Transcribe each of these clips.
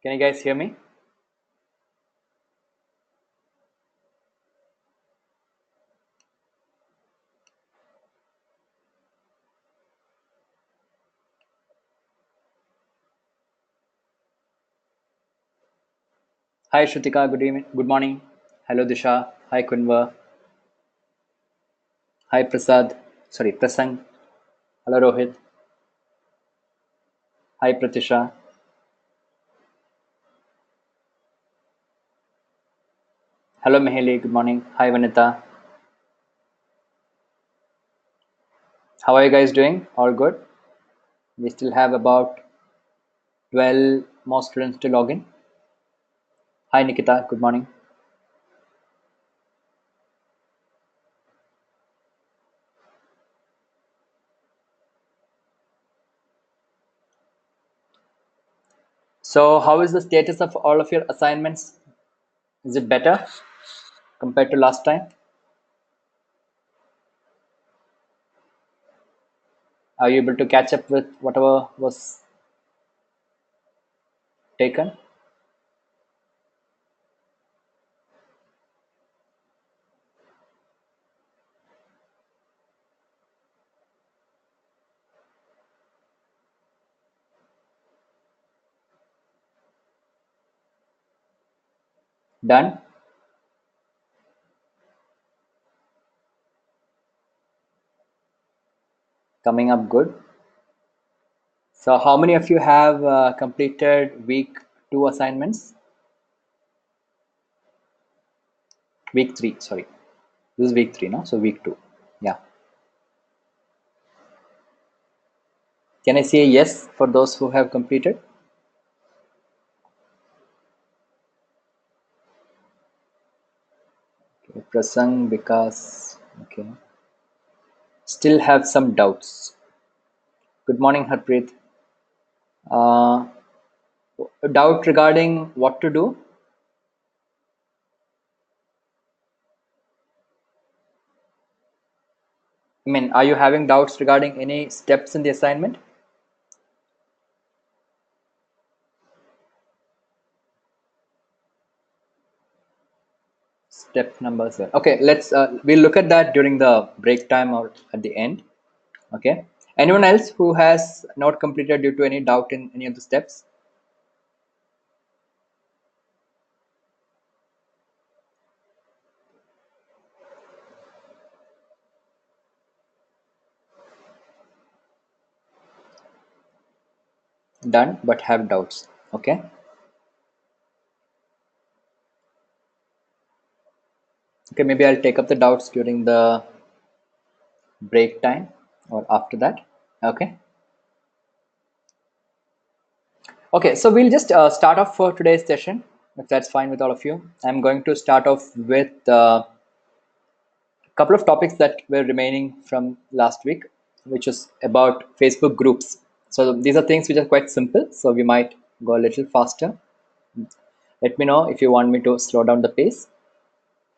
Can you guys hear me? Hi Shrutika, good evening, good morning. Hello Disha. Hi Kunva. Hi Prasad. Sorry, Prasang. Hello Rohit. Hi Pratisha. Hello Miheli, good morning. Hi Vanita. How are you guys doing? All good? We still have about 12 more students to log in. Hi Nikita, good morning. So how is the status of all of your assignments? Is it better compared to last time? Are you able to catch up with whatever was taken? Done? Coming up good. So how many of you have completed week 2 assignments? Week 3, sorry. This is week 3, no? So week 2. Yeah. Can I see a yes for those who have completed? Okay. Prasang, because, okay. Still have some doubts. Good morning, Harpreet. Uh, doubt regarding what to do? I mean, are you having doubts regarding any steps in the assignment? Step number 7. Okay, we'll look at that during the break time or at the end. Okay. Anyone else who has not completed due to any doubt in any of the steps? Done, but have doubts. Okay. Okay, maybe I'll take up the doubts during the break time or after that. Okay. Okay, so we'll just start off for today's session, if that's fine with all of you. I'm going to start off with a couple of topics that were remaining from last week, which is about Facebook groups. So these are things which are quite simple, so we might go a little faster. Let me know if you want me to slow down the pace.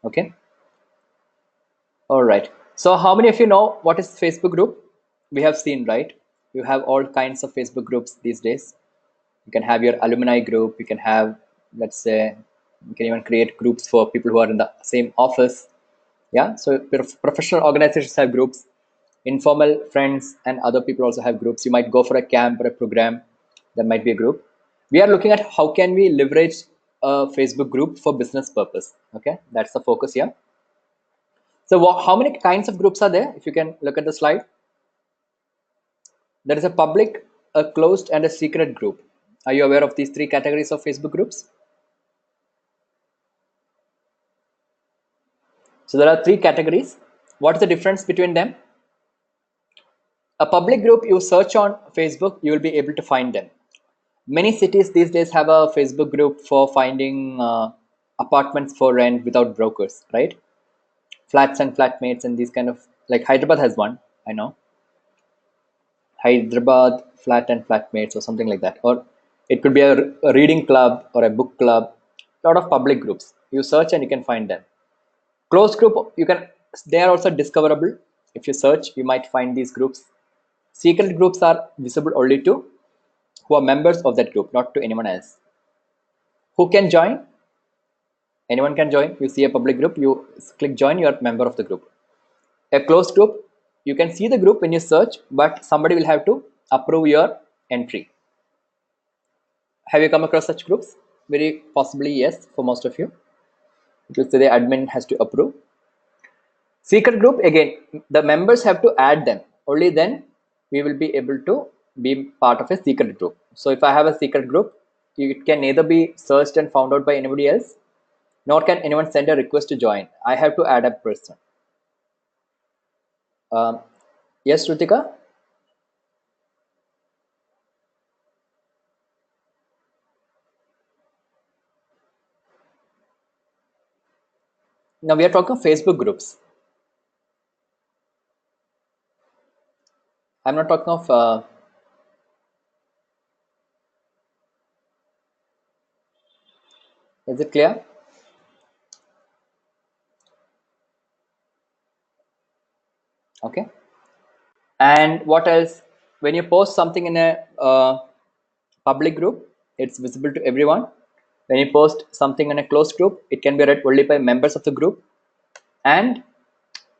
Okay. All right. So how many of you know what is Facebook group? We have seen, right? You have all kinds of Facebook groups these days. You can have your alumni group. You can have, let's say, you can even create groups for people who are in the same office. Yeah. So professional organizations have groups. Informal friends and other people also have groups. You might go for a camp or a program. There might be a group. We are looking at how can we leverage a Facebook group for business purpose. Okay. That's the focus here. So how many kinds of groups are there? If you can look at the slide, there is a public, a closed, and a secret group. Are you aware of these three categories of Facebook groups? So there are three categories. What's the difference between them? A public group, you search on Facebook, you will be able to find them. Many cities these days have a Facebook group for finding apartments for rent without brokers, right? Flats and flatmates and these kind of, like Hyderabad has one, I know. Hyderabad flat and flatmates or something like that. Or it could be a reading club or a book club. A lot of public groups. You search and you can find them. Closed group, they are also discoverable. If you search, you might find these groups. Secret groups are visible only to who are members of that group, not to anyone else. Who can join? Anyone can join. You see a public group, you click join, you are a member of the group. A closed group, you can see the group when you search, but somebody will have to approve your entry. Have you come across such groups? Very possibly yes, for most of you. It will say the admin has to approve. Secret group, again, the members have to add them. Only then we will be able to be part of a secret group. So if I have a secret group, it can neither be searched and found out by anybody else, nor can anyone send a request to join. I have to add a person. Yes, Rutika? Now we are talking Facebook groups. I'm not talking of is it clear? Okay. And what else? When you post something in a public group, it's visible to everyone. When you post something in a closed group, it can be read only by members of the group. And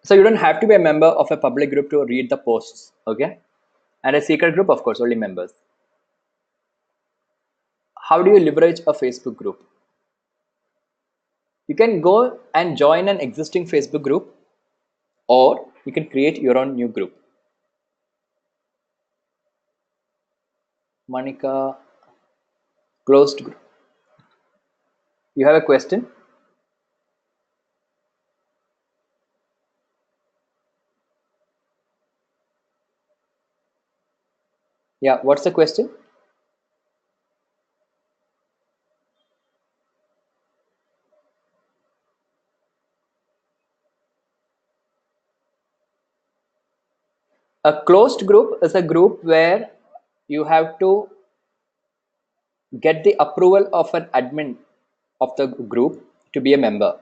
so you don't have to be a member of a public group to read the posts. Okay. And a secret group, of course, only members. How do you leverage a Facebook group? You can go and join an existing Facebook group, or you can create your own new group. Monica, closed group. You have a question? Yeah, what's the question? A closed group is a group where you have to get the approval of an admin of the group to be a member.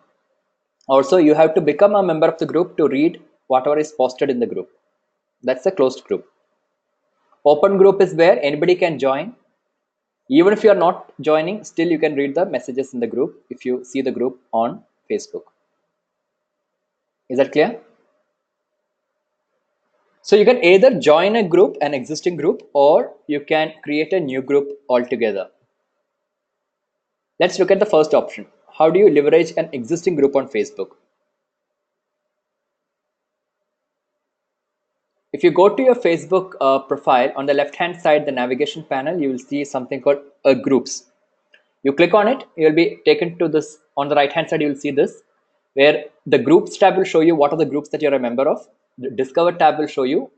Also, you have to become a member of the group to read whatever is posted in the group. That's a closed group. Open group is where anybody can join. Even if you are not joining, still you can read the messages in the group if you see the group on Facebook. Is that clear? So you can either join a group, an existing group, or you can create a new group altogether. Let's look at the first option. How do you leverage an existing group on Facebook? If you go to your Facebook profile, on the left hand side, the navigation panel, you will see something called groups. You click on it, you will be taken to this. On the right hand side, you will see this, where the groups tab will show you what are the groups that you're a member of. The discover tab will show you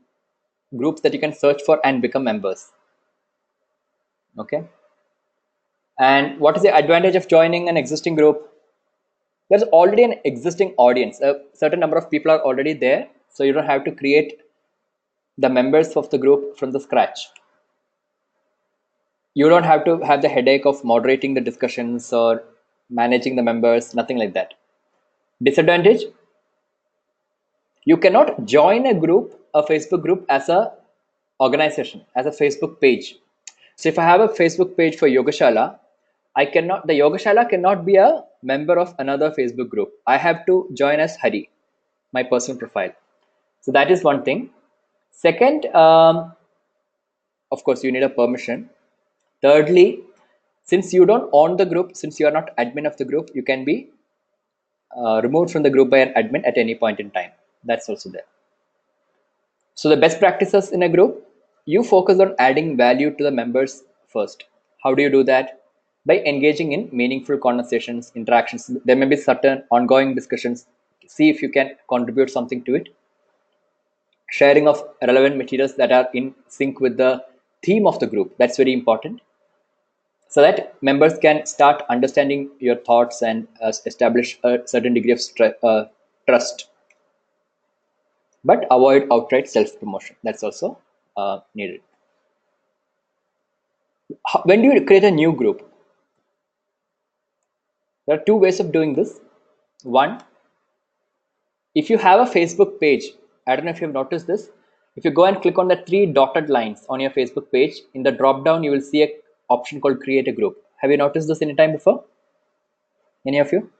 groups that you can search for and become members. Okay. And what is the advantage of joining an existing group? There's already an existing audience. A certain number of people are already there, so you don't have to create the members of the group from the scratch. You don't have to have the headache of moderating the discussions or managing the members, nothing like that. Disadvantage, you cannot join a group, a Facebook group, as a organization, as a Facebook page. So if I have a Facebook page for Yogashala, the Yogashala cannot be a member of another Facebook group. I have to join as Hari, my personal profile. So that is one thing. Second, of course, you need a permission. Thirdly, since you don't own the group, since you are not admin of the group, you can be removed from the group by an admin at any point in time. That's also there. So the best practices in a group, you focus on adding value to the members first. How do you do that? By engaging in meaningful conversations, interactions. There may be certain ongoing discussions. See if you can contribute something to it. Sharing of relevant materials that are in sync with the theme of the group. That's very important. So that members can start understanding your thoughts and establish a certain degree of trust. But avoid outright self-promotion. That's also needed. When do you create a new group? There are two ways of doing this. One, if you have a Facebook page, I don't know if you've noticed this. If you go and click on the three dotted lines on your Facebook page, in the drop down, you will see an option called create a group. Have you noticed this any time before? Any of you?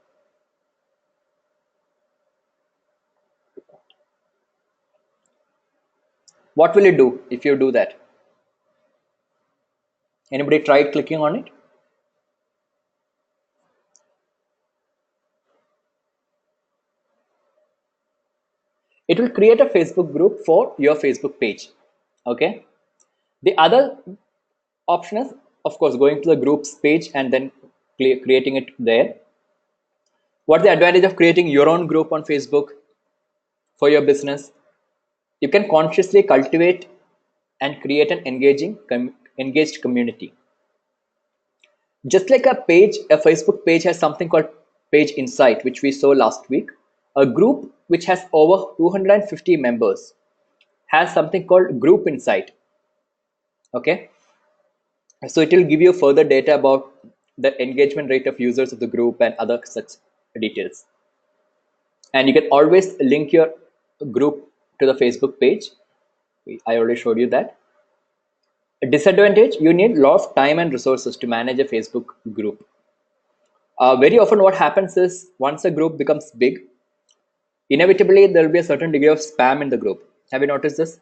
What will you do if you do that? Anybody tried clicking on it? It will create a Facebook group for your Facebook page. Okay. The other option is, of course, going to the groups page and then creating it there. What's the advantage of creating your own group on Facebook for your business? You can consciously cultivate and create an engaged community. Just like a Facebook page has something called page insight, which we saw last week. A group which has over 250 members has something called group insight. Okay, so it will give you further data about the engagement rate of users of the group and other such details. And you can always link your group to the Facebook page. I already showed you that. A disadvantage, you need a lot of time and resources to manage a Facebook group. Very often what happens is, once a group becomes big, inevitably there will be a certain degree of spam in the group. Have you noticed this?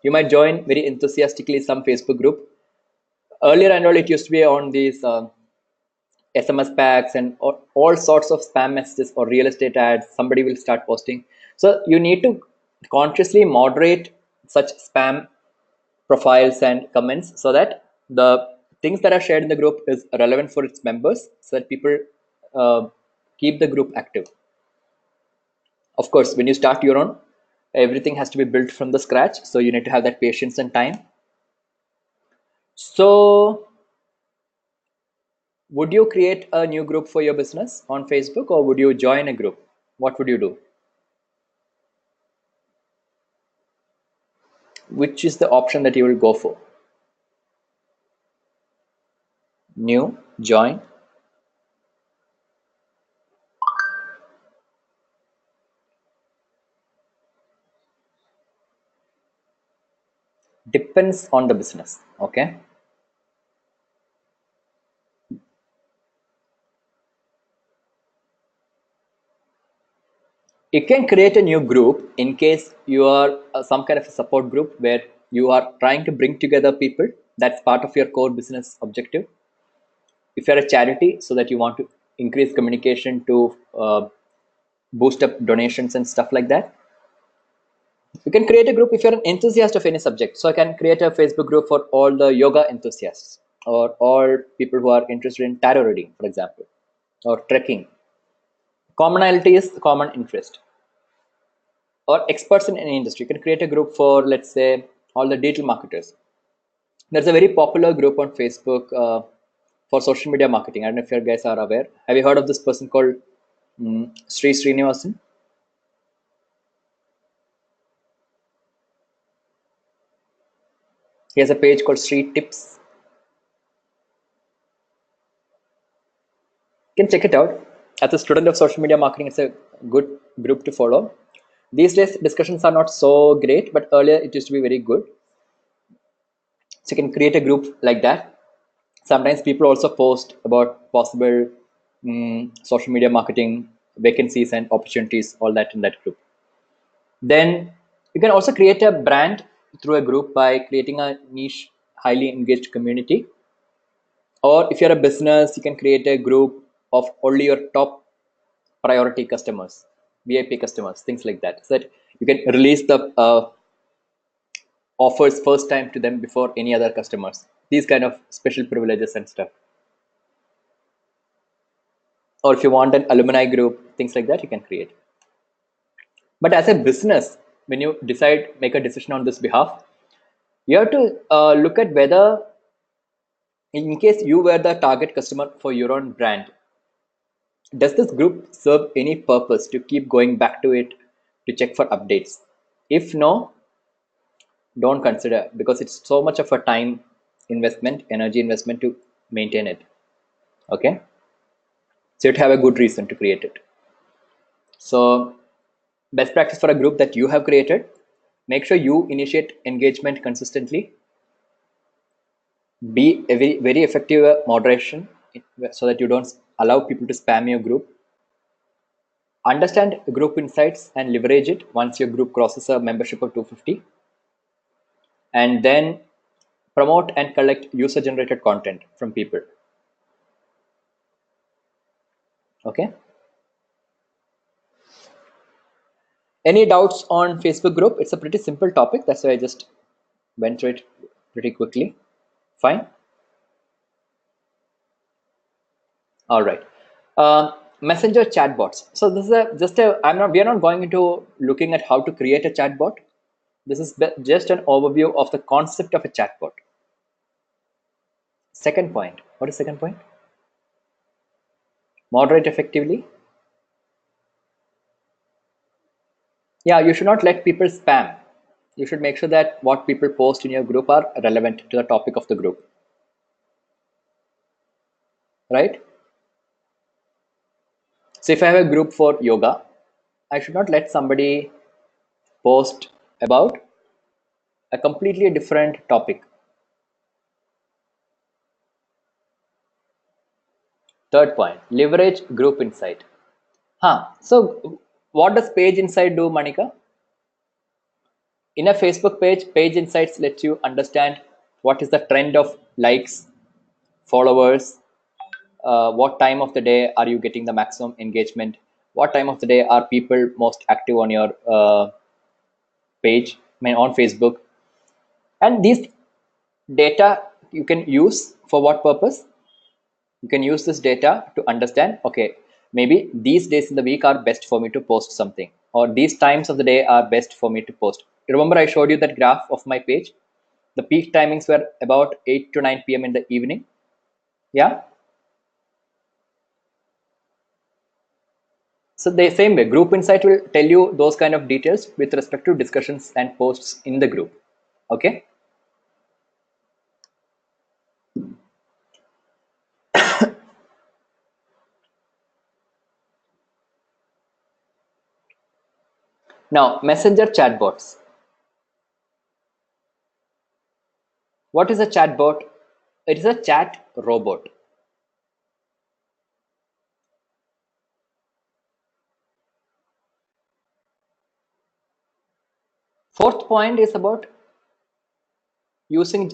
You might join very enthusiastically some Facebook group. Earlier and all, it used to be on these SMS packs and all sorts of spam messages or real estate ads. Somebody will start posting. So you need to consciously moderate such spam profiles and comments so that the things that are shared in the group is relevant for its members, so that people keep the group active. Of course, when you start your own, everything has to be built from the scratch, so you need to have that patience and time. So would you create a new group for your business on Facebook, or would you join a group? What would you do? Which is the option that you will go for? New, join? Depends on the business. Okay. You can create a new group in case you are some kind of a support group where you are trying to bring together people. That's part of your core business objective. If you're a charity, so that you want to increase communication to boost up donations and stuff like that. You can create a group if you're an enthusiast of any subject. So I can create a Facebook group for all the yoga enthusiasts, or all people who are interested in tarot reading, for example, or trekking. Commonality is common interest. Or experts in any industry. You can create a group for, let's say, all the digital marketers. There's a very popular group on Facebook for social media marketing. I don't know if you guys are aware. Have you heard of this person called Sri Srinivasan? He has a page called Sri Tips. You can check it out. As a student of social media marketing, it's a good group to follow. These days, discussions are not so great, but earlier it used to be very good. So you can create a group like that. Sometimes people also post about possible social media marketing vacancies and opportunities, all that in that group. Then you can also create a brand through a group by creating a niche, highly engaged community. Or if you're a business, you can create a group of only your top priority customers, VIP customers, things like that, so that you can release the offers first time to them before any other customers. These kind of special privileges and stuff. Or if you want an alumni group, things like that, you can create. But as a business, when you make a decision on this behalf, you have to look at whether, in case you were the target customer for your own brand, does this group serve any purpose to keep going back to it to check for updates? If no, don't consider, because it's so much of a time investment, energy investment to maintain it. Okay, so you have a good reason to create it. So best practice for a group that you have created: make sure you initiate engagement consistently, be a very, very effective moderation so that you don't allow people to spam your group, understand group insights and leverage it once your group crosses a membership of 250, and then promote and collect user generated content from people. Okay, any doubts on Facebook group? It's a pretty simple topic, that's why I just went through it pretty quickly. Fine. All right. Messenger chatbots. So this is just a. We are not going into looking at how to create a chatbot. This is just an overview of the concept of a chatbot. Second point. What is second point? Moderate effectively. Yeah, you should not let people spam. You should make sure that what people post in your group are relevant to the topic of the group. Right? So if I have a group for yoga, I should not let somebody post about a completely different topic. Third point, leverage group insight. So what does page insight do, Manika? In a Facebook page, page insights lets you understand what is the trend of likes, followers, what time of the day are you getting the maximum engagement, what time of the day are people most active on your page, I mean on Facebook. And these data you can use for what purpose? You can use this data to understand, okay, maybe these days in the week are best for me to post something, or these times of the day are best for me to post. Remember I showed you that graph of my page? The peak timings were about 8 to 9 p.m. in the evening. Yeah. So the same way, group insight will tell you those kind of details with respect to discussions and posts in the group. Okay. Now, messenger chatbots. What is a chatbot? It is a chat robot. Fourth point is about using.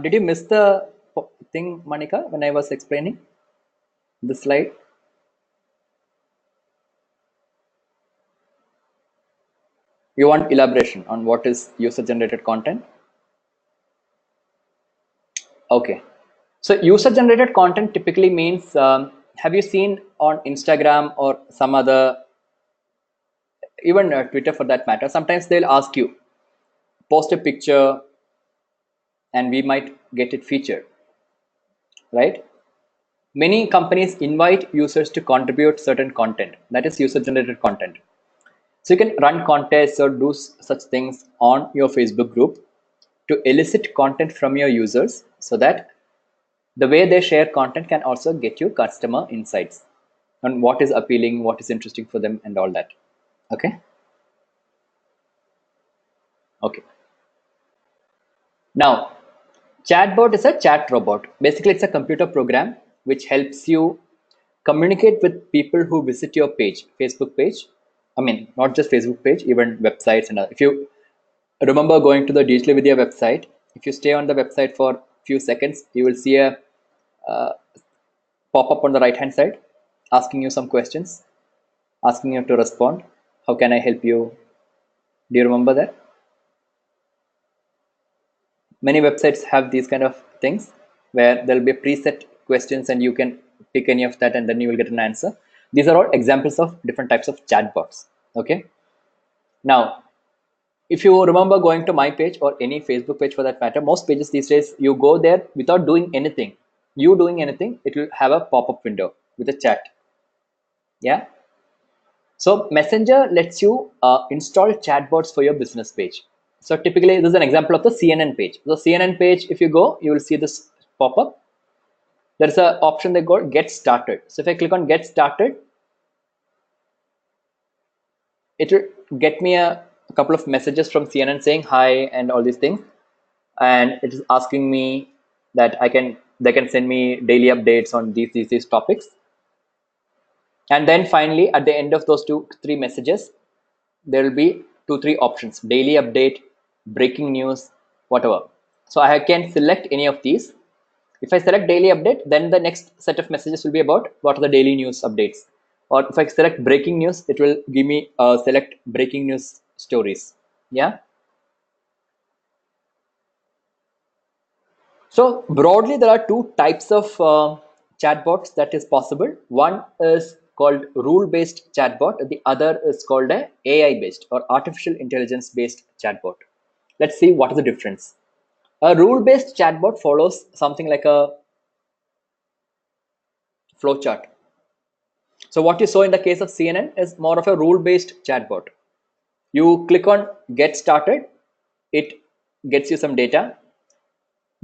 Did you miss the thing, Manika, when I was explaining the slide? You want elaboration on what is user generated content? Okay. So user generated content typically means, have you seen on Instagram or some other, even Twitter for that matter, sometimes they'll ask you, post a picture and we might get it featured, right? Many companies invite users to contribute certain content, that is user generated content. So you can run contests or do such things on your Facebook group to elicit content from your users, so that the way they share content can also get you customer insights on what is appealing, what is interesting for them, and all that. Okay. Okay. Now, chatbot is a chat robot. Basically, it's a computer program which helps you communicate with people who visit your page, Facebook page. I mean, not just Facebook page, even websites and other. If you remember going to the Digital Vidya website, if you stay on the website for a few seconds, you will see a pop up on the right hand side asking you some questions, asking you to respond. How can I help you? Do you remember that? Many websites have these kind of things where there'll be preset questions and you can pick any of that and then you will get an answer. These are all examples of different types of chatbots. Okay. Now, if you remember going to my page or any Facebook page for that matter, most pages these days, you go there without doing anything. You doing anything, it will have a pop-up window with a chat. Yeah. So Messenger lets you install chatbots for your business page. So typically, this is an example of the CNN page. The CNN page, if you go, you will see this pop up. There's an option they call Get Started. So if I click on Get Started, it will get me a couple of messages from CNN saying hi and all these things. And it is asking me that I can They can send me daily updates on these topics. And then finally, at the end of those 2-3 messages, there will be 2-3 options: daily update, breaking news, whatever. So I can select any of these. If I select daily update, then the next set of messages will be about what are the daily news updates. Or if I select breaking news, it will give me select breaking news stories. Yeah. So broadly, there are two types of chatbots that is possible. One is called rule-based chatbot. The other is called a AI-based or artificial intelligence-based chatbot. Let's see what is the difference. A rule-based chatbot follows something like a flowchart. So what you saw in the case of CNN is more of a rule-based chatbot. You click on get started, it gets you some data.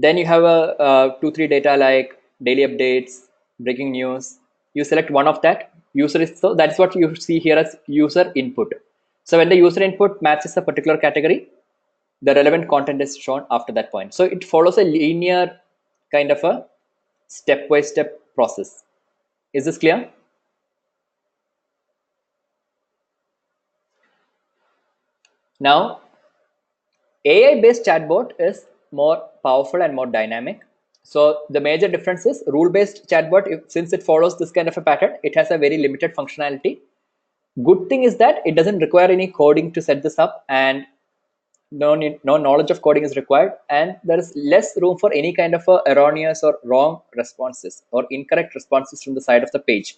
Then you have a 2-3 data like daily updates, breaking news. You select one of that. User is, so that's what you see here as user input. So when the user input matches a particular category, the relevant content is shown after that point. So it follows a linear kind of a step-by-step process. Is this clear? Now, AI-based chatbot is more powerful and more dynamic. So the major difference is rule-based chatbot, since it follows this kind of a pattern, it has a very limited functionality. Good thing is that it doesn't require any coding to set this up, and no knowledge of coding is required, and there is less room for any kind of erroneous or wrong responses or incorrect responses from the side of the page.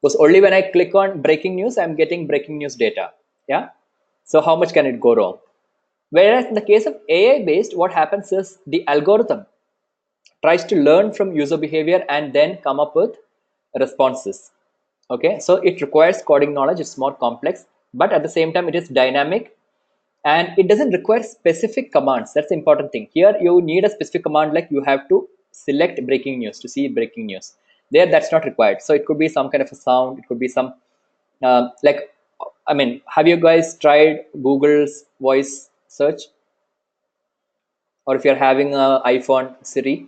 Because only when I click on breaking news, I'm getting breaking news data. Yeah. So how much can it go wrong? Whereas in the case of AI based, what happens is the algorithm tries to learn from user behavior and then come up with responses. Okay, so it requires coding knowledge, it's more complex, but at the same time it is dynamic, and it doesn't require specific commands. That's the important thing. Here you need a specific command, like you have to select breaking news to see breaking news. There that's not required. So it could be some kind of a sound, it could be some like, I mean, have you guys tried Google's voice search? Or if you're having a iPhone, Siri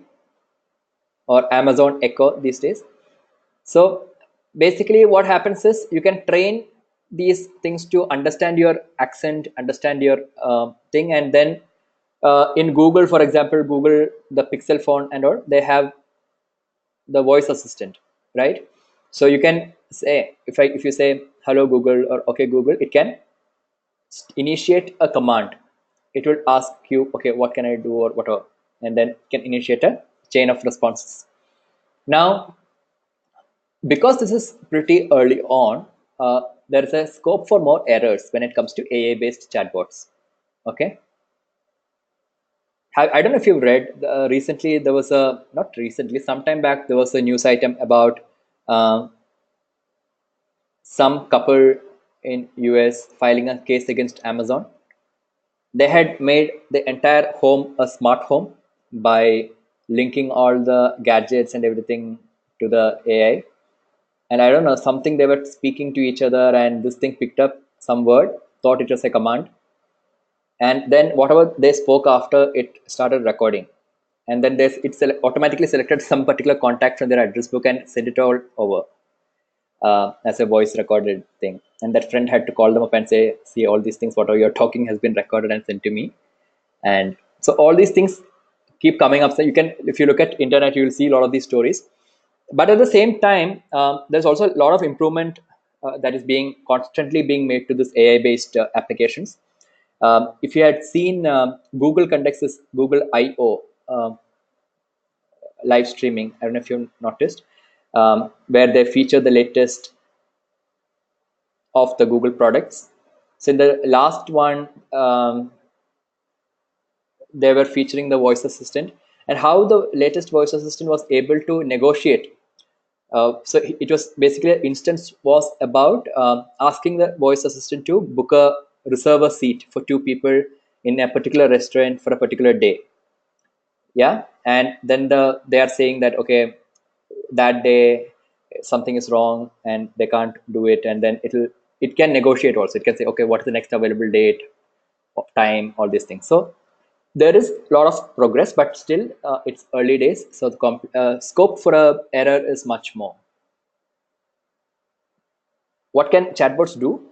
or Amazon Echo these days. So basically what happens is you can train these things to understand your accent, understand your thing, and then in Google, for example, Google, the Pixel phone and all, they have the voice assistant, right? So you can say, if you say hello Google or okay Google, it can initiate a command. It will ask you, okay, what can I do or whatever, and then it can initiate a chain of responses. Now, because this is pretty early on, there is a scope for more errors when it comes to AI-based chatbots. Okay, I don't know if you've read. Recently, there was a not recently, sometime back, there was a news item about uh, some couple in US filing a case against Amazon. They had made the entire home a smart home by linking all the gadgets and everything to the AI. And I don't know, something they were speaking to each other, and this thing picked up some word, thought it was a command, and then whatever they spoke after, it started recording. And then automatically selected some particular contact from their address book and sent it all over as a voice recorded thing. And that friend had to call them up and say, see, all these things, whatever you're talking has been recorded and sent to me. And so all these things keep coming up. So you can, if you look at internet, you will see a lot of these stories. But at the same time, there's also a lot of improvement that is being constantly being made to this AI-based applications. If you had seen, Google conducts this Google I/O live streaming. I don't know if you've noticed, where they feature the latest of the Google products. So in the last one, they were featuring the voice assistant and how the latest voice assistant was able to negotiate. So it was basically an instance was about asking the voice assistant to book a reserve a seat for 2 people in a particular restaurant for a particular day. Yeah, and then they are saying that okay, that day something is wrong and they can't do it, and then it can negotiate also. It can say okay, what is the next available date, time, all these things. So There is a lot of progress, but still it's early days, so the scope for a error is much more. What can chatbots do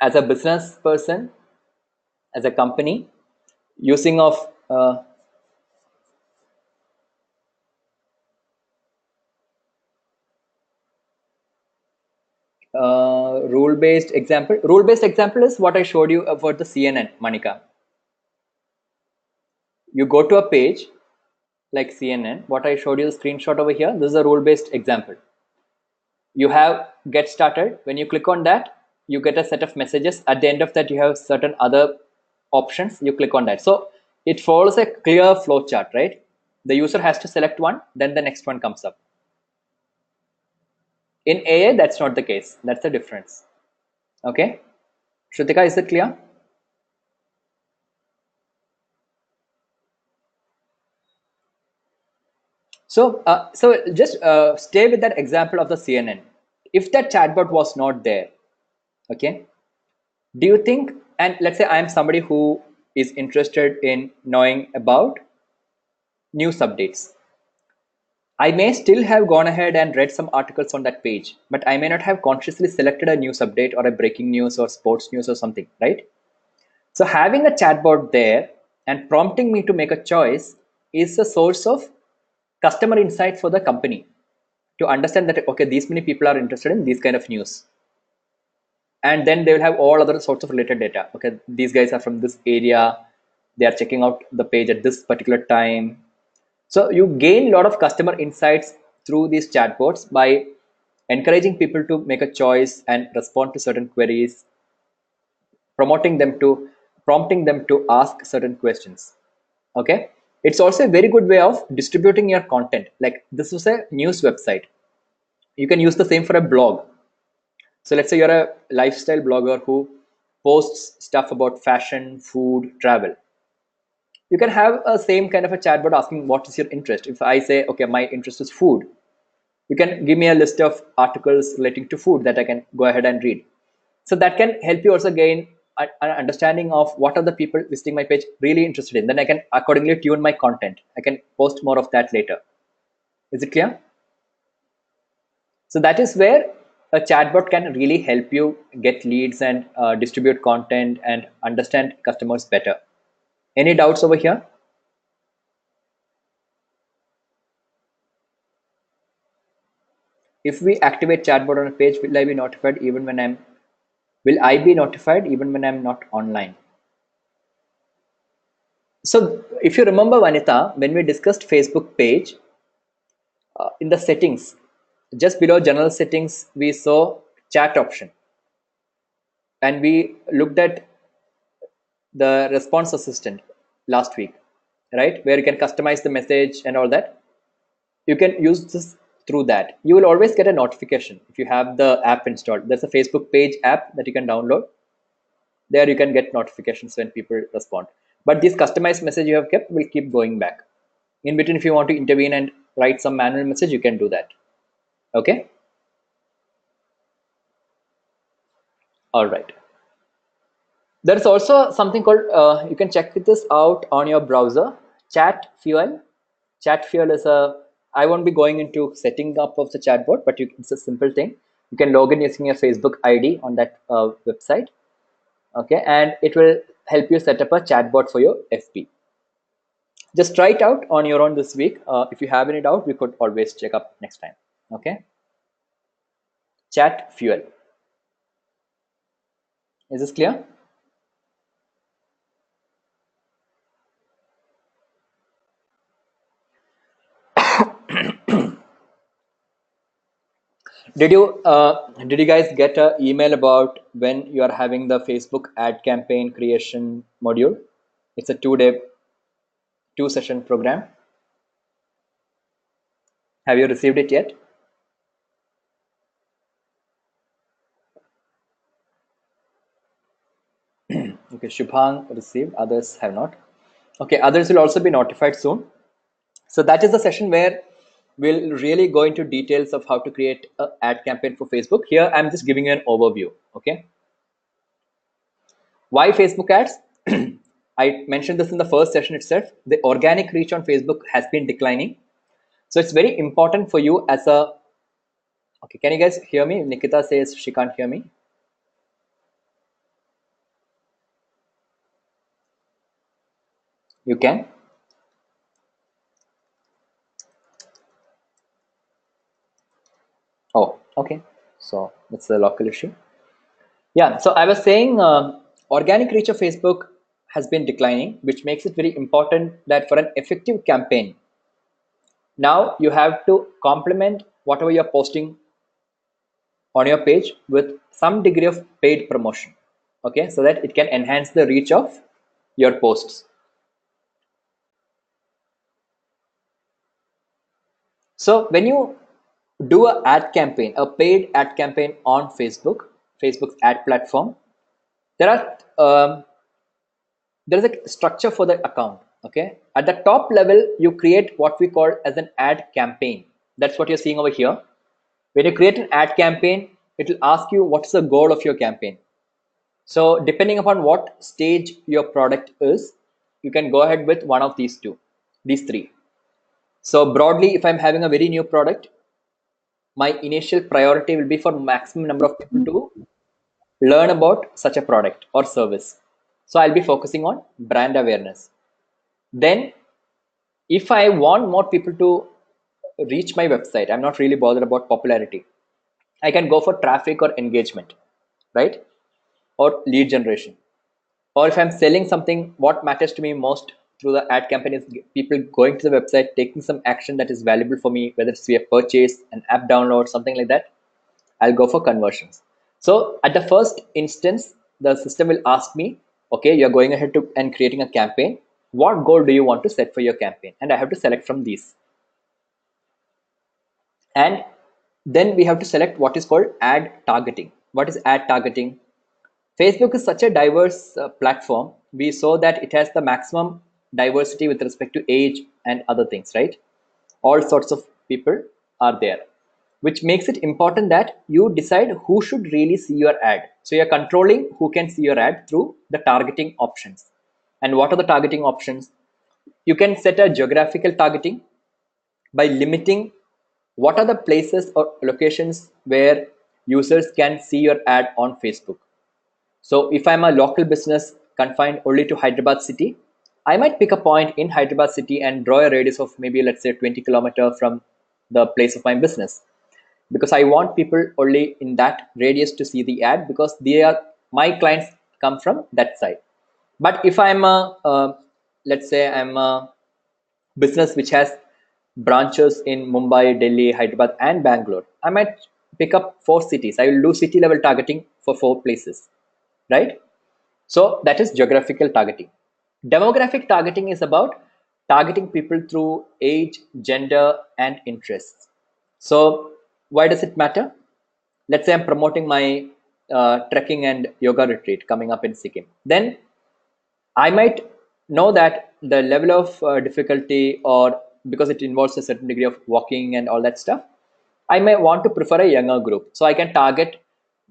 as a business person, as a company, using of rule-based example? Rule-based example is what I showed you about the CNN, Manika. You go to a page like CNN, what I showed you the screenshot over here, this is a rule-based example. You have get started. When you click on that, you get a set of messages. At the end of that, you have certain other options. You click on that. So it follows a clear flow chart, right? The user has to select one, then the next one comes up. In AA, that's not the case. That's the difference. Okay. Shrutika, is it clear? So just stay with that example of the CNN. If that chatbot was not there, okay, do you think, and let's say I am somebody who is interested in knowing about news updates. I may still have gone ahead and read some articles on that page, but I may not have consciously selected a news update or a breaking news or sports news or something, right? So having a chatbot there and prompting me to make a choice is a source of customer insight for the company to understand that, okay, these many people are interested in these kind of news. And then they will have all other sorts of related data. Okay, these guys are from this area. They are checking out the page at this particular time. So you gain a lot of customer insights through these chatbots by encouraging people to make a choice and respond to certain queries, prompting them to ask certain questions. Okay, it's also a very good way of distributing your content. Like this was a news website. You can use the same for a blog. So let's say you're a lifestyle blogger who posts stuff about fashion, food, travel. You can have a same kind of a chatbot asking what is your interest. If I say, okay, my interest is food, you can give me a list of articles relating to food that I can go ahead and read. So that can help you also gain an understanding of what are the people visiting my page really interested in. Then I can accordingly tune my content. I can post more of that later. Is it clear? So that is where a chatbot can really help you get leads and distribute content and understand customers better. Any doubts over here? If we activate chatbot on a page, will I be notified even when will I be notified even when I'm not online? So if you remember, Vanita, when we discussed Facebook page, in the settings, just below general settings, we saw chat option. And we looked at the response assistant last week, right? Where you can customize the message and all that. You can use this through that. You will always get a notification if you have the app installed. There's a Facebook page app that you can download. There you can get notifications when people respond. But this customized message you have kept will keep going back. In between, if you want to intervene and write some manual message, you can do that. Okay. All right. There's also something called, you can check this out on your browser, Chat Fuel. Chat Fuel is I won't be going into setting up of the chatbot, but it's a simple thing. You can log in using your Facebook ID on that website. Okay, and it will help you set up a chatbot for your FB. Just try it out on your own this week. If you have any doubt, we could always check up next time. Okay. Chat Fuel. Is this clear? Did you guys get an email about when you are having the Facebook ad campaign creation module? It's a 2-day, 2-session program. Have you received it yet? Okay, Shubhang received, others have not. Okay, others will also be notified soon. So that is the session where we'll really go into details of how to create an ad campaign for Facebook. Here, I'm just giving you an overview. Okay. Why Facebook ads? I mentioned this in the first session itself. The organic reach on Facebook has been declining. So it's very important for you as a, okay, can you guys hear me? Nikita says she can't hear me. You can? Oh, okay. So it's a local issue. Yeah, so I was saying organic reach of Facebook has been declining, which makes it very important that for an effective campaign, now you have to complement whatever you're posting on your page with some degree of paid promotion. Okay, so that it can enhance the reach of your posts. So when you do a ad campaign, a paid ad campaign on Facebook's ad platform, there are there is a structure for the account. Okay, at the top level you create what we call as an ad campaign. That's what you're seeing over here. When you create an ad campaign, it will ask you what's the goal of your campaign. So depending upon what stage your product is, you can go ahead with one of these three. So broadly, if I'm having a very new product, my initial priority will be for maximum number of people to learn about such a product or service. So I'll be focusing on brand awareness. Then if I want more people to reach my website, I'm not really bothered about popularity. I can go for traffic or engagement, right? Or lead generation. Or if I'm selling something, what matters to me most through the ad campaign is people going to the website, taking some action that is valuable for me, whether it's via purchase, an app download, something like that. I'll go for conversions. So at the first instance, the system will ask me, okay, you're going ahead to and creating a campaign. What goal do you want to set for your campaign? And I have to select from these. And then we have to select what is called ad targeting. What is ad targeting? Facebook is such a diverse platform. We saw that it has the maximum diversity with respect to age and other things, right? All sorts of people are there, which makes it important that you decide who should really see your ad. So you're controlling who can see your ad through the targeting options. And what are the targeting options? You can set a geographical targeting by limiting what are the places or locations where users can see your ad on Facebook. So if I'm a local business confined only to Hyderabad city, I might pick a point in Hyderabad city and draw a radius of maybe, let's say, 20 kilometer from the place of my business, because I want people only in that radius to see the ad, because they are my clients come from that side. But if I'm let's say I'm a business which has branches in Mumbai, Delhi, Hyderabad, and Bangalore, I might pick up 4 cities. I will do city level targeting for 4 places, right? So that is geographical targeting. Demographic targeting is about targeting people through age, gender, and interests. So why does it matter? Let's say I'm promoting my trekking and yoga retreat coming up in Sikkim. Then I might know that the level of difficulty, or because it involves a certain degree of walking and all that stuff, I may want to prefer a younger group. So I can target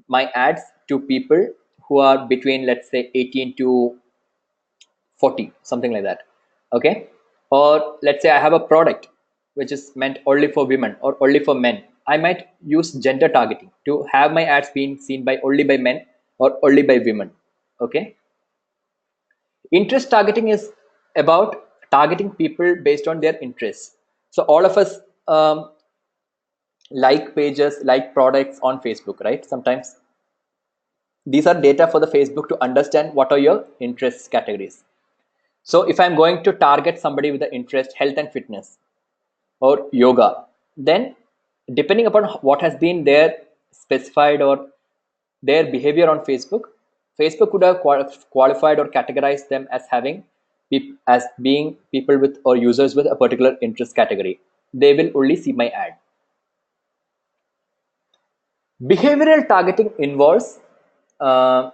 my ads to people who are between, let's say, 18 to 40, something like that. Okay. Or let's say I have a product which is meant only for women or only for men. I might use gender targeting to have my ads being seen by only by men or only by women. Okay. Interest targeting is about targeting people based on their interests. So all of us like pages, like products on Facebook, right? Sometimes these are data for the Facebook to understand what are your interest categories. So if I'm going to target somebody with the interest health and fitness or yoga, then depending upon what has been their specified or their behavior on Facebook, Facebook would have qualified or categorized them as having as being people with or users with a particular interest category. They will only see my ad. Behavioral targeting involves uh,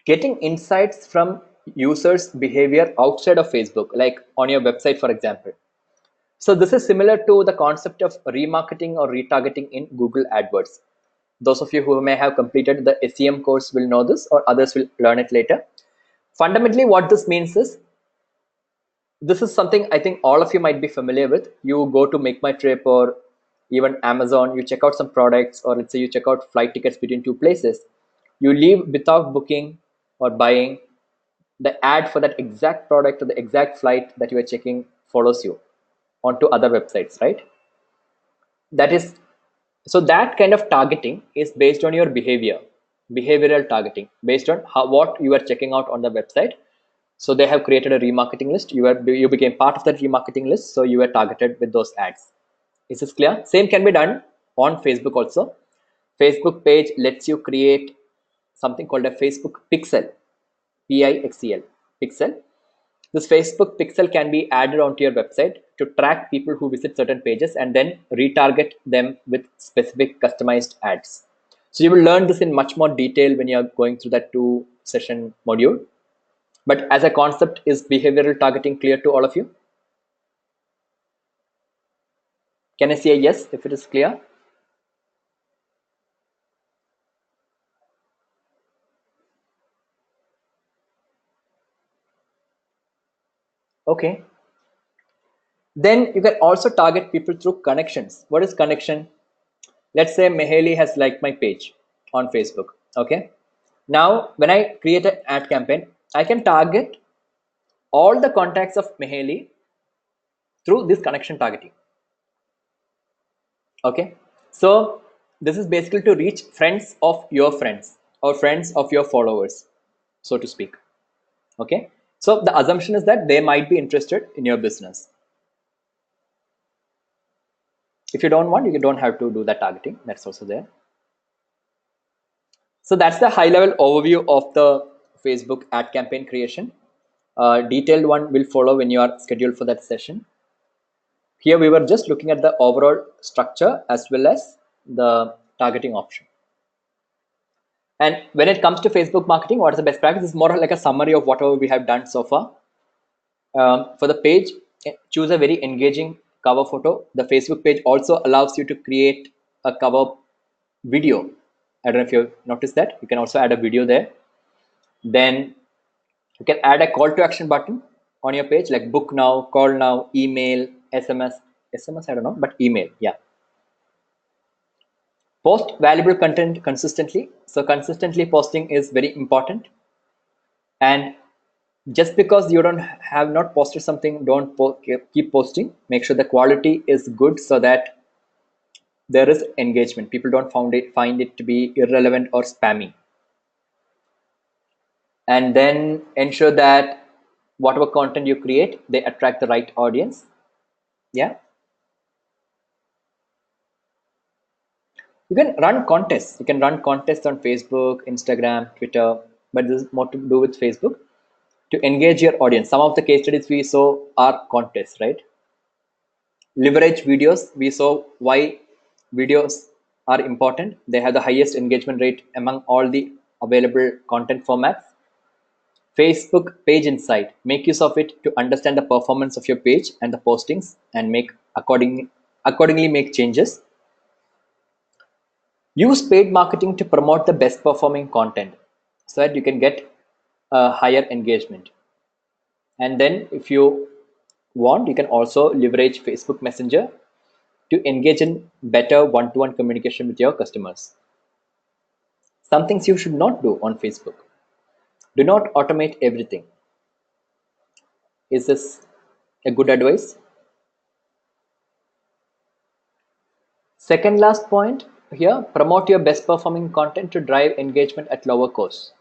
getting insights from users' behavior outside of Facebook, like on your website, for example. So this is similar to the concept of remarketing or retargeting in Google AdWords. Those of you who may have completed the SEM course will know this, or others will learn it later. Fundamentally, what this means is, this is something I think all of you might be familiar with. You go to Make My Trip or even Amazon, you check out some products, or let's say you check out flight tickets between two places. You leave without booking or buying. The ad for that exact product or the exact flight that you are checking follows you onto other websites, right? That is, so that kind of targeting is based on your behavior, behavioral targeting, based on what you are checking out on the website. So they have created a remarketing list. You became part of that remarketing list, so you were targeted with those ads. Is this clear? Same can be done on Facebook also. Facebook page lets you create something called a Facebook pixel, pixel, pixel. This Facebook pixel can be added onto your website to track people who visit certain pages and then retarget them with specific customized ads. So you will learn this in much more detail when you are going through that 2-session module. But as a concept, is behavioral targeting clear to all of you? Can I say a yes if it is clear? Okay. Then you can also target people through connections. What is connection? Let's say Meheli has liked my page on Facebook. Okay. Now, when I create an ad campaign, I can target all the contacts of Meheli through this connection targeting. Okay. So this is basically to reach friends of your friends or friends of your followers, so to speak. Okay. So the assumption is that they might be interested in your business. If you don't want, you don't have to do that targeting. That's also there. So that's the high level overview of the Facebook ad campaign creation. Detailed one will follow when you are scheduled for that session. Here we were just looking at the overall structure as well as the targeting option. And when it comes to Facebook marketing, what is the best practice? It's more like a summary of whatever we have done so far. For the page, choose a very engaging cover photo. The Facebook page also allows you to create a cover video. I don't know if you've noticed that. You can also add a video there. Then you can add a call to action button on your page, like book now, call now, email, SMS. SMS, I don't know, but email. Yeah. Post valuable content consistently. So consistently posting is very important. And just because you don't have not posted something, don't keep posting. Make sure the quality is good so that there is engagement. People don't find it to be irrelevant or spammy. And then ensure that whatever content you create, they attract the right audience. Yeah. You can run contests. You can run contests on Facebook, Instagram, Twitter, but this is more to do with Facebook to engage your audience. Some of the case studies we saw are contests, right? Leverage videos. We saw why videos are important. They have the highest engagement rate among all the available content formats. Facebook page insight. Make use of it to understand the performance of your page and the postings and make accordingly make changes. Use paid marketing to promote the best performing content so that you can get a higher engagement. And then if you want, you can also leverage Facebook Messenger to engage in better one-to-one communication with your customers. Some things you should not do on Facebook. Do not automate everything. Is this a good advice? Second last point here, promote your best performing content to drive engagement at lower cost.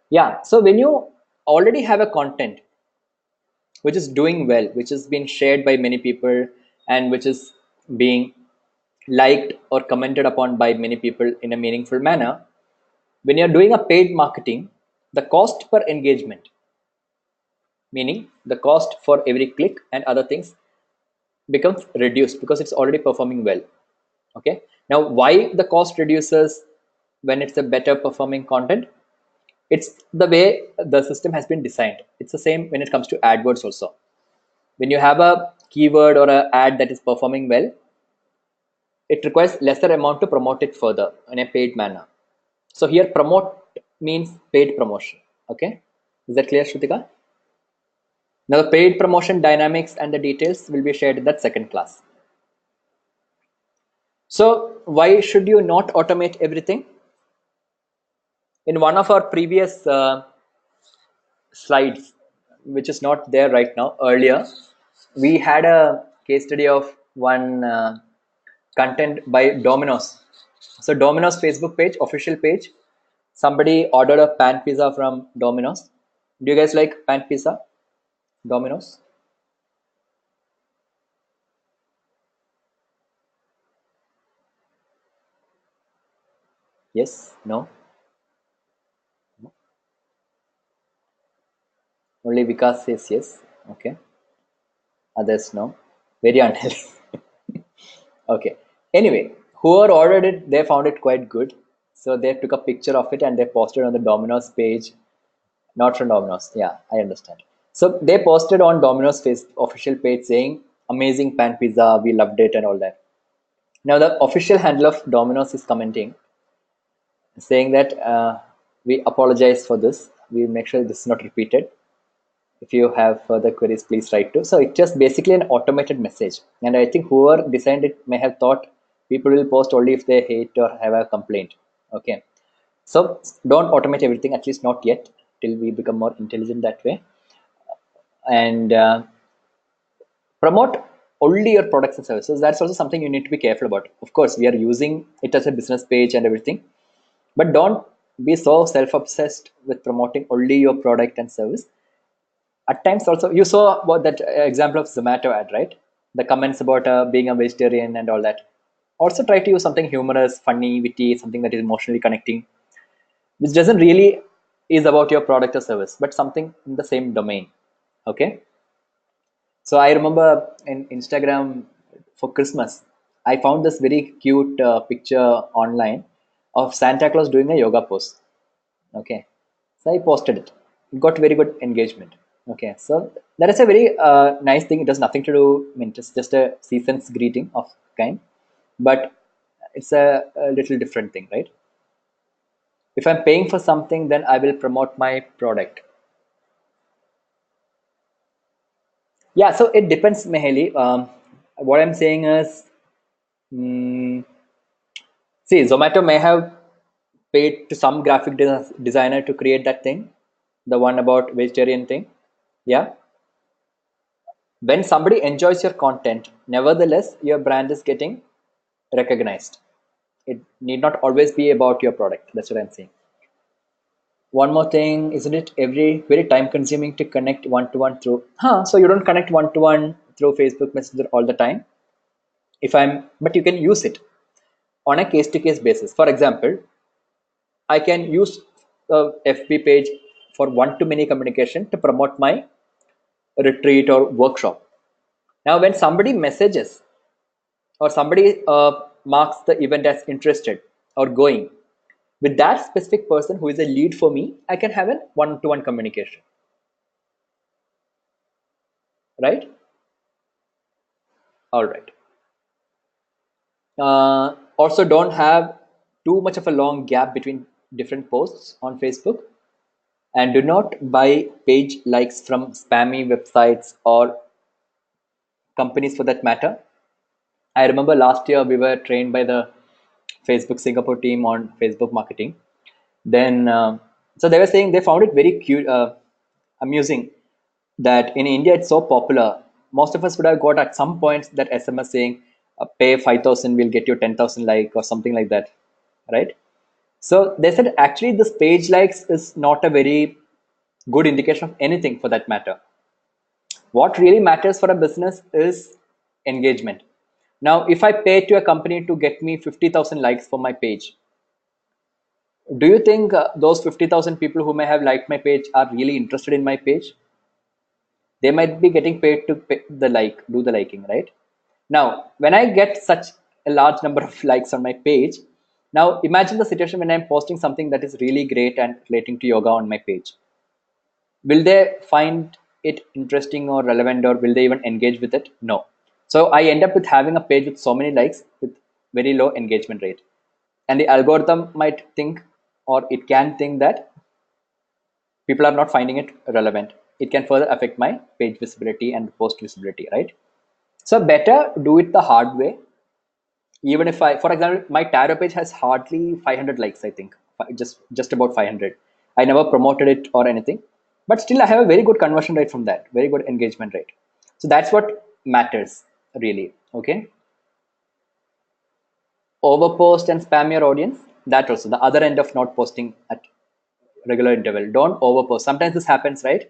Yeah, so when you already have a content which is doing well, which is being shared by many people, and which is being liked or commented upon by many people in a meaningful manner, when you're doing a paid marketing, the cost per engagement, meaning the cost for every click and other things, becomes reduced because it's already performing well. Okay, now why the cost reduces when it's a better performing content? It's the way the system has been designed. It's the same when it comes to AdWords also. When you have a keyword or an ad that is performing well, it requires lesser amount to promote it further in a paid manner. So here promote means paid promotion. Okay, Is that clear, Shrutika? Now the paid promotion dynamics and the details will be shared in that second class. So why should you not automate everything? In one of our previous slides, which is not there right now, earlier, we had a case study of one content by Domino's. So Domino's Facebook page, official page, somebody ordered a pan pizza from Domino's. Do you guys like pan pizza? Domino's? Yes? No? Only Vikas says yes. Okay. Others no. Very unhealthy. Okay. Anyway, whoever ordered it, they found it quite good. So they took a picture of it and they posted on the Domino's page. Not from Domino's. Yeah, I understand. So they posted on Domino's face official page saying, amazing pan pizza, we loved it and all that. Now the official handle of Domino's is commenting, saying that we apologize for this. We make sure this is not repeated. If you have further queries, please write to. So it's just basically an automated message. And I think whoever designed it may have thought people will post only if they hate or have a complaint. Okay. So don't automate everything, at least not yet, till we become more intelligent that way. And promote only your products and services. That's also something you need to be careful about. Of course, we are using it as a business page and everything, but don't be so self-obsessed with promoting only your product and service. At times also, you saw what that example of Zomato ad, right? The comments about being a vegetarian and all that. Also try to use something humorous, funny, witty, something that is emotionally connecting, which doesn't really is about your product or service, but something in the same domain. Okay. So I remember in Instagram for Christmas, I found this very cute picture online of Santa Claus doing a yoga pose. Okay, so I posted it. It got very good engagement. Okay, so that is a very nice thing. It has nothing to do. I mean, it's just a season's greeting of kind, but it's a little different thing, right? If I'm paying for something, then I will promote my product. Yeah, so it depends, Meheli. What I'm saying is, mm, see, Zomato may have paid to some graphic designer to create that thing, the one about vegetarian thing. Yeah. When somebody enjoys your content, nevertheless, your brand is getting recognized. It need not always be about your product. That's what I'm saying. One more thing, isn't it very time consuming to connect one to one through? So you don't connect one to one through Facebook Messenger all the time. But you can use it on a case to case basis. For example, I can use a FB page for one to many communication to promote my retreat or workshop. Now, when somebody messages or somebody marks the event as interested or going, with that specific person who is a lead for me, I can have a one to one communication, right? All right. Also, don't have too much of a long gap between different posts on Facebook. And do not buy page likes from spammy websites or companies for that matter. I remember last year we were trained by the Facebook Singapore team on Facebook marketing. Then, so they were saying they found it very cute, amusing that in India it's so popular. Most of us would have got at some point that SMS saying, "Pay 5,000, we'll get you 10,000 like" or something like that, right? So they said actually this page likes is not a very good indication of anything for that matter. What really matters for a business is engagement. Now, if I pay to a company to get me 50,000 likes for my page, do you think those 50,000 people who may have liked my page are really interested in my page? They might be getting paid to do the liking, right? Now, when I get such a large number of likes on my page, now imagine the situation when I'm posting something that is really great and relating to yoga on my page. Will they find it interesting or relevant, or will they even engage with it? No. So I end up with having a page with so many likes with very low engagement rate. And the algorithm might think, or it can think that people are not finding it relevant, it can further affect my page visibility and post visibility, right? So better do it the hard way. Even if I, for example, my tarot page has hardly 500 likes, I think, just about 500. I never promoted it or anything, but still I have a very good conversion rate from that, very good engagement rate. So that's what matters really. Okay, overpost and spam your audience. That also the other end of not posting at regular interval. Don't overpost. Sometimes this happens, right?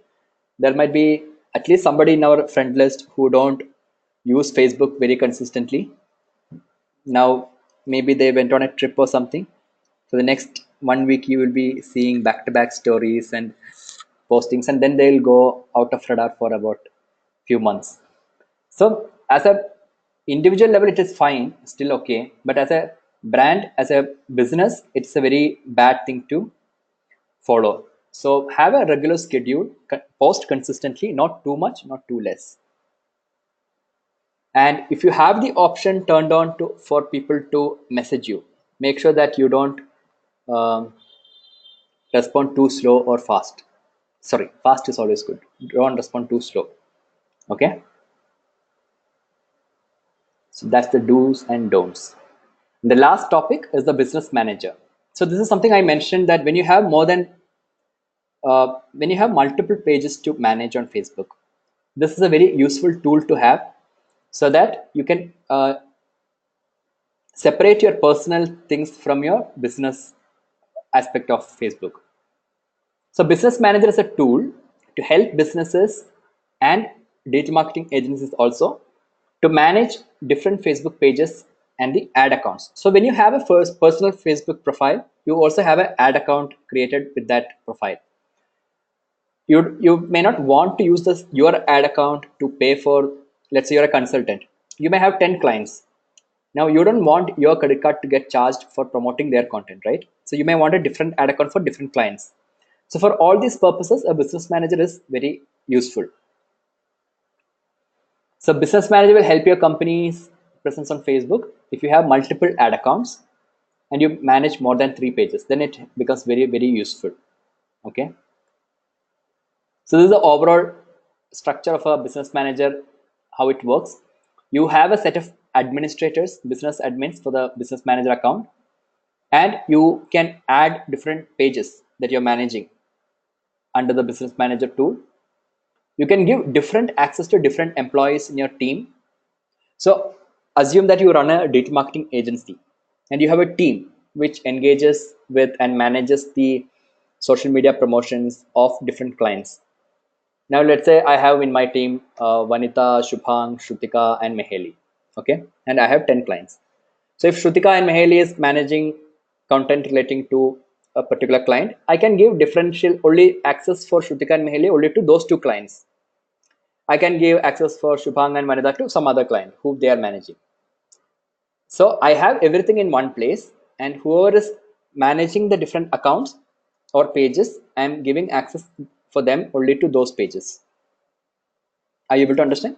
There might be at least somebody in our friend list who don't use Facebook very consistently. Now maybe they went on a trip or something. So the next 1 week you will be seeing back-to-back stories and postings, and then they'll go out of radar for about few months. So as a individual level, it is fine, still okay. But as a brand, as a business, it's a very bad thing to follow. So have a regular schedule, post consistently, not too much, not too less. And if you have the option turned on to for people to message you, make sure that you don't um, respond too slow or fast. Sorry, fast is always good. Don't respond too slow. Okay, so that's the do's and don'ts. The last topic is the business manager. So this is something I mentioned, that when you have multiple pages to manage on Facebook, this is a very useful tool to have, so that you can separate your personal things from your business aspect of Facebook. So business manager is a tool to help businesses and digital marketing agencies also to manage different Facebook pages and the ad accounts. So when you have a first personal Facebook profile, you also have an ad account created with that profile. You may not want to use your ad account to pay for, let's say you're a consultant. You may have 10 clients. Now you don't want your credit card to get charged for promoting their content, right? So you may want a different ad account for different clients. So for all these purposes, a business manager is very useful. So business manager will help your company's presence on Facebook. If you have multiple ad accounts and you manage more than 3 pages, then it becomes very, very useful. Okay. So this is the overall structure of a business manager, how it works. You have a set of administrators, business admins for the business manager account, and you can add different pages that you're managing under the business manager tool. You can give different access to different employees in your team. So assume that you run a digital marketing agency and you have a team which engages with and manages the social media promotions of different clients. Now let's say I have in my team Vanita, Shubhang, Shrutika and Meheli. Okay, and I have 10 clients. So if Shrutika and Meheli is managing content relating to a particular client, I can give differential only access for Shrutika and Meheli only to those 2 clients. I can give access for Shubhang and Vanita to some other client who they are managing. So I have everything in one place, and whoever is managing the different accounts or pages, I am giving access for them only to those pages. Are you able to understand?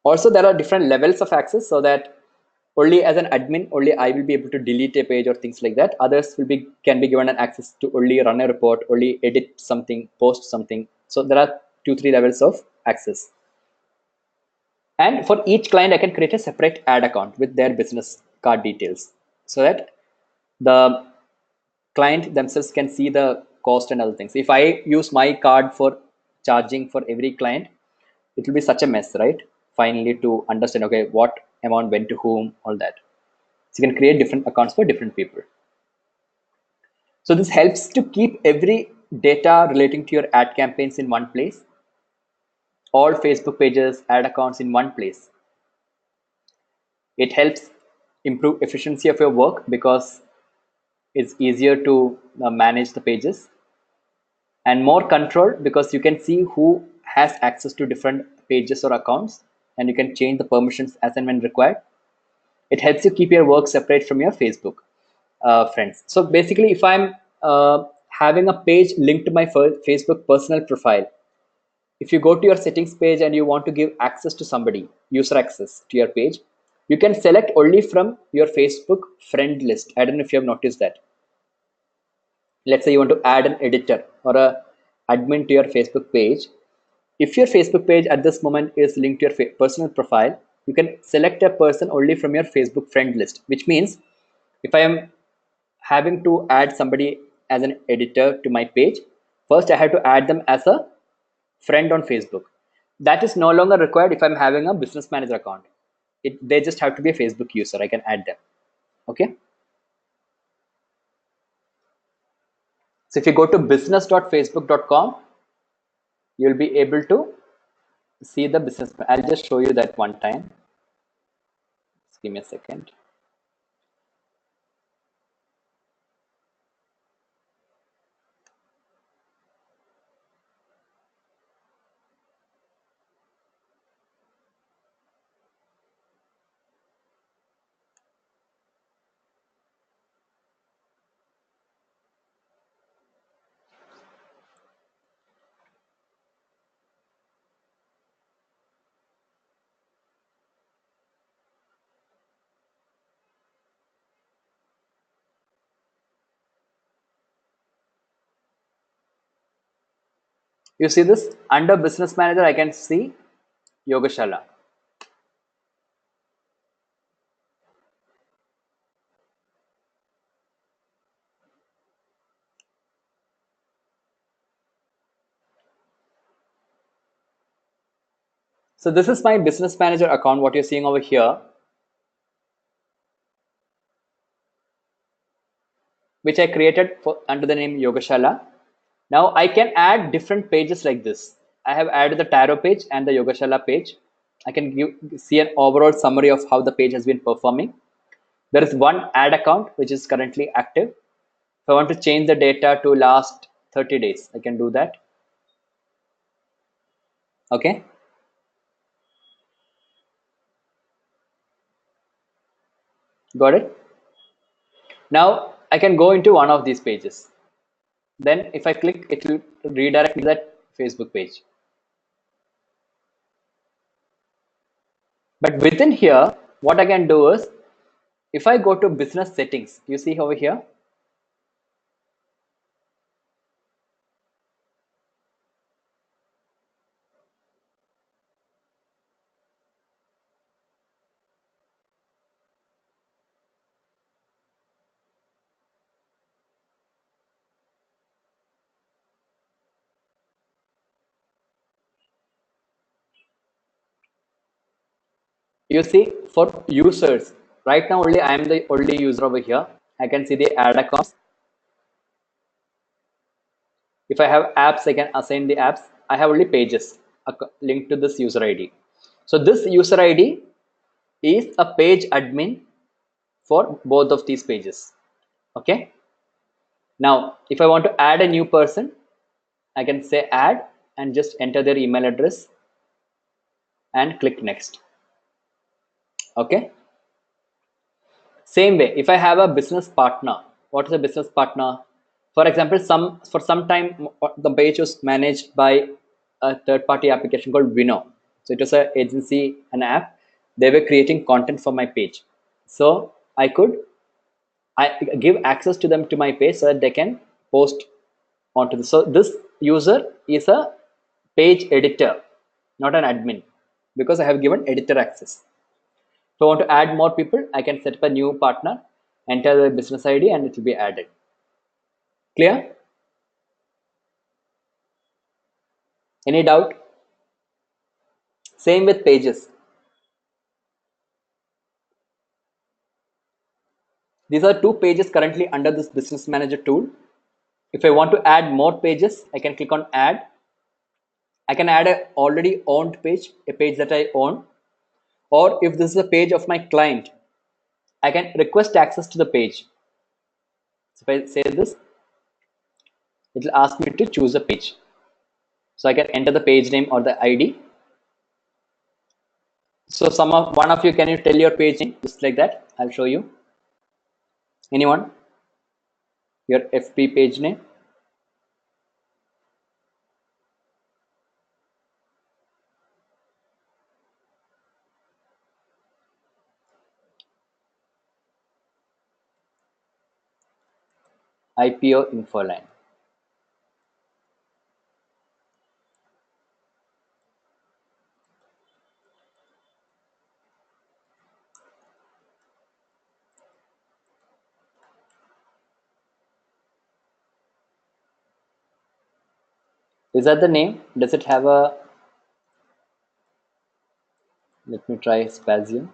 Also, there are different levels of access, so that only as an admin, only I will be able to delete a page or things like that. Others can be given an access to only run a report, only edit something, post something. So there are 2-3 levels of access. And for each client, I can create a separate ad account with their business card details, so that the client themselves can see the cost and other things. If I use my card for charging for every client, it will be such a mess, right? Finally, to understand, okay, what amount went to whom, all that. So you can create different accounts for different people. So this helps to keep every data relating to your ad campaigns in one place, all Facebook pages, ad accounts in one place. It helps improve efficiency of your work because it's easier to manage the pages, and more control because you can see who has access to different pages or accounts, and you can change the permissions as and when required. It helps you keep your work separate from your Facebook friends. So basically, if I'm having a page linked to my Facebook personal profile, if you go to your settings page and you want to give access to somebody, user access to your page, you can select only from your Facebook friend list. I don't know if you have noticed that. Let's say you want to add an editor or a admin to your Facebook page. If your Facebook page at this moment is linked to your personal profile, you can select a person only from your Facebook friend list, which means if I am having to add somebody as an editor to my page, first I have to add them as a friend on Facebook. That is no longer required if I'm having a business manager account. They just have to be a Facebook user. I can add them. Okay. So if you go to business.facebook.com, you'll be able to see the business. I'll just show you that one time. Just give me a second. You see this under business manager, I can see Yogashala. So this is my business manager account, what you're seeing over here, which I created under the name Yogashala. Now I can add different pages like this. I have added the tarot page and the Yogashala page. I can see an overall summary of how the page has been performing. There is one ad account which is currently active. If I want to change the data to last 30 days, I can do that. Okay. Got it. Now I can go into one of these pages. Then if I click, it will redirect me to that Facebook page. But within here, what I can do is, if I go to business settings, you see over here, you see for users, right now only I am the only user over here. I can see the ad accounts. If I have apps, I can assign the apps. I have only pages linked to this user ID. So this user ID is a page admin for both of these pages. Okay. Now, if I want to add a new person, I can say add and just enter their email address and click next. Okay. Same way, if I have a business partner, what is a business partner? For example, for some time the page was managed by a third-party application called Vino. So it was an agency, an app. They were creating content for my page. So I give access to them to my page so that they can post onto this. So this user is a page editor, not an admin, because I have given editor access. If I want to add more people, I can set up a new partner, enter the business ID, and it will be added. Clear? Any doubt? Same with pages. These are two pages currently under this business manager tool. If I want to add more pages, I can click on add. I can add a already owned page, a page that I own. Or if this is a page of my client, I can request access to the page. So if I say this, it will ask me to choose a page. So I can enter the page name or the ID. So one of you, can you tell your page name just like that? I'll show you. Anyone? Your FP page name? IPO info line. Is that the name? Does it have a, let me try Spazium.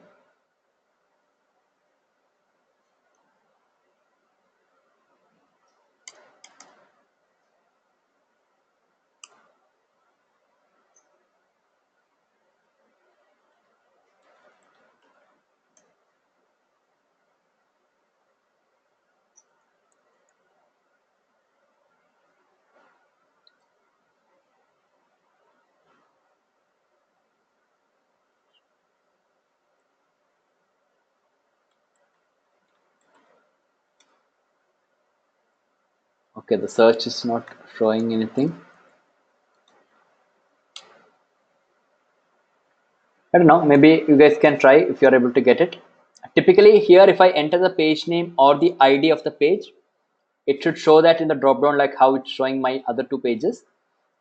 Okay, the search is not showing anything. I don't know, maybe you guys can try if you're able to get it. Typically here, if I enter the page name or the ID of the page, it should show that in the drop down like how it's showing my other two pages.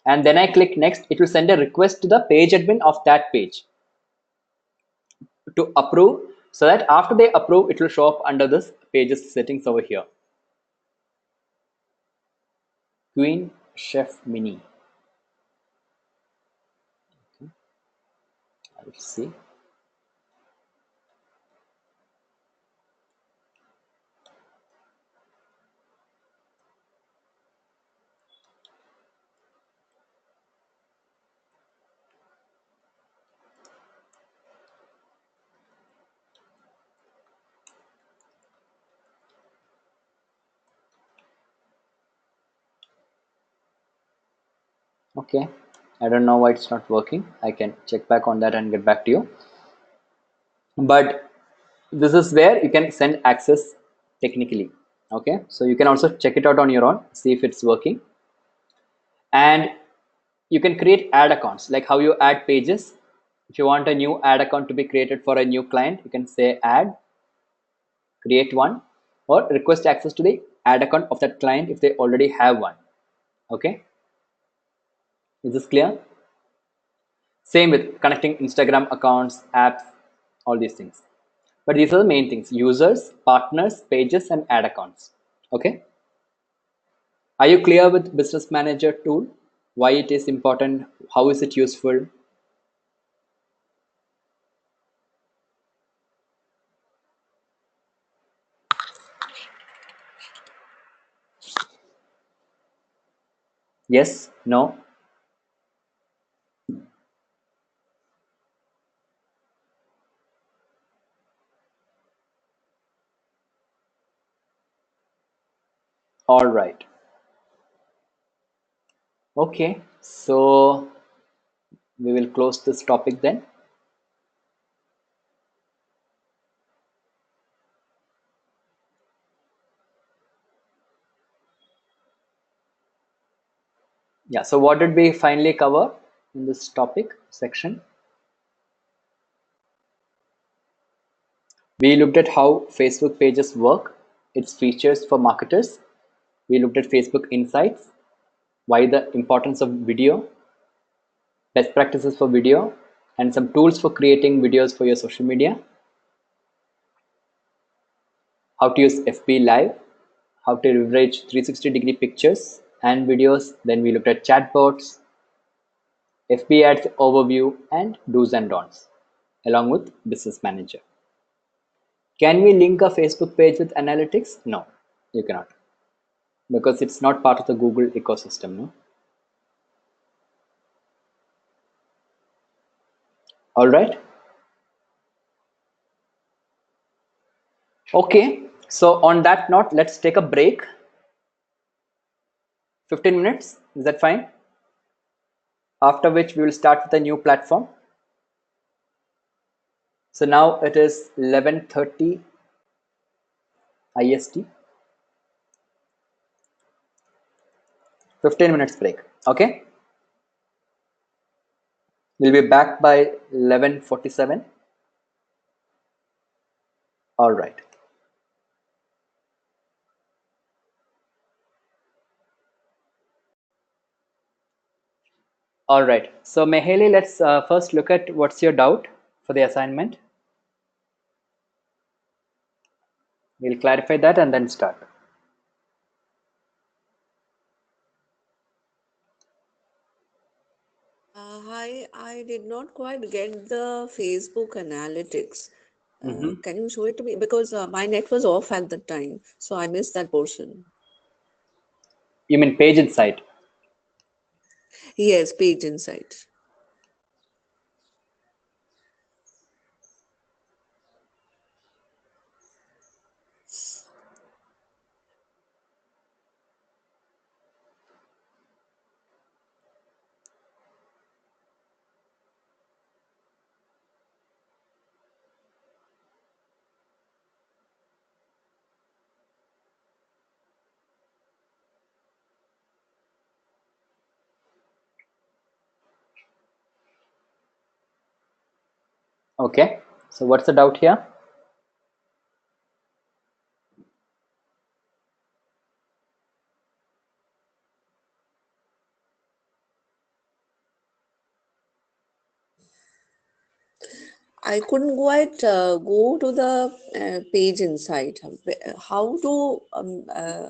And then I click next, it will send a request to the page admin of that page to approve, so that after they approve, it will show up under this pages settings over here. Queen Chef Mini. Let's see. Okay, I don't know why it's not working. I can check back on that and get back to you. But this is where you can send access technically. Okay, so you can also check it out on your own, see if it's working. And you can create ad accounts, like how you add pages. If you want a new ad account to be created for a new client, you can say add, create one, or request access to the ad account of that client if they already have one. Okay, is this clear? Same with connecting Instagram accounts, apps, all these things. But these are the main things: users, partners, pages, and ad accounts. Okay, are you clear with Business Manager tool? Why it is important? How is it useful? Yes, no? All right. Okay, so we will close this topic then. Yeah, so what did we finally cover in this topic section? We looked at how Facebook pages work, its features for marketers. We looked at Facebook Insights, why the importance of video, best practices for video, and some tools for creating videos for your social media, how to use FB Live, how to leverage 360-degree pictures and videos. Then we looked at chatbots, FB ads overview, and do's and don'ts, along with Business Manager. Can we link a Facebook page with analytics? No, you cannot, because it's not part of the Google ecosystem. No. All right. Okay. So on that note, let's take a break. 15 minutes. Is that fine? After which we will start with a new platform. So now it is 11:30 IST. 15 minutes break. Okay. We'll be back by 11:47. All right. All right. So Meheli, let's first look at what's your doubt for the assignment. We'll clarify that and then start. Hi, I did not quite get the Facebook analytics. Hmm. Can you show it to me? Because my net was off at the time, so I missed that portion. You mean page insight? Yes, page insight. Okay. So what's the doubt here? I couldn't quite go to the page insight. How to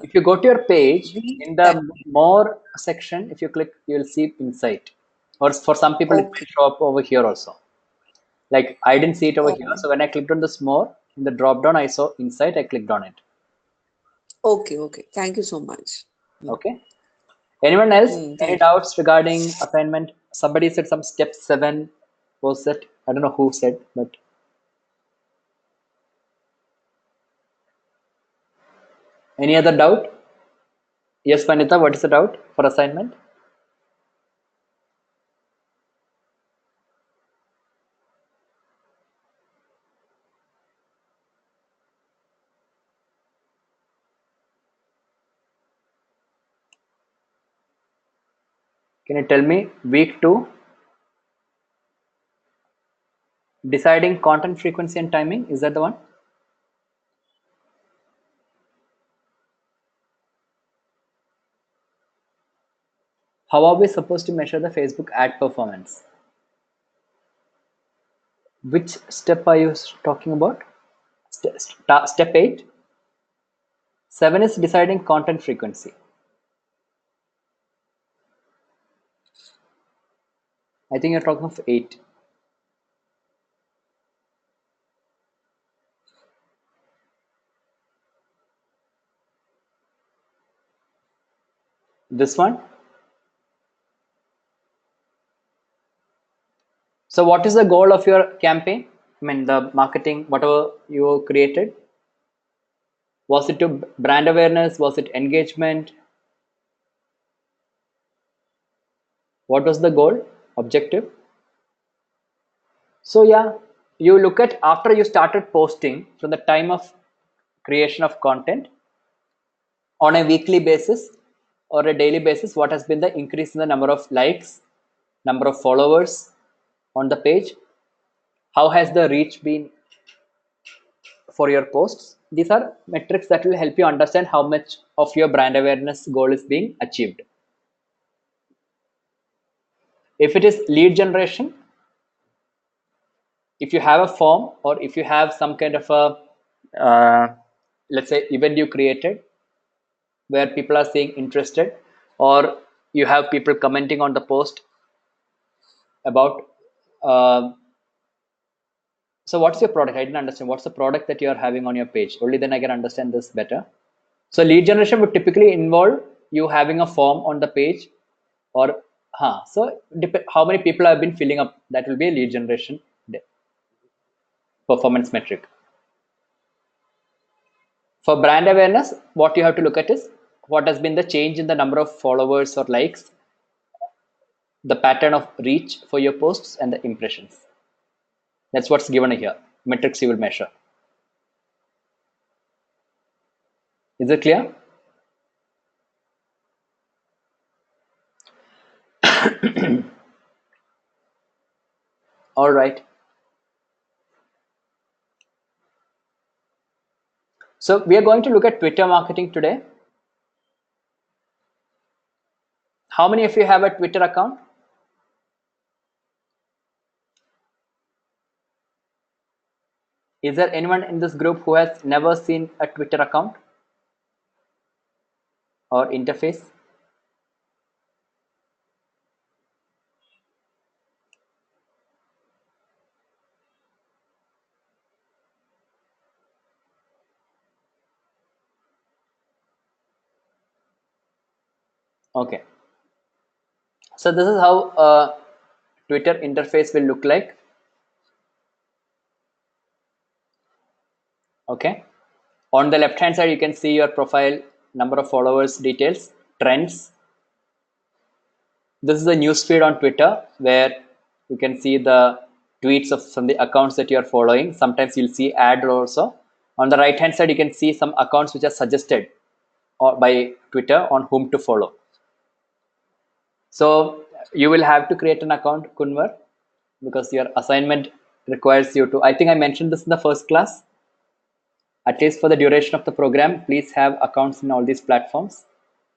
If you go to your page read in that? the more section, if you click, you'll see insight. Or for some people, it Okay. might show up over here also. Like I didn't see it over here. Oh, So when I clicked on this more in the drop down, I saw insight. I clicked on it. okay, okay. Thank you so much. Okay. Anyone else? Any Thank you. doubts regarding assignment? Somebody said some step 7 was it? I don't know who said, but any other doubt? Yes, Vanita, what is the doubt for assignment? Can you tell me week 2, deciding content frequency and timing? Is that the one? How are we supposed to measure the Facebook ad performance? Which step are you talking about? Step 8. 7 is deciding content frequency. I think you're talking of 8. This one. So what is the goal of your campaign? I mean the marketing, whatever you created. Was it to brand awareness? Was it engagement? What was the goal? Objective? So yeah, you look at after you started posting from the time of creation of content on a weekly basis or a daily basis, what has been the increase in the number of likes, number of followers on the page? How has the reach been for your posts? These are metrics that will help you understand how much of your brand awareness goal is being achieved. If it is lead generation, if you have a form or if you have some kind of a let's say event you created where people are saying interested, or you have people commenting on the post about uh, so what's your product? I didn't understand what's the product that you are having on your page. Only then I can understand this better. So lead generation would typically involve you having a form on the page, or so how many people have been filling up, that will be a lead generation performance metric. For brand awareness, what you have to look at is what has been the change in the number of followers or likes, the pattern of reach for your posts, and the impressions. That's what's given here. Metrics you will measure. Is it clear? All right. So we are going to look at Twitter marketing today. How many of you have a Twitter account? Is there anyone in this group who has never seen a Twitter account or interface? Okay. So this is how a Twitter interface will look like. Okay. On the left hand side, you can see your profile, number of followers, details, trends. This is a news feed on Twitter where you can see the tweets of some of the accounts that you are following. Sometimes you'll see ads also. On the right hand side, you can see some accounts which are suggested or by Twitter on whom to follow. So you will have to create an account, Kunwar, because your assignment requires you to. I think I mentioned this in the first class. At least for the duration of the program, please have accounts in all these platforms.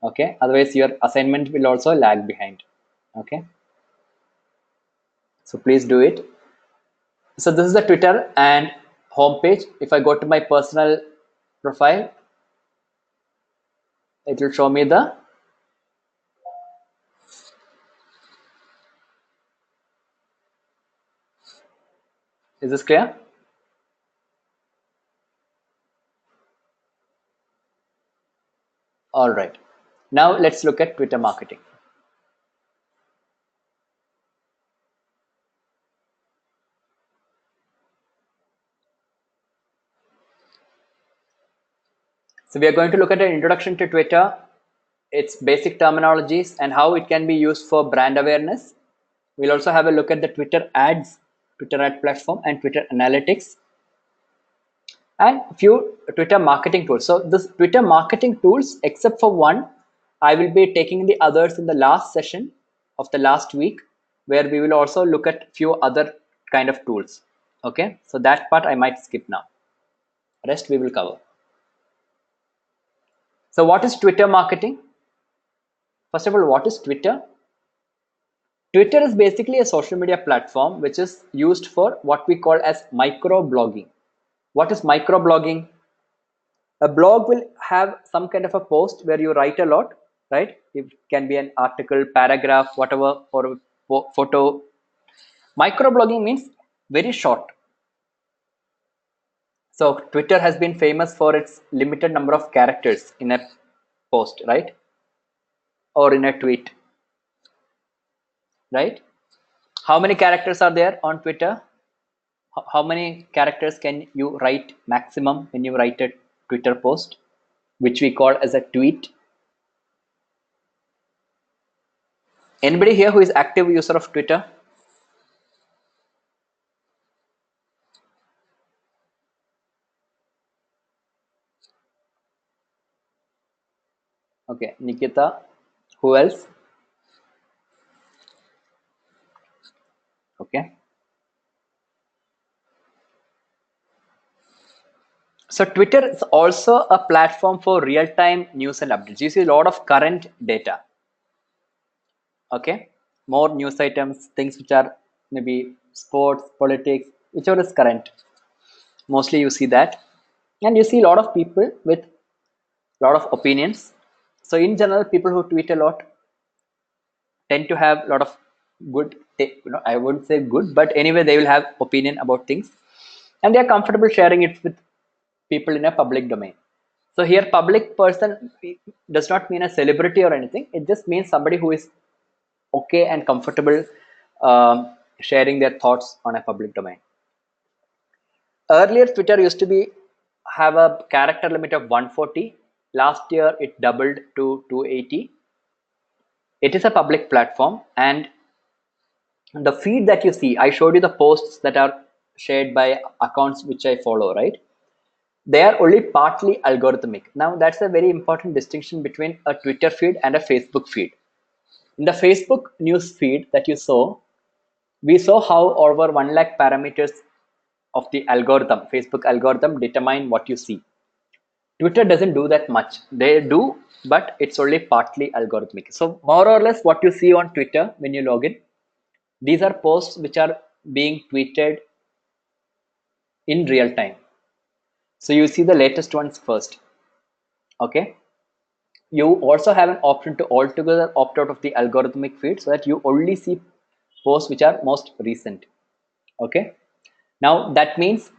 Okay, otherwise your assignment will also lag behind. Okay, so please do it. So this is the Twitter and homepage. If I go to my personal profile, it will show me the. Is this clear? All right. Now let's look at Twitter marketing. So we are going to look at an introduction to Twitter, its basic terminologies, and how it can be used for brand awareness. We'll also have a look at the Twitter ads, Twitter ad platform, and Twitter analytics, and a few Twitter marketing tools. So this Twitter marketing tools, except for one, I will be taking the others in the last session of the last week, where we will also look at few other kind of tools. Okay, so that part I might skip now. Rest we will cover. So what is Twitter marketing? First of all, what is Twitter? Twitter is basically a social media platform which is used for what we call as micro blogging. What is micro blogging? A blog will have some kind of a post where you write a lot, right? It can be an article, paragraph, whatever, or a photo. Micro blogging means very short. So Twitter has been famous for its limited number of characters in a post, right? Or in a tweet, right? How many characters are there on Twitter? How many characters can you write maximum when you write a Twitter post, which we call as a tweet? Anybody here who is active user of Twitter? Okay, Nikita. Who else? Okay. So Twitter is also a platform for real-time news and updates. You see a lot of current data. Okay, more news items, things which are maybe sports, politics, whichever is current. Mostly you see that, and you see a lot of people with a lot of opinions. So in general, people who tweet a lot tend to have a lot of good, I wouldn't say good, but anyway, they will have opinion about things, and they are comfortable sharing it with people in a public domain. So here, public person does not mean a celebrity or anything. It just means somebody who is okay and comfortable sharing their thoughts on a public domain. Earlier, Twitter used to be have a character limit of 140. Last year, it doubled to 280. It is a public platform, and the feed that you see, I showed you the posts that are shared by accounts which I follow, right? They are only partly algorithmic. Now, that's a very important distinction between a Twitter feed and a Facebook feed. In the Facebook news feed that you saw, we saw how over 1 lakh parameters of the algorithm, Facebook algorithm, determine what you see. Twitter doesn't do that much. They do, but it's only partly algorithmic. So more or less what you see on Twitter when you log in, these are posts which are being tweeted in real time. So you see the latest ones first. Okay. You also have an option to altogether opt out of the algorithmic feed so that you only see posts which are most recent. Okay. Now that means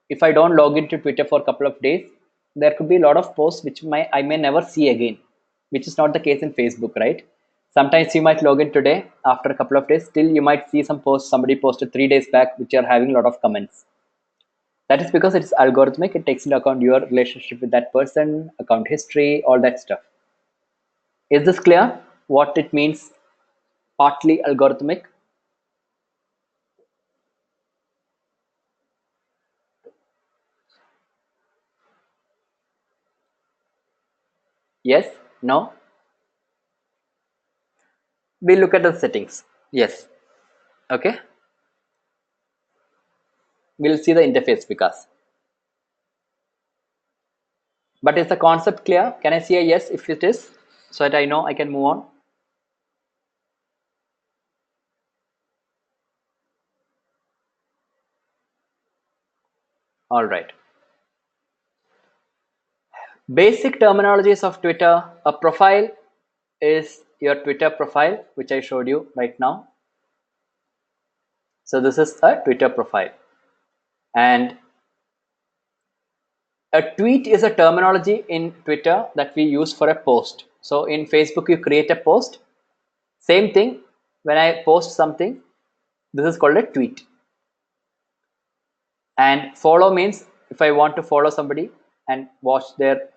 if I don't log into Twitter for a couple of days, there could be a lot of posts which I may never see again, which is not the case in Facebook, right? Sometimes you might log in today, after a couple of days, still you might see some posts somebody posted 3 days back which are having a lot of comments. That is because it's algorithmic. It takes into account your relationship with that person, account history, all that stuff. Is this clear? What it means, partly algorithmic? Yes? No? We look at the settings. Yes. Okay. We'll see the interface because. But is the concept clear? Can I see a yes if it is, so that I know I can move on? All right. Basic terminologies of Twitter. A profile is your Twitter profile, which I showed you right now. So this is a Twitter profile. And a tweet is a terminology in Twitter that we use for a post. So in Facebook, you create a post. Same thing, when I post something, this is called a tweet. And follow means if I want to follow somebody and watch their,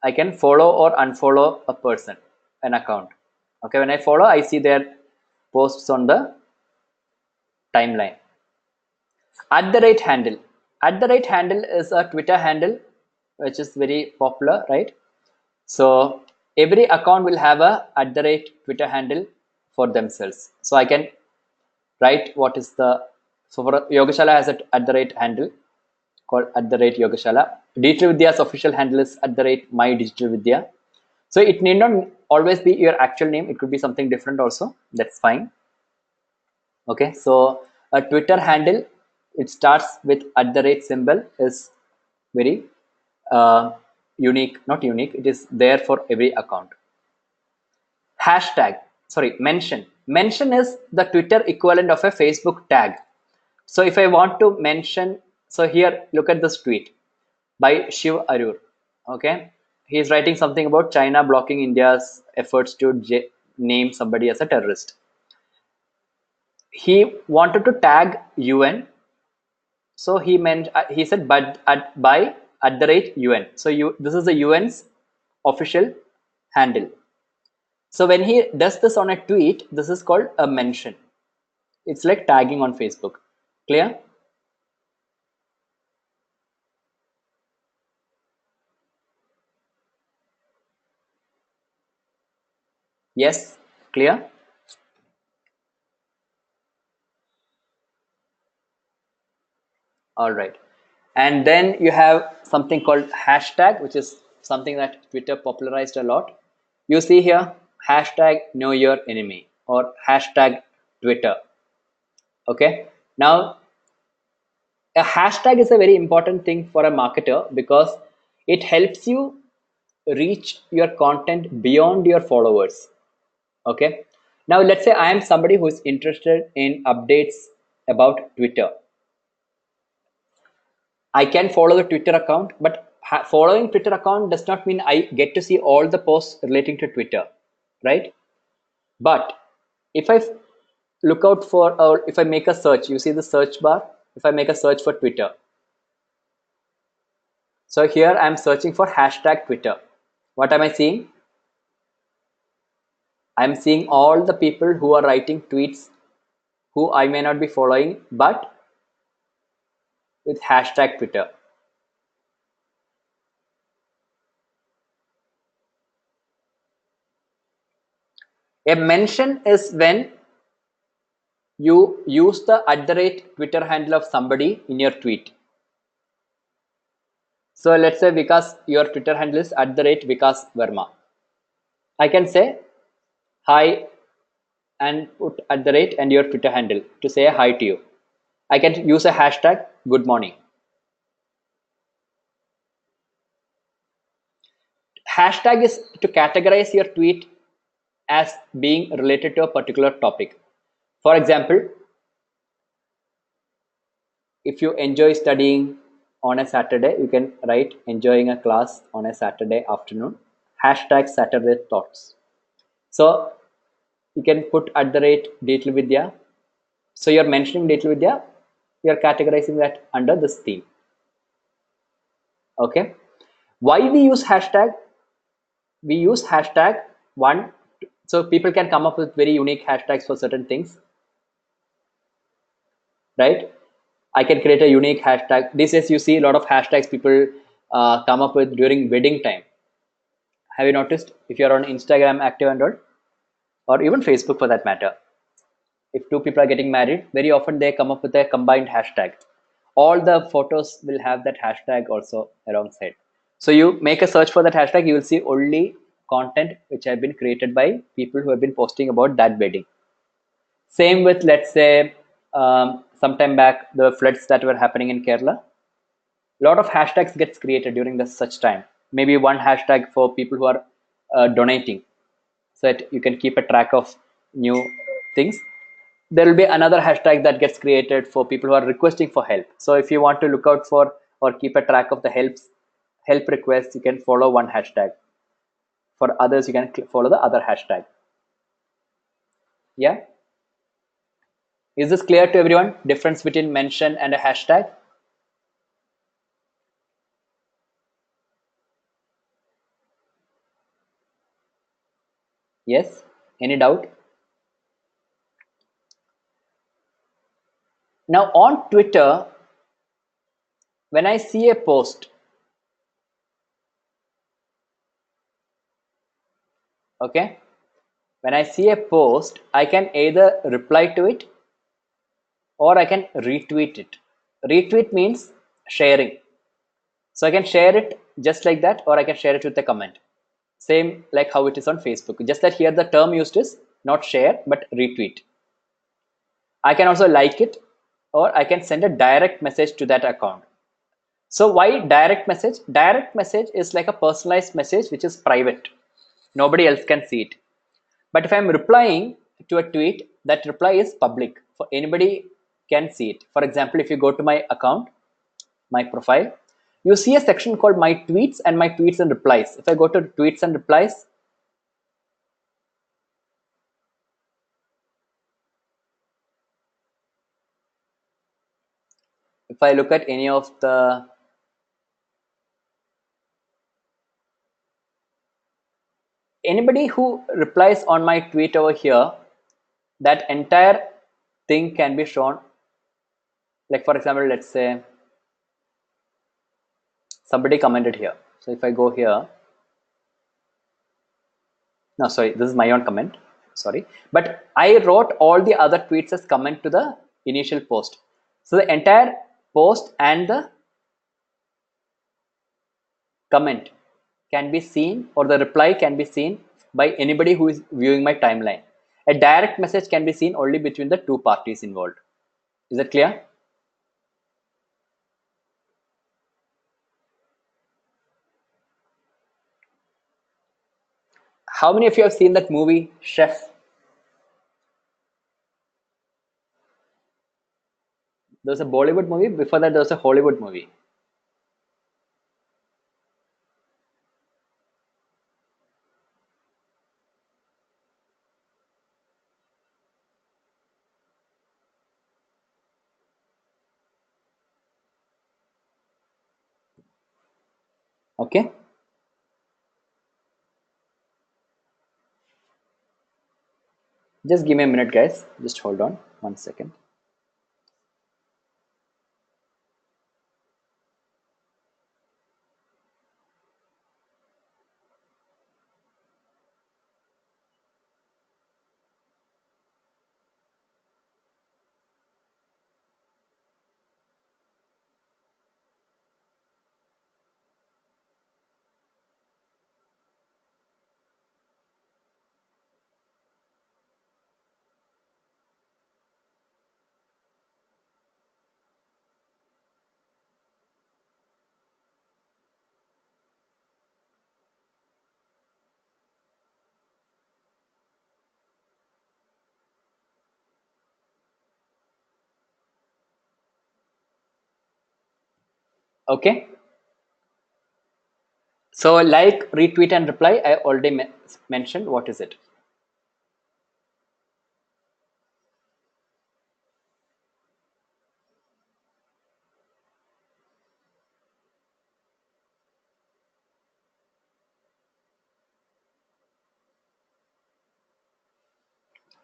I can follow or unfollow a person, an account. Okay, when I follow, I see their posts on the timeline. @handle. @handle is a Twitter handle which is very popular, right? So every account will have a @Twitter handle for themselves. So I can write what is the, so for Yogashala has a @handle called @Yogashala. Digital Vidya's official handle is @my Digital Vidya. So it need not always be your actual name. It could be something different also. That's fine. Okay, so a Twitter handle, it starts with symbol, is very unique, not unique, it is there for every account. Hashtag, sorry, mention is the Twitter equivalent of a Facebook tag. So if I want to mention, so here look at this tweet by Shiv Arur. Okay, he is writing something about China blocking India's efforts to name somebody as a terrorist. He wanted to tag UN, so he meant he said but by @UN. So this is the UN's official handle. So when he does this on a tweet, this is called a mention. It's like tagging on Facebook. Clear? Yes? Clear? All right. And then you have something called hashtag, which is something that Twitter popularized a lot. You see here, hashtag know your enemy or hashtag Twitter. Okay. Now, a hashtag is a very important thing for a marketer because it helps you reach your content beyond your followers. Okay. Now, let's say I am somebody who is interested in updates about Twitter. I can follow the Twitter account, but following Twitter account does not mean I get to see all the posts relating to Twitter, right? But if I look out for, or if I make a search, you see the search bar. If I make a search for Twitter, so here I'm searching for hashtag Twitter. What am I seeing? I'm seeing all the people who are writing tweets who I may not be following, but with hashtag Twitter. A mention is when you use the @Twitter handle of somebody in your tweet. So let's say Vikas, your Twitter handle is @Vikas Verma. I can say hi and put @ and your Twitter handle to say hi to you. I can use a hashtag good morning. Hashtag is to categorize your tweet as being related to a particular topic. For example, if you enjoy studying on a Saturday, you can write enjoying a class on a Saturday afternoon. Hashtag Saturday thoughts. So you can put at the rate Digital Vidya. So you're mentioning Digital Vidya, you're categorizing that under this theme. Okay. Why we use hashtag? We use hashtag one, so people can come up with very unique hashtags for certain things, right? I can create a unique hashtag. These days, you see a lot of hashtags people come up with during wedding time. Have you noticed? If you're on Instagram active and all, or even Facebook for that matter, if two people are getting married, very often they come up with a combined hashtag. All the photos will have that hashtag also alongside. So you make a search for that hashtag, you will see only content which have been created by people who have been posting about that wedding. Same with, let's say, sometime back, the floods that were happening in Kerala. A lot of hashtags gets created during the such time. Maybe one hashtag for people who are donating, so that you can keep a track of new things. There will be another hashtag that gets created for people who are requesting for help. So if you want to look out for or keep a track of the help requests, you can follow one hashtag. For others, you can follow the other hashtag. Yeah. Is this clear to everyone? Difference between mention and a hashtag? Yes? Any doubt? Now on Twitter, when I see a post, okay, when I see a post, I can either reply to it or I can retweet it. Retweet means sharing. So I can share it just like that, or I can share it with a comment. Same like how it is on Facebook. Just that here the term used is not share, but retweet. I can also like it, or I can send a direct message to that account. So why direct message? Direct message is like a personalized message which is private. Nobody else can see it. But if I'm replying to a tweet, that reply is public. For anybody can see it. For example, if you go to my account, my profile, you see a section called my tweets and my tweets and replies. If I go to tweets and replies, if I look at any of the anybody who replies on my tweet over here, that entire thing can be shown. Like for example, let's say somebody commented here. So if I go here, no, sorry, this is my own comment. Sorry, but I wrote all the other tweets as comment to the initial post. So the entire post and the comment can be seen, or the reply can be seen by anybody who is viewing my timeline. A direct message can be seen only between the two parties involved. Is that clear? How many of you have seen that movie Chef? There was a Bollywood movie. Before that, there was a Hollywood movie. Okay, just give me a minute, guys. Just hold on 1 second. Okay. So like, retweet and reply, I already mentioned. What is it?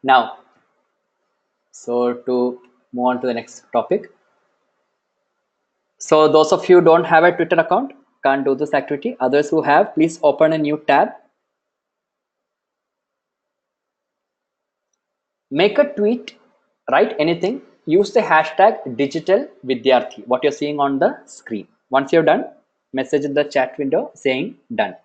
Now, so to move on to the next topic. So those of you who don't have a Twitter account can't do this activity. Others who have, please open a new tab. Make a tweet, write anything, use the hashtag digital vidyarthi, what you're seeing on the screen. Once you're done, message in the chat window saying done.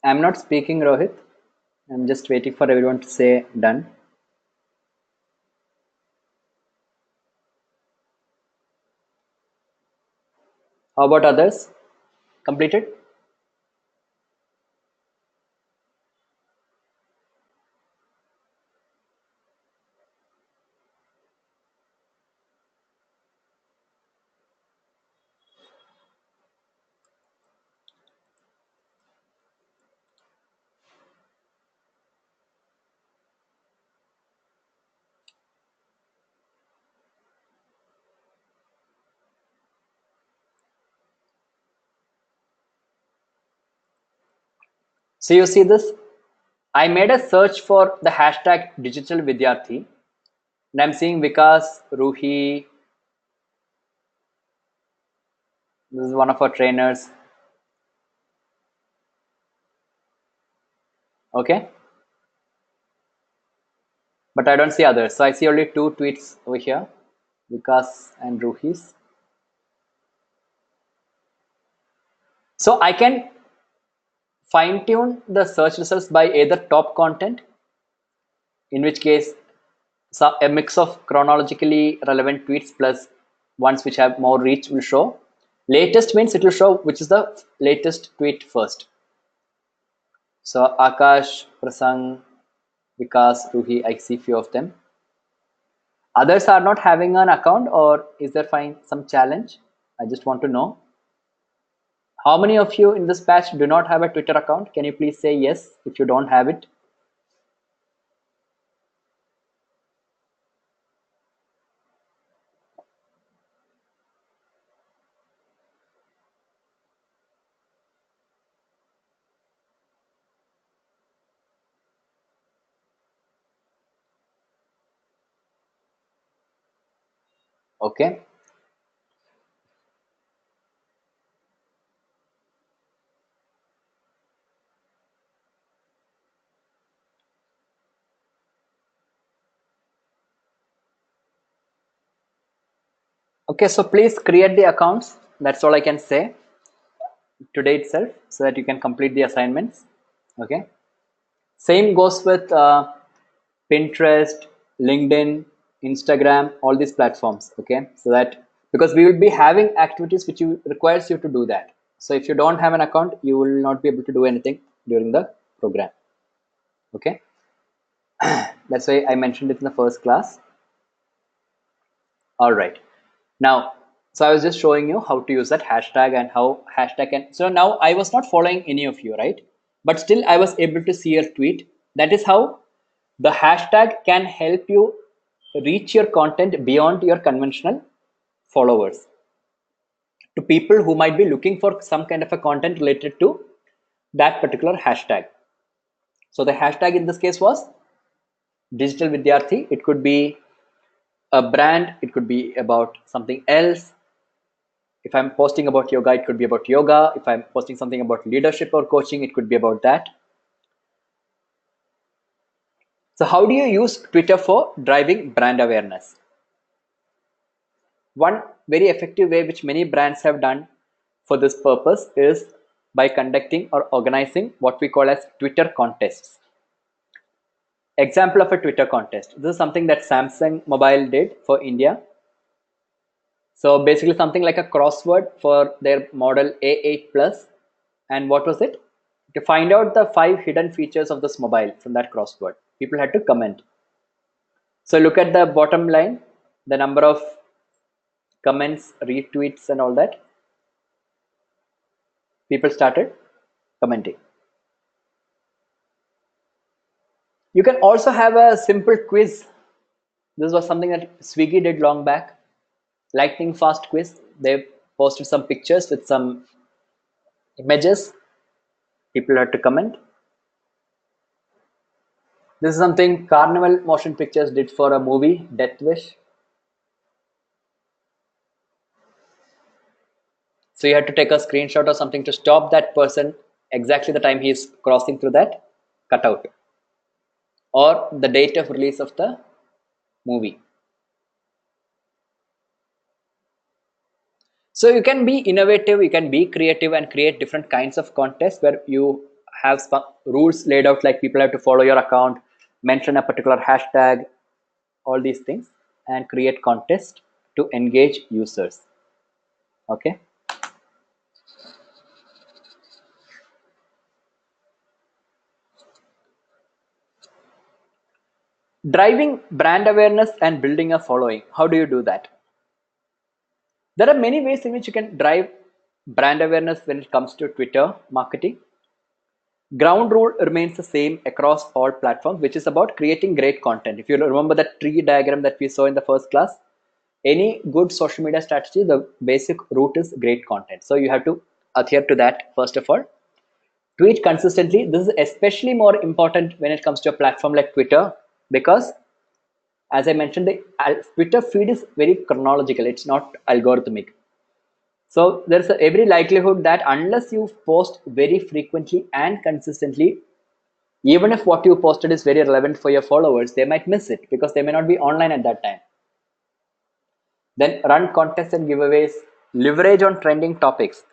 I'm not speaking, Rohit. I'm just waiting for everyone to say done. How about others? Completed? So you see this? I made a search for the hashtag digital vidyarthi, and I'm seeing Vikas, Ruhi. This is one of our trainers. Okay. But I don't see others. So I see only two tweets over here, Vikas and Ruhi's. So I can fine tune the search results by either top content, in which case a mix of chronologically relevant tweets plus ones which have more reach will show. Latest means it will show which is the latest tweet first. So Akash, Prasang, Vikas, Ruhi, I see few of them. Others are not having an account, or is there some challenge? I just want to know. How many of you in this batch do not have a Twitter account? Can you please say yes if you don't have it? Okay. Okay, so please create the accounts. That's all I can say today itself so that you can complete the assignments. Okay. Same goes with Pinterest, LinkedIn. Instagram, all these platforms. Okay, so that because we will be having activities which you requires you to do that. So if you don't have an account, you will not be able to do anything during the program. Okay, that's why I mentioned it in the first class. All right. Now, so I was just showing you how to use that hashtag and how hashtag can. So now I was not following any of you, right? But still I was able to see your tweet. That is how the hashtag can help you reach your content beyond your conventional followers to people who might be looking for some kind of a content related to that particular hashtag. So the hashtag in this case was digital vidyarthi. It could be a brand, it could be about something else. If I'm posting about yoga, it could be about yoga. If I'm posting something about leadership or coaching, it could be about that. So how do you use Twitter for driving brand awareness? One very effective way which many brands have done for this purpose is by conducting or organizing what we call as Twitter contests. Example of a Twitter contest. This is something that Samsung Mobile did for India. So basically something like a crossword for their model A8 Plus. And what was it? To find out the 5 hidden features of this mobile from that crossword. People had to comment. So look at the bottom line, the number of comments, retweets and all that. People started commenting. You can also have a simple quiz. This was something that Swiggy did long back. Lightning fast quiz. They posted some pictures with some images. People had to comment. This is something Carnival Motion Pictures did for a movie, Death Wish. So you had to take a screenshot or something to stop that person exactly the time he is crossing through that cutout or the date of release of the movie. So you can be innovative, you can be creative and create different kinds of contests where you have rules laid out like people have to follow your account, mention a particular hashtag, all these things and create contest to engage users. Okay. Driving brand awareness and building a following. How do you do that? There are many ways in which you can drive brand awareness when it comes to Twitter marketing. Ground rule remains the same across all platforms, which is about creating great content. If you remember that tree diagram that we saw in the first class, any good social media strategy, the basic root is great content. So you have to adhere to that first of all. Tweet consistently. This is especially more important when it comes to a platform like Twitter because as I mentioned, the Twitter feed is very chronological. It's not algorithmic. So there's every likelihood that unless you post very frequently and consistently, even if what you posted is very relevant for your followers, they might miss it because they may not be online at that time. Then run contests and giveaways, leverage on trending topics.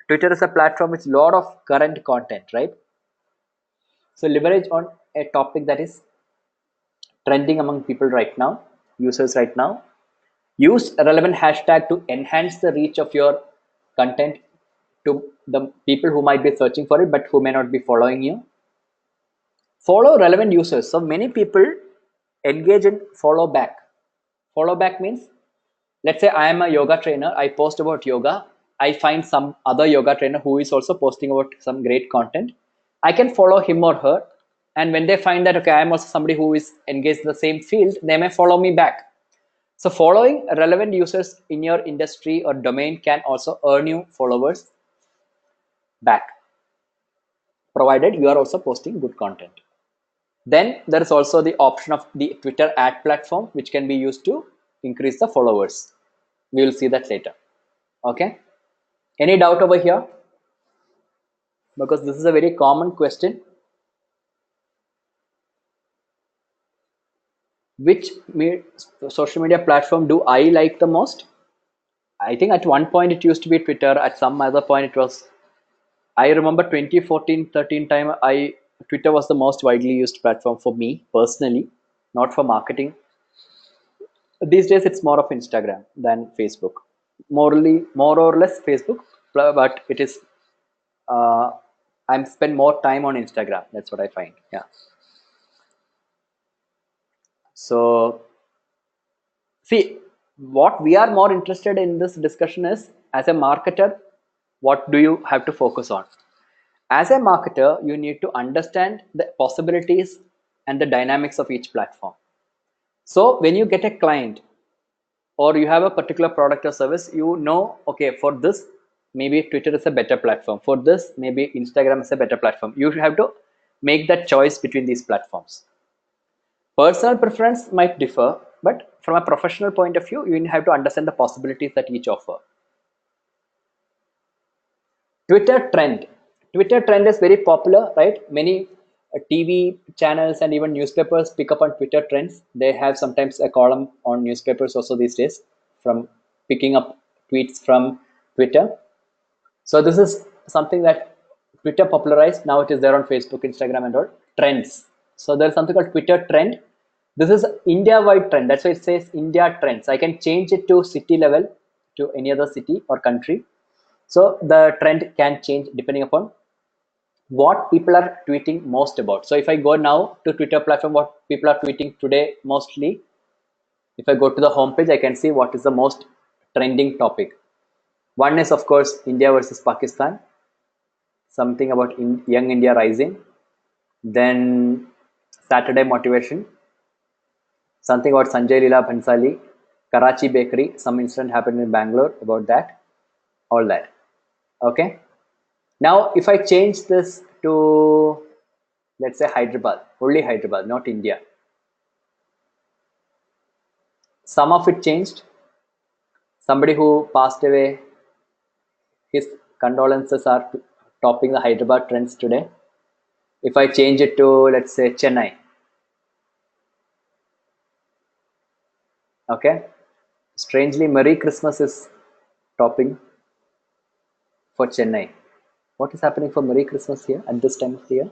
Twitter is a platform with a lot of current content, right? So leverage on a topic that is trending among people right now, users right now. Use a relevant hashtag to enhance the reach of your content to the people who might be searching for it but who may not be following you. Follow relevant users. So many people engage in follow back. Follow back means, let's say I am a yoga trainer, I post about yoga, I find some other yoga trainer who is also posting about some great content. I can follow him or her, and when they find that okay, I am also somebody who is engaged in the same field, they may follow me back. So following relevant users in your industry or domain can also earn you followers back, provided you are also posting good content. Then there is also the option of the Twitter ad platform, which can be used to increase the followers. We will see that later. Okay. Any doubt over here? Because this is a very common question. Which social media platform do I like the most? I think at one point it used to be Twitter. At some other point it was, I remember 2014-13 time, Twitter was the most widely used platform for me personally, not for marketing. These days, it's more of Instagram than Facebook. More or less Facebook, but it is. Uh, I'm spend more time on Instagram. That's what I find. Yeah. So see, what we are more interested in this discussion is, as a marketer, what do you have to focus on? As a marketer, you need to understand the possibilities and the dynamics of each platform. So when you get a client or you have a particular product or service, you know, okay, for this, maybe Twitter is a better platform. For this, maybe Instagram is a better platform. You have to make that choice between these platforms. Personal preference might differ, but from a professional point of view, you have to understand the possibilities that each offer. Twitter trend. Twitter trend is very popular, right? Many TV channels and even newspapers pick up on Twitter trends. They have sometimes a column on newspapers also these days from picking up tweets from Twitter. So this is something that Twitter popularized. Now it is there on Facebook, Instagram, and all trends. So there's something called Twitter trend. This is India-wide trend. That's why it says India trends. I can change it to city level, to any other city or country. So the trend can change depending upon what people are tweeting most about. So if I go now to Twitter platform, what people are tweeting today mostly, if I go to the homepage, I can see what is the most trending topic. One is of course India versus Pakistan, something about young India rising, then Saturday motivation, something about Sanjay Leela Bhansali, Karachi bakery, some incident happened in Bangalore about that, all that. Okay. Now, if I change this to, let's say, Hyderabad, only Hyderabad, not India, some of it changed. Somebody who passed away, his condolences are topping the Hyderabad trends today. If I change it to, let's say, Chennai, okay, strangely, Merry Christmas is topping for Chennai. What is happening for Merry Christmas here at this time of the year?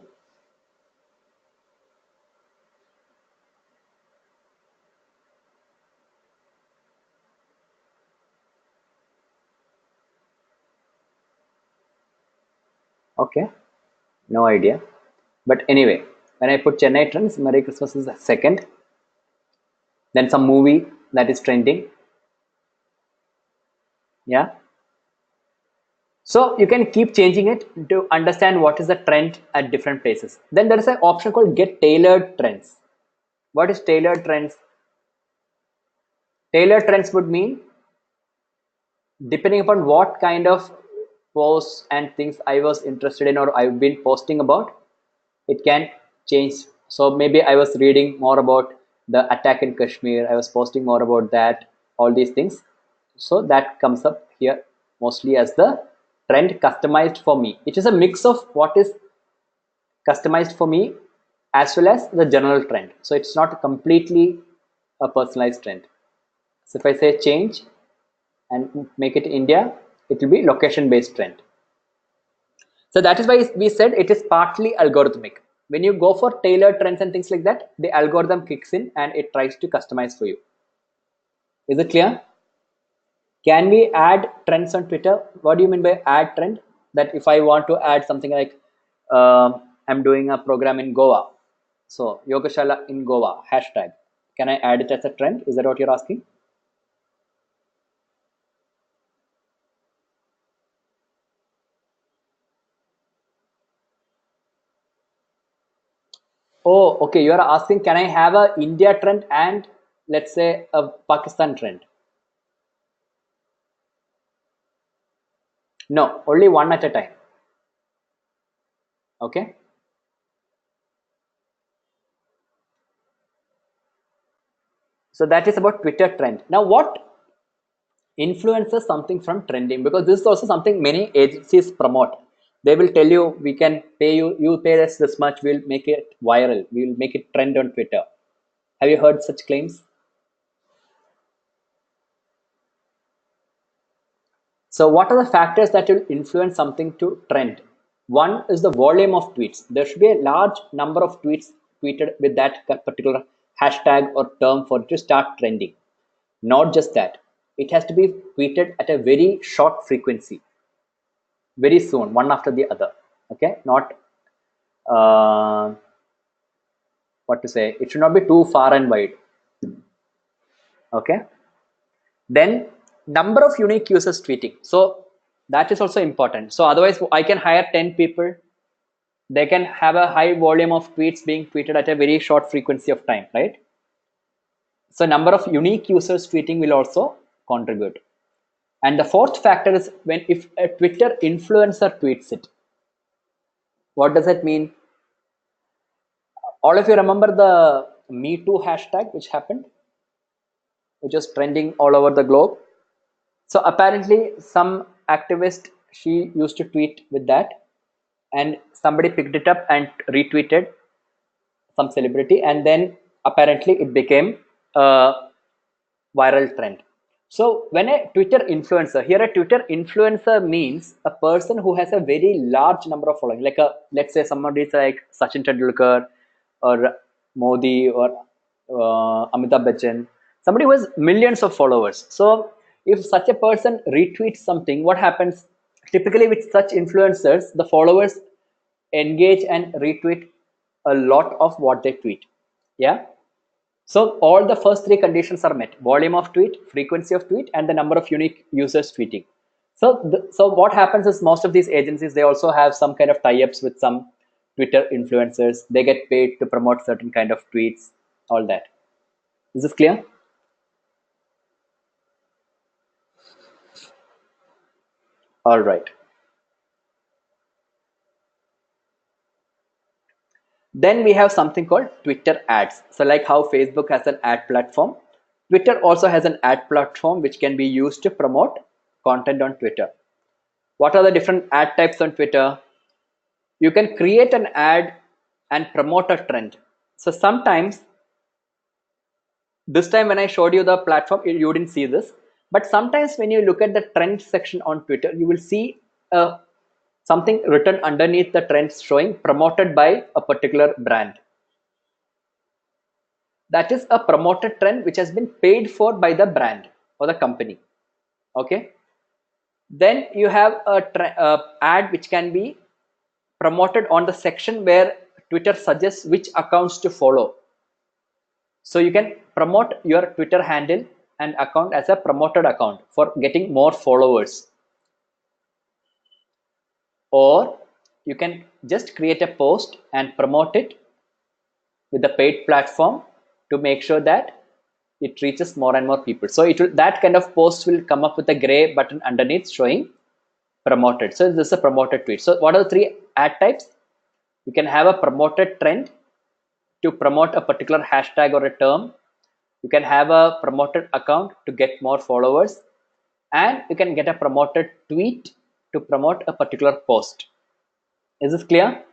Okay, no idea. But anyway, when I put Chennai trends, Merry Christmas is the second. Then some movie that is trending. Yeah. So you can keep changing it to understand what is the trend at different places. Then there is an option called get tailored trends. What is tailored trends? Tailored trends would mean depending upon what kind of posts and things I was interested in or I've been posting about, it can change. So maybe I was reading more about the attack in Kashmir, I was posting more about that, all these things. So that comes up here mostly as the trend customized for me. It is a mix of what is customized for me as well as the general trend. So it's not completely a personalized trend. So if I say change and make it India, it will be location based trend. So that is why we said it is partly algorithmic. When you go for tailored trends and things like that, the algorithm kicks in and it tries to customize for you. Is it clear? Can we add trends on Twitter? What do you mean by add trend? That if I want to add something like I'm doing a program in Goa, so Yogashala in Goa hashtag, can I add it as a trend? Is that what you're asking? Oh, okay. You are asking, can I have a India trend and let's say a Pakistan trend? No, only one at a time. Okay. So that is about Twitter trend. Now, what influences something from trending? Because this is also something many agencies promote. They will tell you, we can pay you, you pay us this much, we'll make it viral, we'll make it trend on Twitter. Have you heard such claims? So what are the factors that will influence something to trend? One is the volume of tweets. There should be a large number of tweets tweeted with that particular hashtag or term for it to start trending. Not just that, it has to be tweeted at a very short frequency, very soon, one after the other. Okay, not uh, what to say, it should not be too far and wide. Okay, then number of unique users tweeting, so that is also important. So otherwise I can hire 10 people, they can have a high volume of tweets being tweeted at a very short frequency of time, right? So number of unique users tweeting will also contribute. And the fourth factor is when if a Twitter influencer tweets it. What does that mean? All of you remember the Me Too hashtag which happened, which was trending all over the globe. So apparently some activist, she used to tweet with that, and somebody picked it up and retweeted, some celebrity, and then apparently it became a viral trend. So when a Twitter influencer, here a Twitter influencer means a person who has a very large number of following, like a, let's say somebody is like Sachin Tendulkar or Modi or Amitabh Bachchan, somebody who has millions of followers. So if such a person retweets something, what happens? Typically with such influencers, the followers engage and retweet a lot of what they tweet. Yeah. So all the first three conditions are met: volume of tweet, frequency of tweet, and the number of unique users tweeting. So what happens is most of these agencies, they also have some kind of tie-ups with some Twitter influencers. They get paid to promote certain kind of tweets, all that. Is this clear? All right. Then we have something called Twitter ads. So like how Facebook has an ad platform, Twitter also has an ad platform which can be used to promote content on Twitter. What are the different ad types on Twitter? You can create an ad and promote a trend. So sometimes, this time when I showed you the platform, you didn't see this, but sometimes when you look at the trend section on Twitter, you will see something written underneath the trends showing promoted by a particular brand. That is a promoted trend which has been paid for by the brand or the company. Okay, then you have a ad which can be promoted on the section where Twitter suggests which accounts to follow. So you can promote your Twitter handle and account as a promoted account for getting more followers, or you can just create a post and promote it with the paid platform to make sure that it reaches more and more people. So it will, that kind of post will come up with a gray button underneath showing promoted. So this is a promoted tweet. So what are the three ad types? You can have a promoted trend to promote a particular hashtag or a term. You can have a promoted account to get more followers, and you can get a promoted tweet to promote a particular post. Is this clear?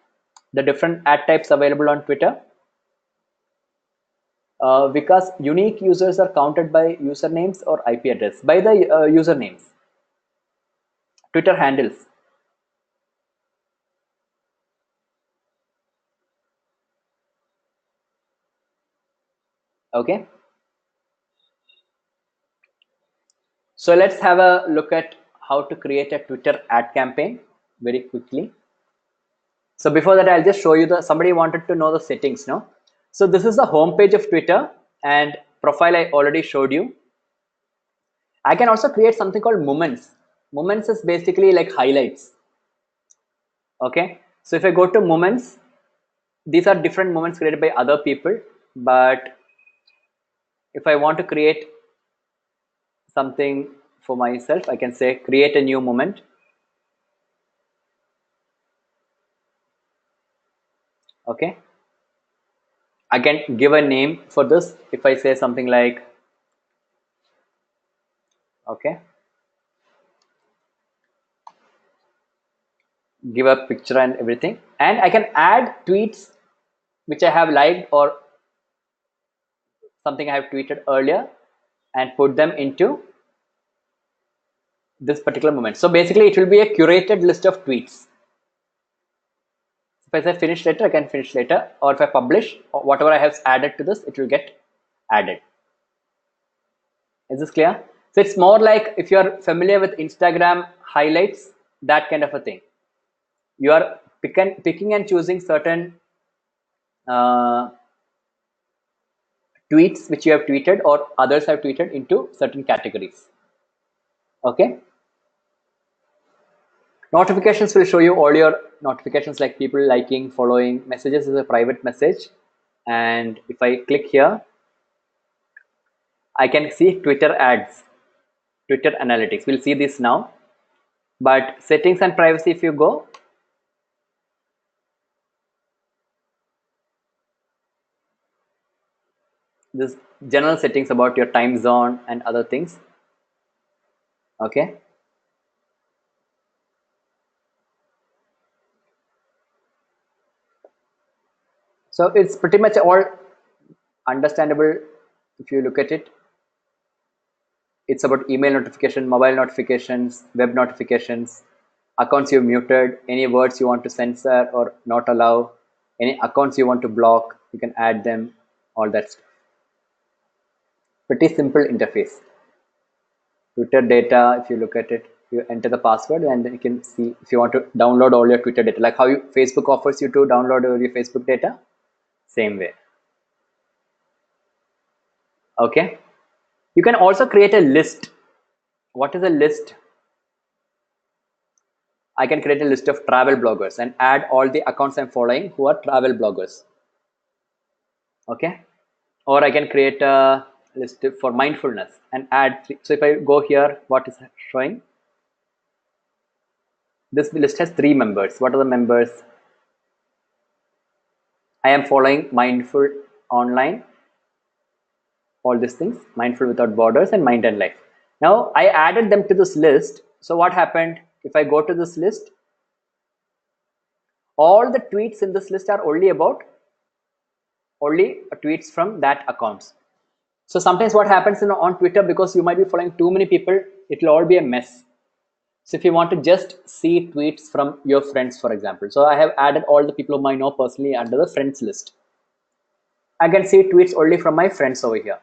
The different ad types available on Twitter. Because unique users are counted by usernames or IP address, by the usernames, Twitter handles. Okay, so let's have a look at how to create a Twitter ad campaign very quickly. So before that, I'll just show you the, somebody wanted to know the settings, no? So this is the home page of Twitter, and profile I already showed you. I can also create something called moments. Moments is basically like highlights. Okay, so if I go to moments, these are different moments created by other people, but if I want to create something for myself, I can say create a new moment. Okay, I can give a name for this. If I say something like, okay, give a picture and everything, and I can add tweets which I have liked or something I have tweeted earlier and put them into this particular moment. So basically it will be a curated list of tweets. If I say finish later, I can finish later, or if I publish, or whatever I have added to this, it will get added. Is this clear? So it's more like if you're familiar with Instagram highlights, that kind of a thing. You are picking and choosing certain uh, tweets which you have tweeted or others have tweeted into certain categories. Okay. Notifications will show you all your notifications, like people liking, following. Messages is a private message. And if I click here, I can see Twitter ads, Twitter analytics. We'll see this now. But settings and privacy, if you go, this general settings about your time zone and other things. Okay. So it's pretty much all understandable if you look at it. It's about email notification, mobile notifications, web notifications, accounts you muted, any words you want to censor or not allow, any accounts you want to block, you can add them, all that stuff. Pretty simple interface. Twitter data, if you look at it, you enter the password and then you can see if you want to download all your Twitter data, like how Facebook offers you to download all your Facebook data, same way. Okay. You can also create a list. What is a list? I can create a list of travel bloggers and add all the accounts I'm following who are travel bloggers. Okay. Or I can create a list for mindfulness and add. So if I go here, what is showing? This list has 3 members. What are the members? I am following Mindful Online, all these things, Mindful Without Borders and Mind and Life. Now I added them to this list. So what happened? If I go to this list, all the tweets in this list are only tweets from that accounts. So sometimes what happens on Twitter, because you might be following too many people, it will all be a mess. So if you want to just see tweets from your friends, for example, so I have added all the people whom I know personally under the friends list. I can see tweets only from my friends over here.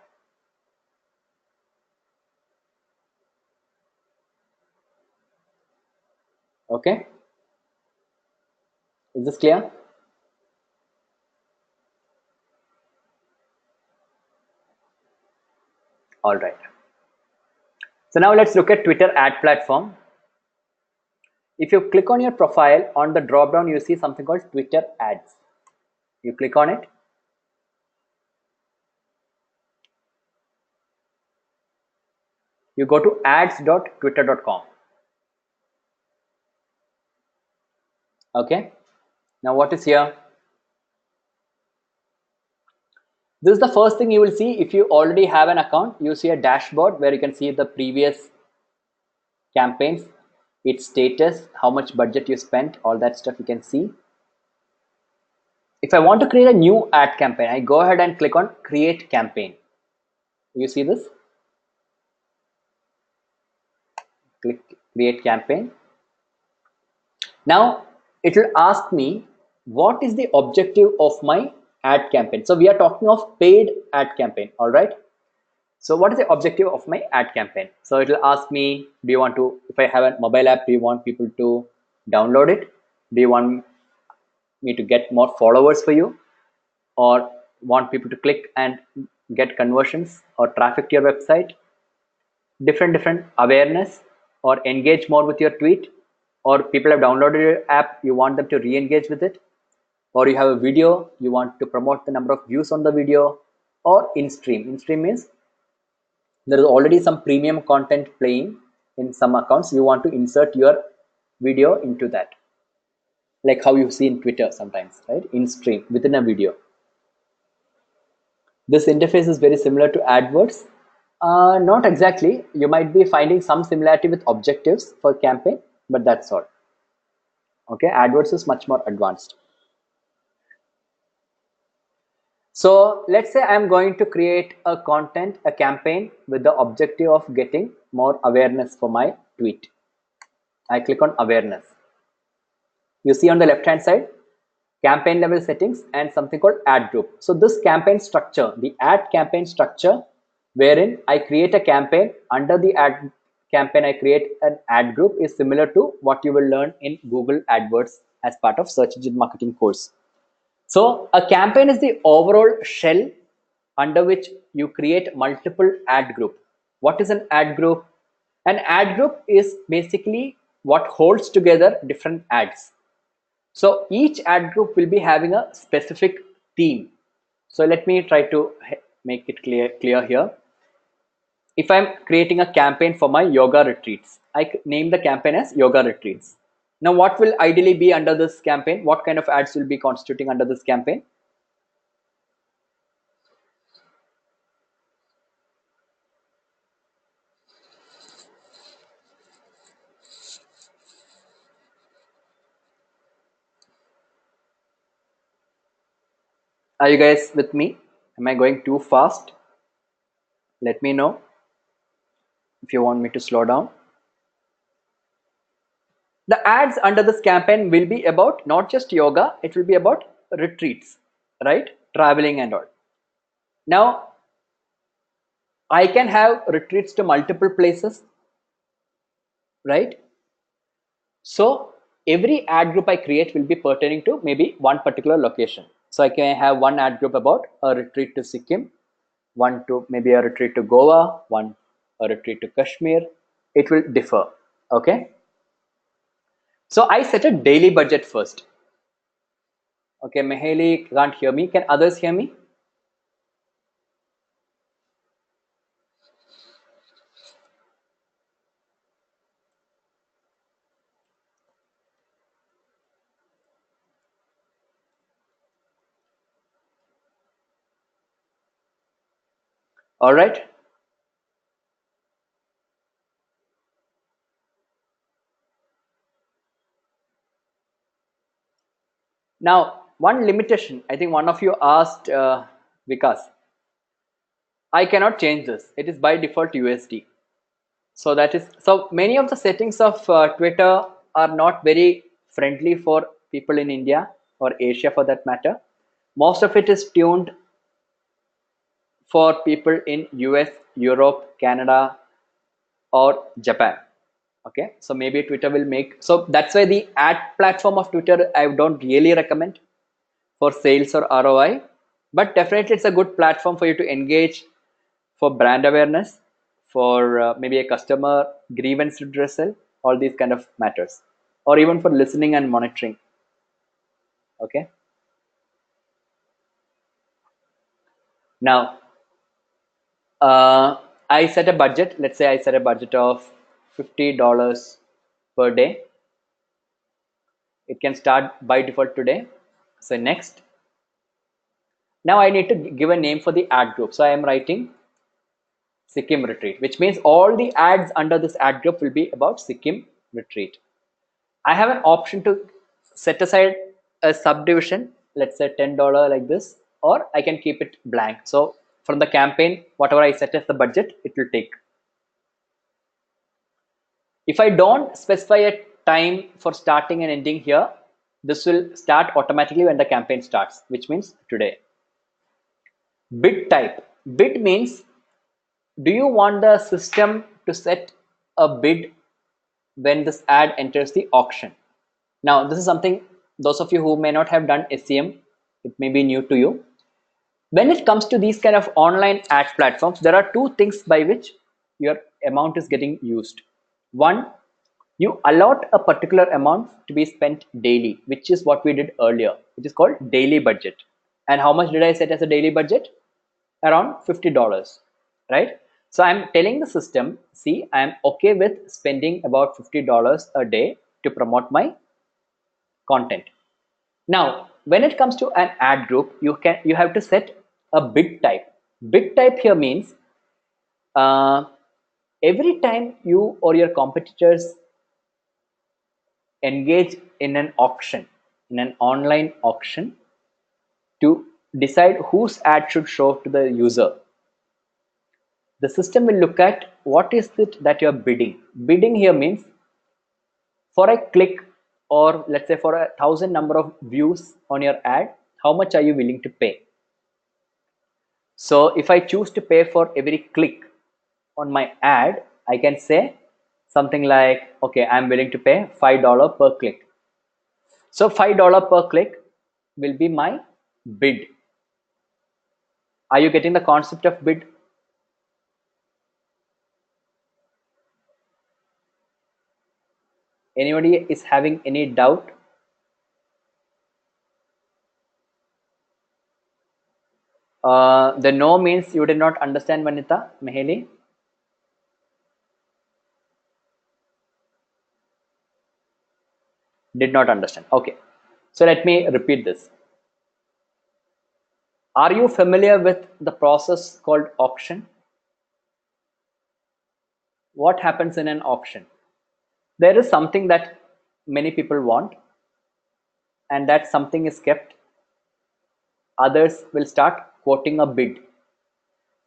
Okay. Is this clear? All right. So now let's look at Twitter ad platform. If you click on your profile, on the drop down, you see something called Twitter ads. You click on it. You go to ads.twitter.com. Okay. Now what is here? This is the first thing you will see. If you already have an account, you see a dashboard where you can see the previous campaigns, its status, how much budget you spent, all that stuff you can see. If I want to create a new ad campaign, I go ahead and click on create campaign. You see this? Click create campaign. Now it will ask me what is the objective of my ad campaign. So we are talking of paid ad campaign. All right. So what is the objective of my ad campaign? So it will ask me, do you want to, if I have a mobile app, do you want people to download it? Do you want me to get more followers for you, or want people to click and get conversions or traffic to your website? Different awareness, or engage more with your tweet, or people have downloaded your app, you want them to re-engage with it, or you have a video, you want to promote the number of views on the video, or in stream means there is already some premium content playing in some accounts, you want to insert your video into that, like how you see in Twitter sometimes, right? In stream within a video. This interface is very similar to AdWords. Not exactly. You might be finding some similarity with objectives for campaign, but that's all. Okay, AdWords is much more advanced. So let's say I'm going to create a campaign with the objective of getting more awareness for my tweet. I click on awareness. You see on the left hand side, campaign level settings and something called ad group. So this campaign structure, the ad campaign structure, wherein I create a campaign. Under the ad campaign, I create an ad group, is similar to what you will learn in Google AdWords as part of search engine marketing course. So a campaign is the overall shell under which you create multiple ad group. What is an ad group? An ad group is basically what holds together different ads. So each ad group will be having a specific theme. So let me try to make it clear here. If I'm creating a campaign for my yoga retreats, I name the campaign as yoga retreats. Now, what will ideally be under this campaign? What kind of ads will be constituting under this campaign? Are you guys with me? Am I going too fast? Let me know if you want me to slow down. The ads under this campaign will be about not just yoga, it will be about retreats, right? Traveling and all. Now, I can have retreats to multiple places, right? So every ad group I create will be pertaining to maybe one particular location. So I can have one ad group about a retreat to Sikkim, one to maybe a retreat to Goa, one a retreat to Kashmir. It will differ. Okay. So I set a daily budget first. Okay, Maheli can't hear me. Can others hear me? All right. Now, one limitation. I think one of you asked Vikas. I cannot change this. It is by default USD. So that is, so many of the settings of Twitter are not very friendly for people in India or Asia for that matter. Most of it is tuned for people in US, Europe, Canada, or Japan. Okay, so maybe Twitter will make, so that's why the ad platform of Twitter I don't really recommend for sales or ROI, but definitely it's a good platform for you to engage for brand awareness, for maybe a customer grievance redressal, all these kind of matters, or even for listening and monitoring. Okay. Now, I set a budget. Let's say I set a budget of $50 per day. It can start by default today. So next, now I need to give a name for the ad group. So I am writing Sikkim retreat, which means all the ads under this ad group will be about Sikkim retreat. I have an option to set aside a subdivision, let's say $10 like this, or I can keep it blank. So from the campaign, whatever I set as the budget, it will take. If I don't specify a time for starting and ending here, this will start automatically when the campaign starts, which means today. Bid type. Bid means, do you want the system to set a bid when this ad enters the auction? Now, this is something, those of you who may not have done SEM, it may be new to you. When it comes to these kind of online ad platforms, there are two things by which your amount is getting used. One, you allot a particular amount to be spent daily, which is what we did earlier. It is called daily budget. And how much did I set as a daily budget? Around $50, right? So I'm telling the system, see, I'm okay with spending about $50 a day to promote my content. Now, when it comes to an ad group, you have to set a bid type. Bid type here means uh, every time you or your competitors engage in an auction, in an online auction, to decide whose ad should show to the user, the system will look at what is it that you're bidding. Bidding here means for a click, or let's say for 1,000 number of views on your ad, how much are you willing to pay? So if I choose to pay for every click on my ad, I can say something like, okay, I'm willing to pay $5 per click. So $5 per click will be my bid. Are you getting the concept of bid? Anybody is having any doubt? The no means you did not understand, Vanita, Meheli? Did not understand. Okay. So let me repeat this. Are you familiar with the process called auction? What happens in an auction? There is something that many people want, and that something is kept. Others will start quoting a bid.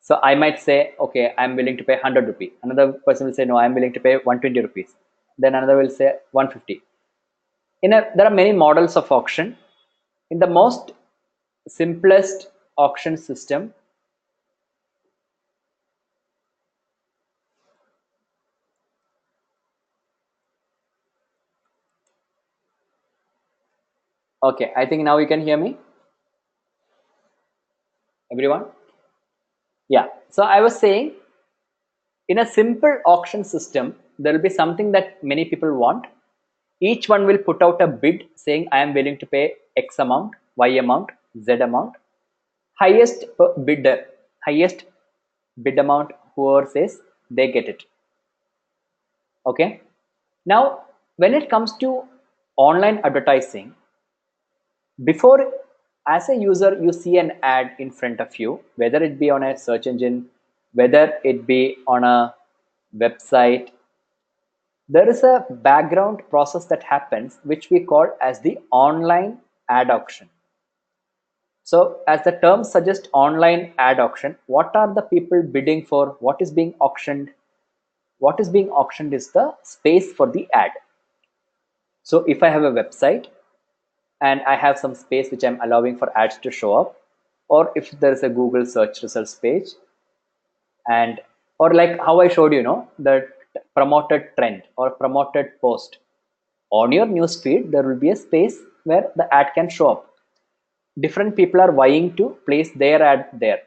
So I might say, okay, I'm willing to pay 100 rupees. Another person will say, no, I'm willing to pay 120 rupees. Then another will say 150. There are many models of auction. In the most simplest auction system, okay, I think now you can hear me, everyone. Yeah. So I was saying, in a simple auction system, there will be something that many people want. Each one will put out a bid saying, I am willing to pay X amount, Y amount, Z amount. Highest bid amount, whoever says, they get it. Okay. Now, when it comes to online advertising, before, as a user, you see an ad in front of you, whether it be on a search engine, whether it be on a website, there is a background process that happens which we call as the online ad auction. So as the term suggests, online ad auction, what are the people bidding for? What is being auctioned? What is being auctioned is the space for the ad. So if I have a website and I have some space which I'm allowing for ads to show up, or if there is a Google search results page, and or like how I showed the promoted trend or promoted post on your news feed, there will be a space where the ad can show up. Different people are vying to place their ad there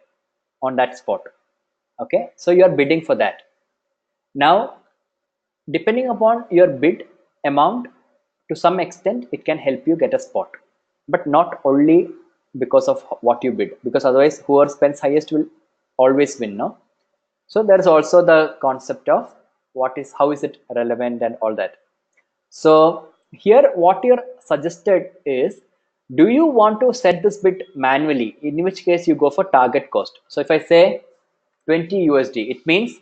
on that spot. Okay, so you are bidding for that. Now, depending upon your bid amount, to some extent it can help you get a spot, but not only because of what you bid, because otherwise whoever spends highest will always win, no? So there's also the concept of how is it relevant and all that. So here what you're suggested is, do you want to set this bid manually, in which case you go for target cost. So if I say 20 USD, it means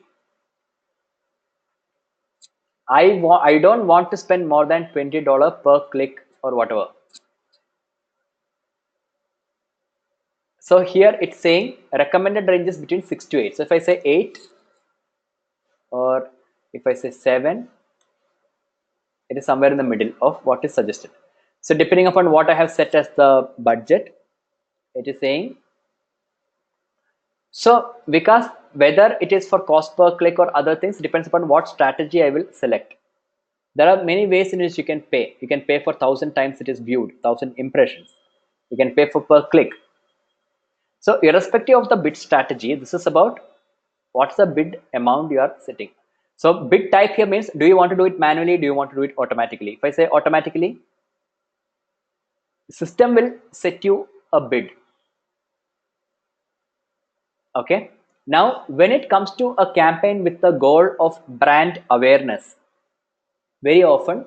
I don't want to spend more than $20 per click or whatever. So here it's saying recommended range is between 6 to 8. So if I say 8 or if I say 7, it is somewhere in the middle of what is suggested. So depending upon what I have set as the budget, it is saying. So because whether it is for cost per click or other things depends upon what strategy I will select. There are many ways in which you can pay. You can pay for 1,000 times it is viewed, 1,000 impressions. You can pay for per click. So irrespective of the bid strategy, this is about what's the bid amount you are setting. So bid type here means, do you want to do it manually? Do you want to do it automatically? If I say automatically, the system will set you a bid. Okay. Now, when it comes to a campaign with the goal of brand awareness, very often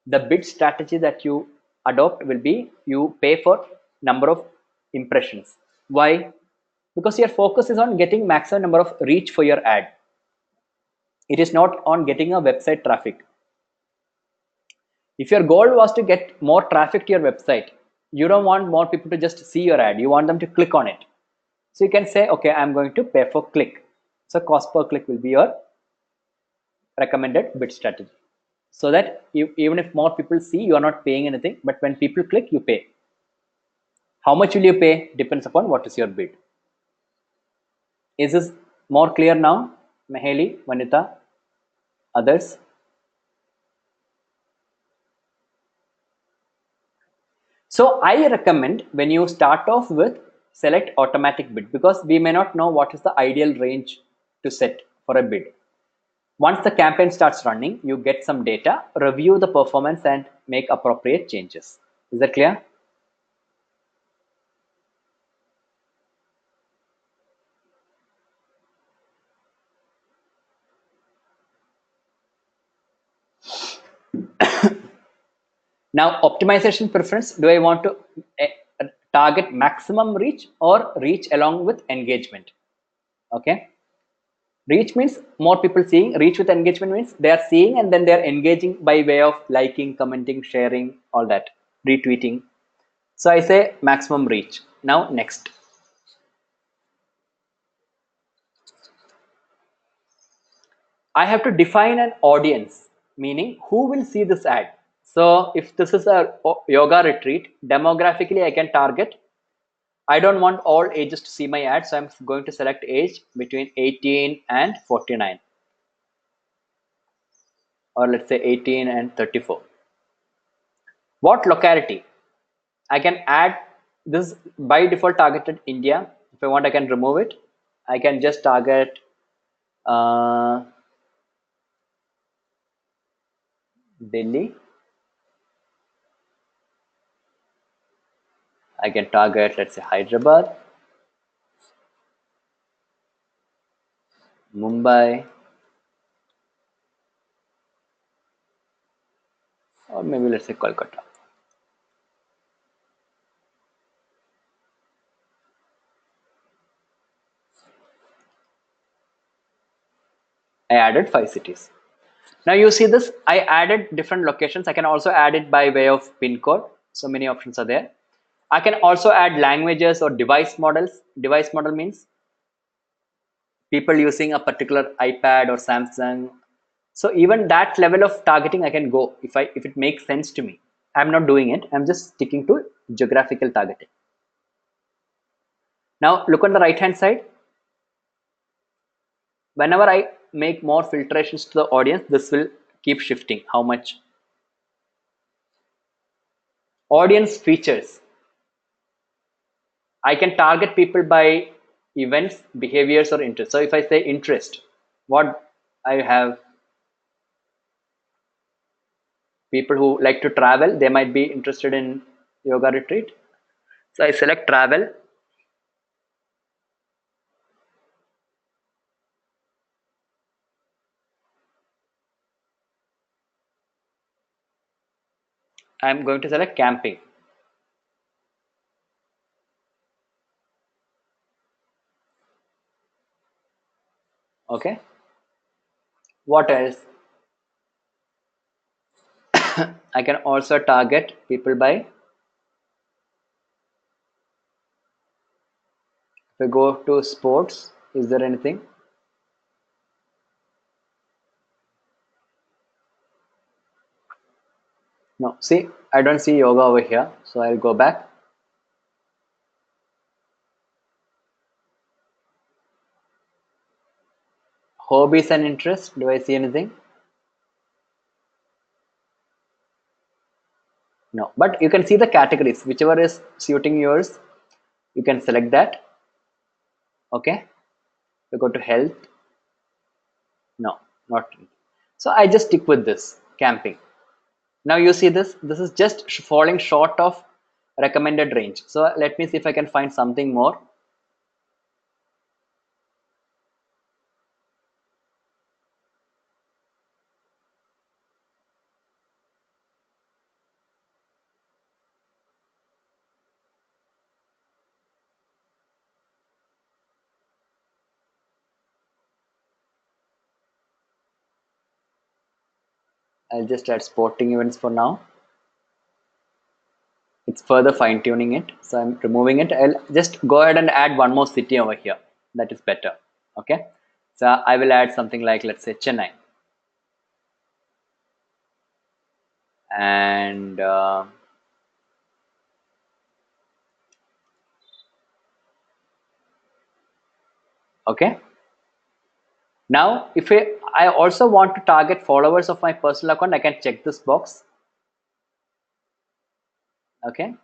the bid strategy that you adopt will be you pay for number of impressions. Why? Because your focus is on getting maximum number of reach for your ad. It is not on getting a website traffic. If your goal was to get more traffic to your website, you don't want more people to just see your ad. You want them to click on it. So you can say, okay, I'm going to pay for click. So cost per click will be your recommended bid strategy. So that even if more people see, you are not paying anything, but when people click, you pay. How much will you pay depends upon what is your bid. Is this more clear now? Maheli, Vanita, others? So I recommend when you start off with select automatic bid because we may not know what is the ideal range to set for a bid. Once the campaign starts running, you get some data, review the performance and make appropriate changes. Is that clear? Now, optimization preference, do I want to target maximum reach or reach along with engagement? Okay. Reach means more people seeing. Reach with engagement means they are seeing and then they are engaging by way of liking, commenting, sharing, all that, retweeting. So I say maximum reach. Now, next. I have to define an audience, meaning who will see this ad. So if this is a yoga retreat, demographically I can target. I don't want all ages to see my ad, so I'm going to select age between 18 and 49, or let's say 18 and 34. What locality? I can add this by default targeted India. If I want, I can remove it. I can just target uh, Delhi. I can target, let's say, Hyderabad, Mumbai, or maybe let's say Kolkata. I added 5 cities. Now you see this, I added different locations. I can also add it by way of pin code. So many options are there. I can also add languages or device models. Device model means people using a particular iPad or Samsung. So even that level of targeting I can go if it makes sense to me. I'm not doing it. I'm just sticking to geographical targeting. Now look on the right hand side. Whenever I make more filtrations to the audience, this will keep shifting. How much? Audience features. I can target people by events, behaviors, or interests. So if I say interest, what I have, people who like to travel, they might be interested in yoga retreat. So I select travel. I'm going to select camping. Okay. What else? I can also target people by, if I go to sports, is there anything? No. See, I don't see yoga over here. So I'll go back. Hobbies and interests. Do I see anything? No. But you can see the categories. Whichever is suiting yours, you can select that. Okay. We go to health. No, not. So I just stick with this camping. Now you see this. This is just falling short of recommended range. So let me see if I can find something more. I'll just add sporting events for now. It's further fine tuning it. So I'm removing it. I'll just go ahead and add one more city over here. That is better. Okay. So I will add something like, let's say, Chennai. And Okay. Now, if I also want to target followers of my personal account, I can check this box. Okay.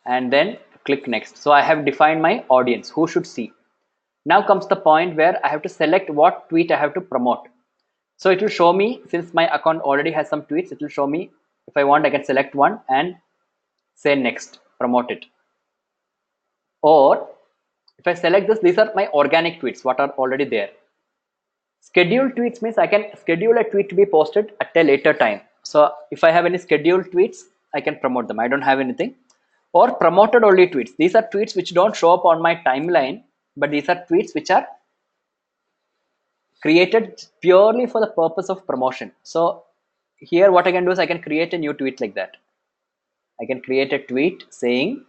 And then click next. So I have defined my audience who should see. Now comes the point where I have to select what tweet I have to promote. So it will show me, since my account already has some tweets, it will show me if I want, I can select one and say next, promote it. Or if I select this, these are my organic tweets, what are already there. Scheduled tweets means I can schedule a tweet to be posted at a later time. So if I have any scheduled tweets, I can promote them. I don't have anything. Or promoted only tweets. These are tweets which don't show up on my timeline, but these are tweets which are created purely for the purpose of promotion. So here what I can do is I can create a new tweet like that. I can create a tweet saying,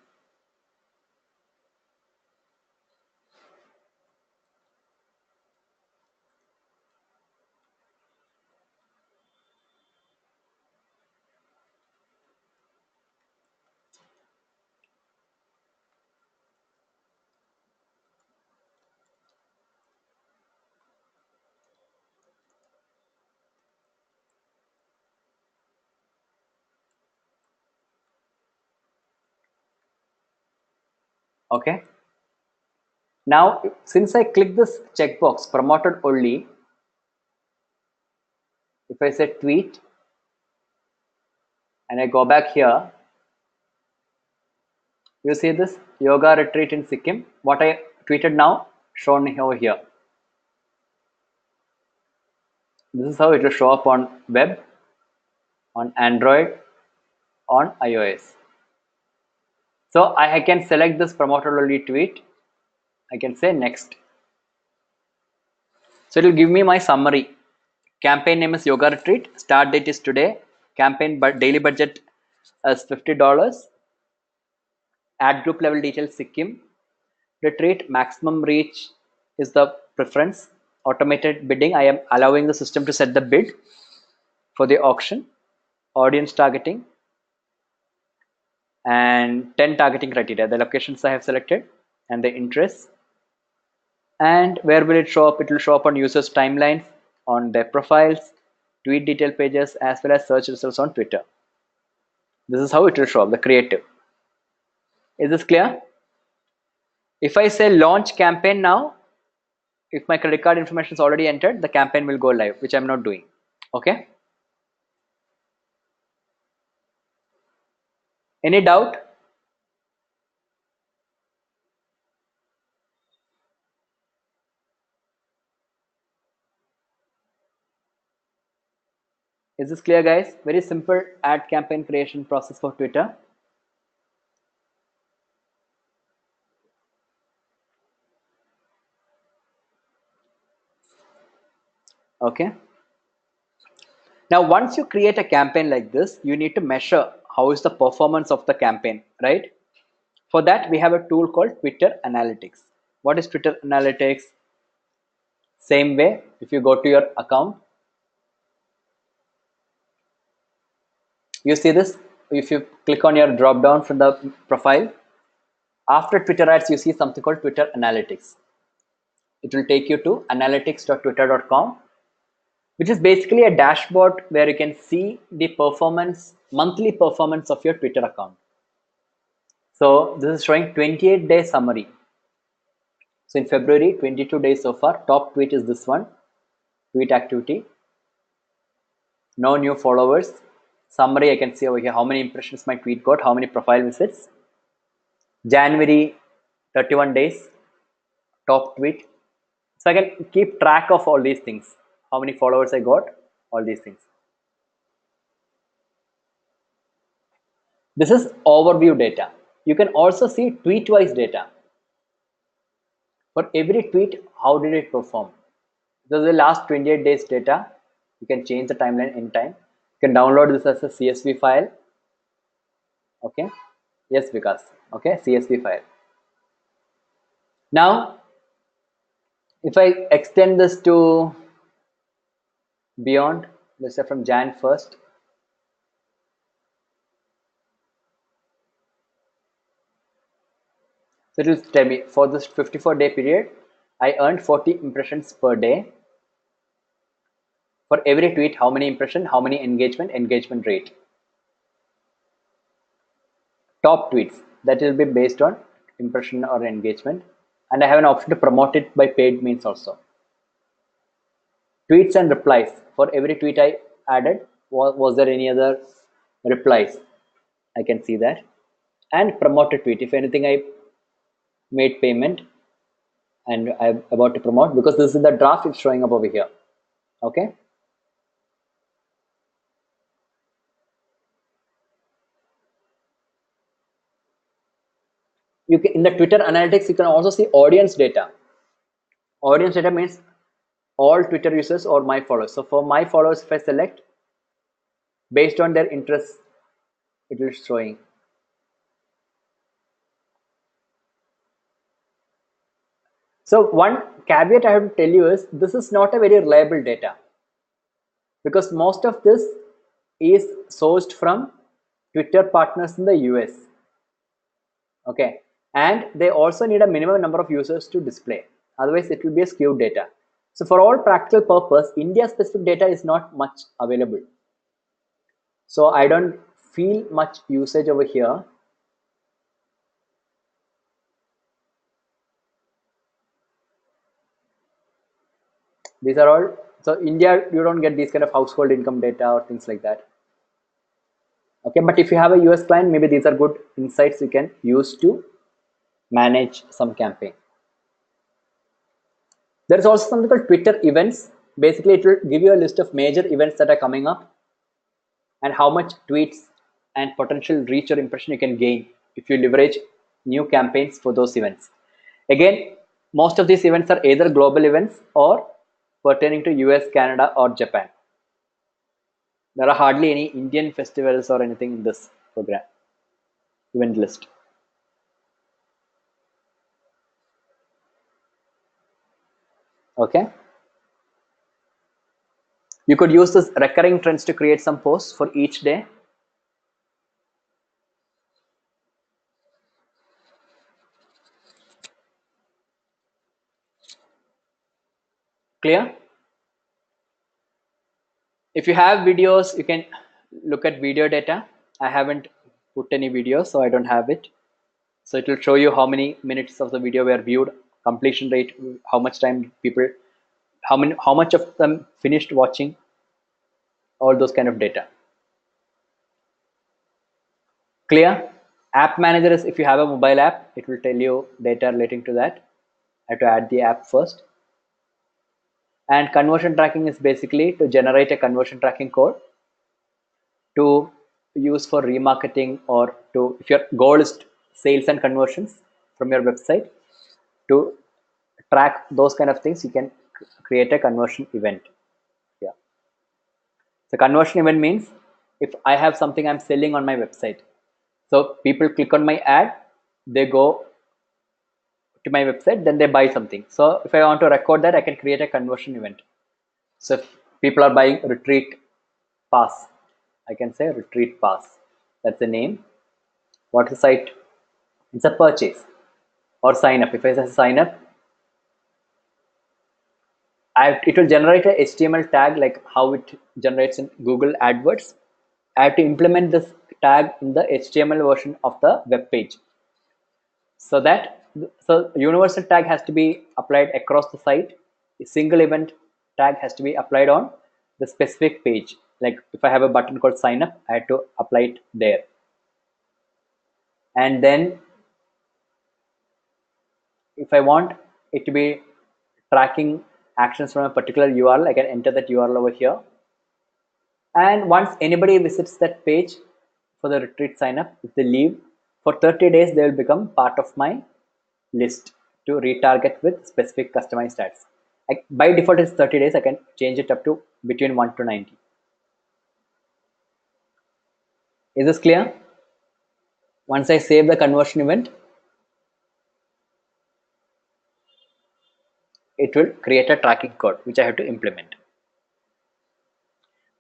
okay. Now, since I click this checkbox promoted only, if I say tweet and I go back here, you see this yoga retreat in Sikkim. What I tweeted now shown over here. This is how it will show up on web, on Android, on iOS. So I can select this promoted only tweet. I can say next. So it will give me my summary. Campaign name is Yoga Retreat. Start date is today. Campaign daily budget is $50. Ad group level details Sikkim. Retreat maximum reach is the preference. Automated bidding. I am allowing the system to set the bid for the auction. Audience targeting. And 10 targeting criteria. The locations I have selected and the interests. And where will it show up? It will show up on users' timelines, on their profiles, tweet detail pages, as well as search results on Twitter. This is how it will show up, the creative. Is this clear? If I say launch campaign now, if my credit card information is already entered, the campaign will go live, which I'm not doing. Okay. Any doubt? Is this clear, guys? Very simple ad campaign creation process for Twitter. Okay. Now, once you create a campaign like this, you need to measure how is the performance of the campaign, right? For that, we have a tool called Twitter Analytics. What is Twitter Analytics? Same way, if you go to your account, you see this. If you click on your drop down from the profile, after Twitter ads, you see something called Twitter Analytics. It will take you to analytics.twitter.com, which is basically a dashboard where you can see the performance, monthly performance of your Twitter account. So this is showing 28-day summary. So in February, 22 days so far. Top tweet is this one, tweet activity. No new followers. Summary, I can see over here how many impressions my tweet got, how many profile visits. January, 31 days, top tweet. So I can keep track of all these things. How many followers I got, all these things. This is overview data. You can also see tweet-wise data. For every tweet, how did it perform? This is the last 28 days data. You can change the timeline anytime. You can download this as a CSV file. Okay. Yes, Vikas. Okay, CSV file. Now, if I extend this to beyond, let's say from Jan 1st, so it will tell me for this 54-day period, I earned 40 impressions per day. For every tweet, how many impression, how many engagement rate. Top tweets, that will be based on impression or engagement. And I have an option to promote it by paid means also. Tweets and replies, for every tweet I added, was there any other replies? I can see that. And promoted tweet, if anything I made payment and I'm about to promote, because this is the draft, it's showing up over here. Okay. You can, in the Twitter analytics, you can also see audience data. Audience data means all Twitter users or my followers. So for my followers, if I select based on their interests, it will showing. So one caveat I have to tell you is this is not a very reliable data, because most of this is sourced from Twitter partners in the US. Okay, and they also need a minimum number of users to display, otherwise it will be a skewed data. So for all practical purpose, India specific data is not much available, so I don't feel much usage over here. These are all, so India, you don't get these kind of household income data or things like that. Okay, but if you have a US client, maybe these are good insights you can use to manage some campaign. There is also something called Twitter events. Basically it will give you a list of major events that are coming up and how much tweets and potential reach or impression you can gain if you leverage new campaigns for those events. Again, most of these events are either global events or pertaining to US, Canada or Japan. There are hardly any Indian festivals or anything in this program event list. Okay, you could use this recurring trends to create some posts for each day. Clear? If you have videos, you can look at video data. I haven't put any videos, so I don't have it. So it will show you how many minutes of the video were viewed, completion rate, how much time people, how much of them finished watching, all those kind of data. Clear? App manager is if you have a mobile app, it will tell you data relating to that. I have to add the app first. And conversion tracking is basically to generate a conversion tracking code to use for remarketing, or to, if your goal is sales and conversions from your website, to track those kind of things, you can create a conversion event. Yeah. So conversion event means if I have something I'm selling on my website, so people click on my ad, they go to my website, then they buy something. So if I want to record that, I can create a conversion event. So if people are buying retreat pass, I can say retreat pass. That's the name. What is the site? It's a purchase or sign up. If I say sign up, it will generate a HTML tag like how it generates in Google AdWords. I have to implement this tag in the HTML version of the web page. So that, so universal tag has to be applied across the site. A single event tag has to be applied on the specific page. Like if I have a button called sign up, I have to apply it there. And then if I want it to be tracking actions from a particular URL, I can enter that URL over here. And once anybody visits that page for the retreat sign up, if they leave for 30 days, they will become part of my list to retarget with specific customized ads. By default, it's 30 days. I can change it up to between 1 to 90. Is this clear? Once I save the conversion event, it will create a tracking code which I have to implement.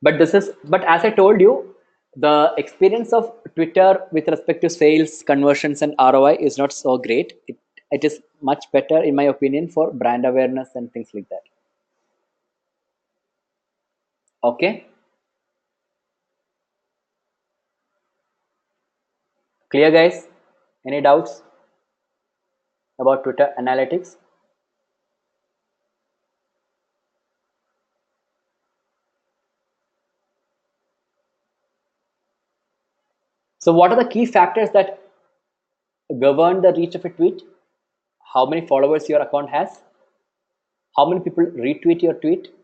But as I told you, the experience of Twitter with respect to sales, conversions, and ROI is not so great. It is much better, in my opinion, for brand awareness and things like that. Okay, clear, guys? Any doubts about Twitter analytics? So, what are the key factors that govern the reach of a tweet? How many followers your account has, how many people retweet your tweet,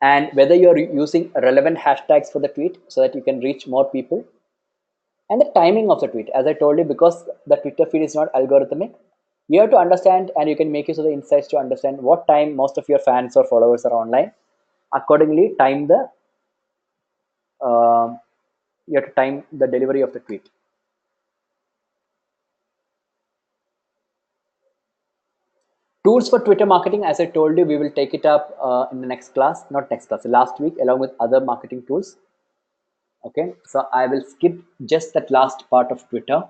and whether you're using relevant hashtags for the tweet so that you can reach more people, and the timing of the tweet. As I told you, because the Twitter feed is not algorithmic, you have to understand, and you can make use of the insights to understand what time most of your fans or followers are online. Accordingly, time the you have to time the delivery of the tweet. Tools for Twitter marketing, as I told you, we will take it up in the next class, not next class, last week, along with other marketing tools. Okay, so I will skip just that last part of Twitter.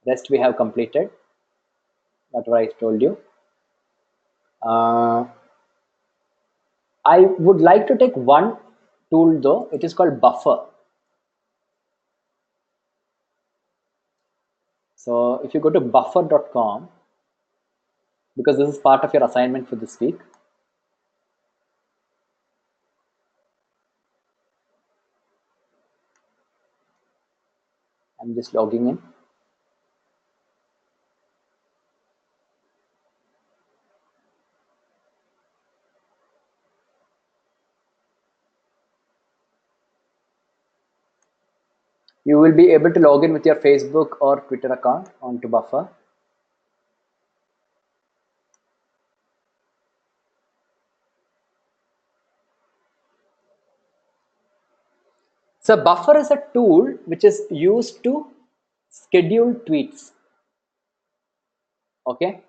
Rest we have completed, whatever I told you. I would like to take one tool though. It is called Buffer. So if you go to buffer.com, because this is part of your assignment for this week, I'm just logging in. You will be able to log in with your Facebook or Twitter account onto Buffer. So Buffer is a tool which is used to schedule tweets. Okay,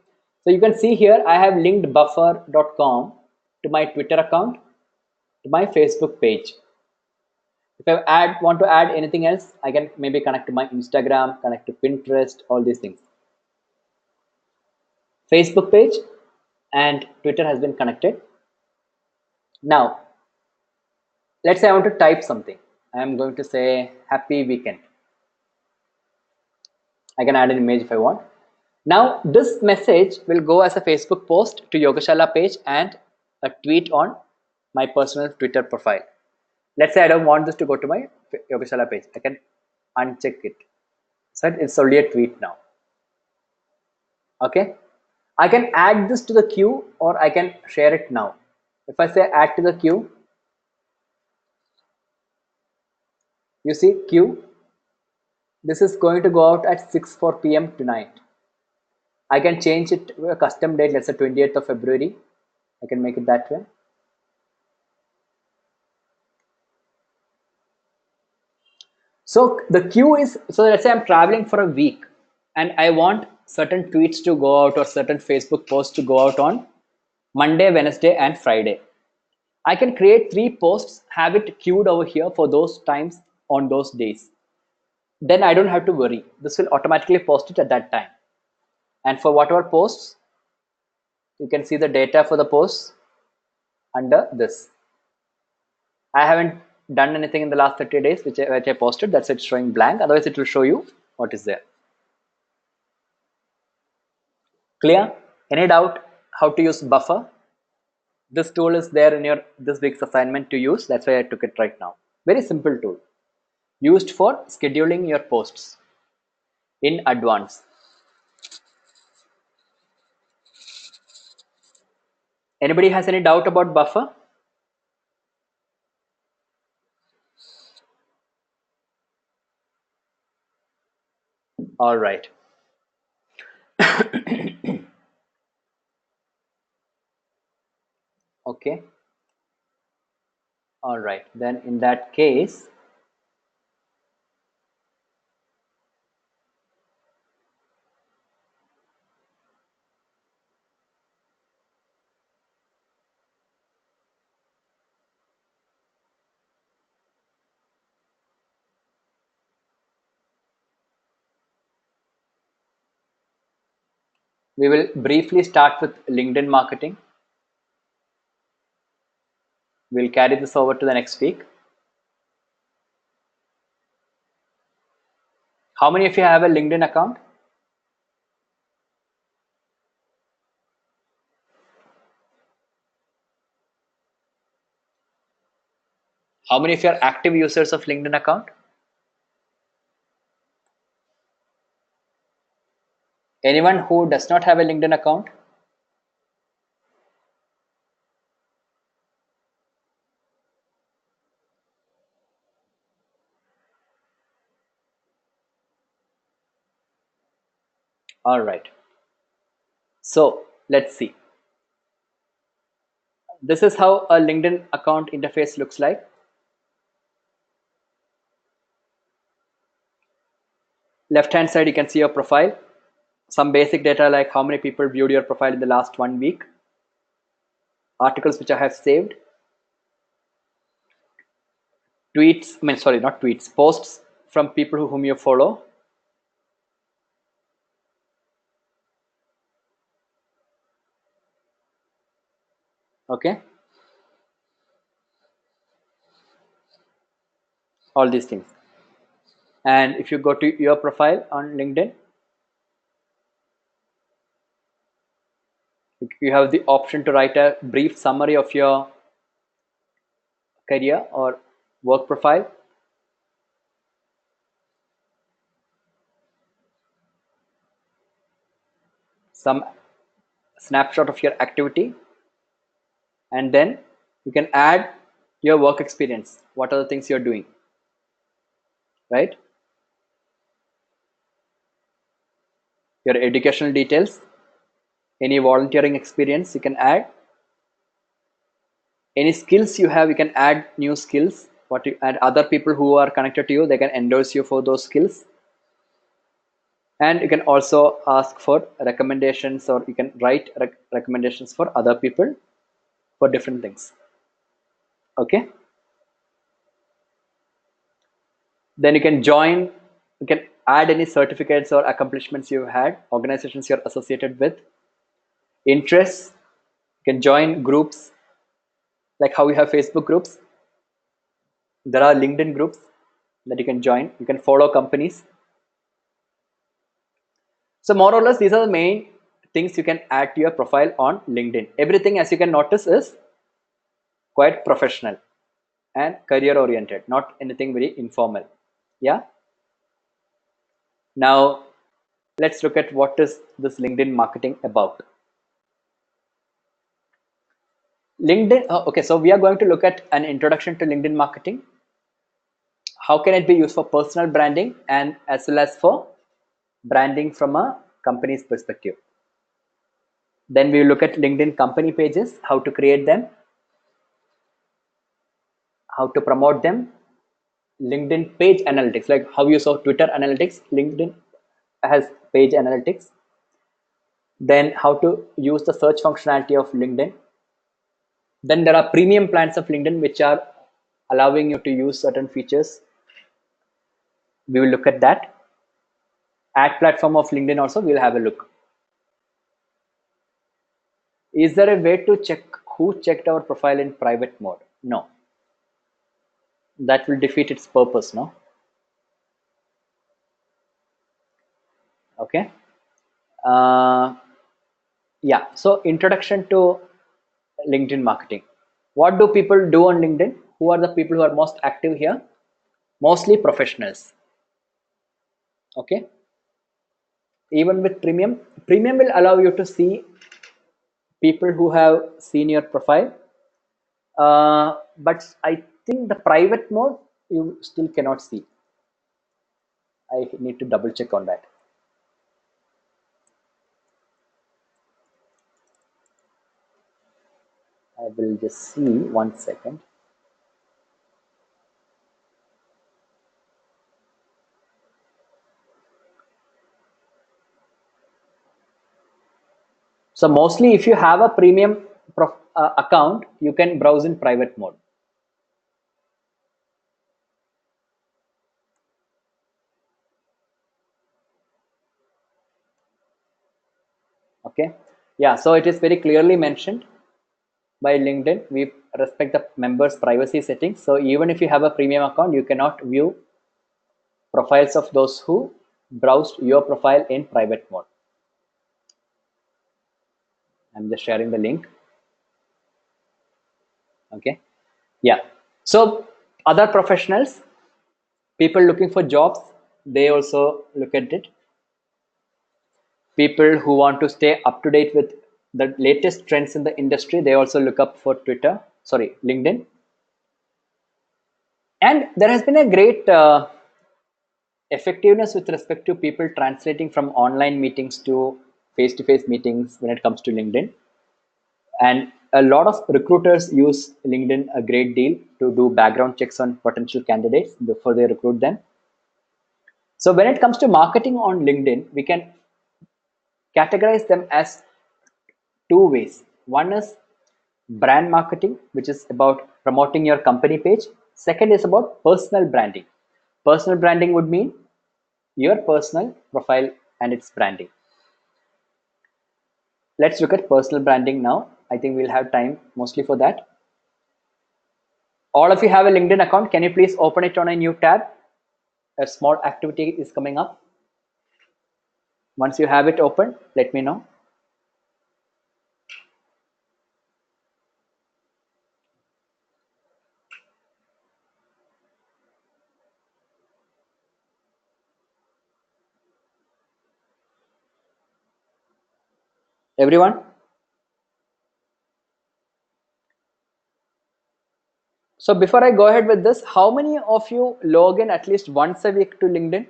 so you can see here I have linked buffer.com to my Twitter account, to my Facebook page. If I want to add anything else, I can maybe connect to my Instagram, connect to Pinterest, all these things. Facebook page and Twitter has been connected. Now, let's say I want to type something. I am going to say happy weekend. I can add an image if I want. Now, this message will go as a Facebook post to Yogashala page and a tweet on my personal Twitter profile. Let's say I don't want this to go to my Yogashala page. I can uncheck it. So it's only a tweet now. Okay. I can add this to the queue or I can share it now. If I say add to the queue, you see queue. This is going to go out at 6:04 p.m. tonight. I can change it to a custom date, let's say 28th of February. I can make it that way. So the queue is, so let's say I'm traveling for a week and I want certain tweets to go out or certain Facebook posts to go out on Monday, Wednesday, and Friday. I can create 3 posts, have it queued over here for those times on those days. Then I don't have to worry. This will automatically post it at that time. And for whatever posts, you can see the data for the posts under this. I haven't done anything in the last 30 days which I posted. That's it showing blank. Otherwise, it will show you what is there. Clear? Any doubt how to use Buffer? This tool is there in your this week's assignment to use. That's why I took it right now. Very simple tool used for scheduling your posts in advance. Anybody has any doubt about Buffer? All right. Okay. All right. Then in that case, We will briefly start with LinkedIn marketing. We'll carry this over to the next week. How many of you have a LinkedIn account? How many of you are active users of LinkedIn account? Anyone who does not have a LinkedIn account? All right. So let's see. This is how a LinkedIn account interface looks like. Left hand side, you can see your profile. Some basic data like how many people viewed your profile in the last 1 week. Articles which I have saved. Tweets, not tweets, posts from people whom you follow. Okay. All these things. And if you go to your profile on LinkedIn, you have the option to write a brief summary of your career or work profile. Some snapshot of your activity, and then you can add your work experience. What are the things you're doing, right? Your educational details, any volunteering experience you can add, any skills you have, you can add new skills. What you and other people who are connected to you, they can endorse you for those skills. And you can also ask for recommendations, or you can write recommendations for other people for different things. Okay. Then you can join, you can add any certificates or accomplishments you've had, organizations you're associated with, interests. You can join groups like how you have Facebook groups. There are LinkedIn groups that you can join. You can follow companies. So more or less, these are the main things you can add to your profile on LinkedIn. Everything, as you can notice, is quite professional and career oriented, not anything very informal. Yeah. Now let's look at what is this LinkedIn marketing about. LinkedIn. Okay, so we are going to look at an introduction to LinkedIn marketing. How can it be used for personal branding and as well as for branding from a company's perspective. Then we will look at LinkedIn company pages, how to create them, how to promote them, LinkedIn page analytics, like how you saw Twitter analytics, LinkedIn has page analytics. Then how to use the search functionality of LinkedIn. Then there are premium plans of LinkedIn which are allowing you to use certain features. We will look at that. Ad platform of LinkedIn also we will have a look. Is there a way to check who checked our profile in private mode? No. That will defeat its purpose, no? Okay. Yeah. So introduction to LinkedIn marketing. What do people do on LinkedIn? Who are the people who are most active here? Mostly professionals. Okay. Even with premium will allow you to see people who have seen your profile. But I think the private mode you still cannot see. I need to double check on that. I will just see 1 second. So mostly if you have a premium account, you can browse in private mode. Okay. Okay. Yeah, so it is very clearly mentioned by LinkedIn. We respect the members' privacy settings. So even if you have a premium account, you cannot view profiles of those who browsed your profile in private mode. I'm just sharing the link. Okay. Yeah. So other professionals, people looking for jobs, they also look at it. People who want to stay up to date with the latest trends in the industry, they also look up for LinkedIn. And there has been a great effectiveness with respect to people translating from online meetings to face-to-face meetings when it comes to LinkedIn. And a lot of recruiters use LinkedIn a great deal to do background checks on potential candidates before they recruit them. So when it comes to marketing on LinkedIn, we can categorize them as two ways. One is brand marketing, which is about promoting your company page. Second is about personal branding. Personal branding would mean your personal profile and its branding. Let's look at personal branding now. I think we'll have time mostly for that. All of you have a LinkedIn account. Can you please open it on a new tab? A small activity is coming up. Once you have it open, let me know. Everyone? So before I go ahead with this, how many of you log in at least once a week to LinkedIn?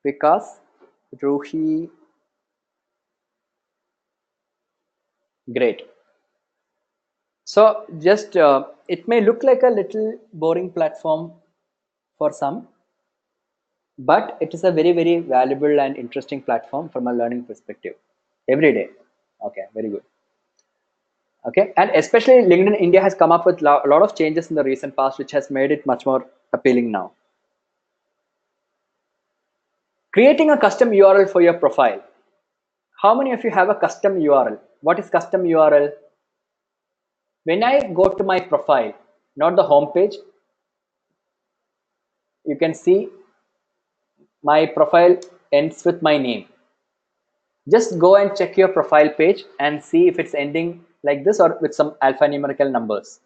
Vikas, Ruhi, great. So just it may look like a little boring platform for some, but it is a very, very valuable and interesting platform from a learning perspective every day. Okay, very good. Okay, and especially LinkedIn India has come up with a lot of changes in the recent past, which has made it much more appealing now. Creating a custom URL for your profile. How many of you have a custom URL? What is custom URL? When I go to my profile, not the home page, you can see my profile ends with my name. Just go and check your profile page and see if it's ending like this or with some alphanumerical numbers.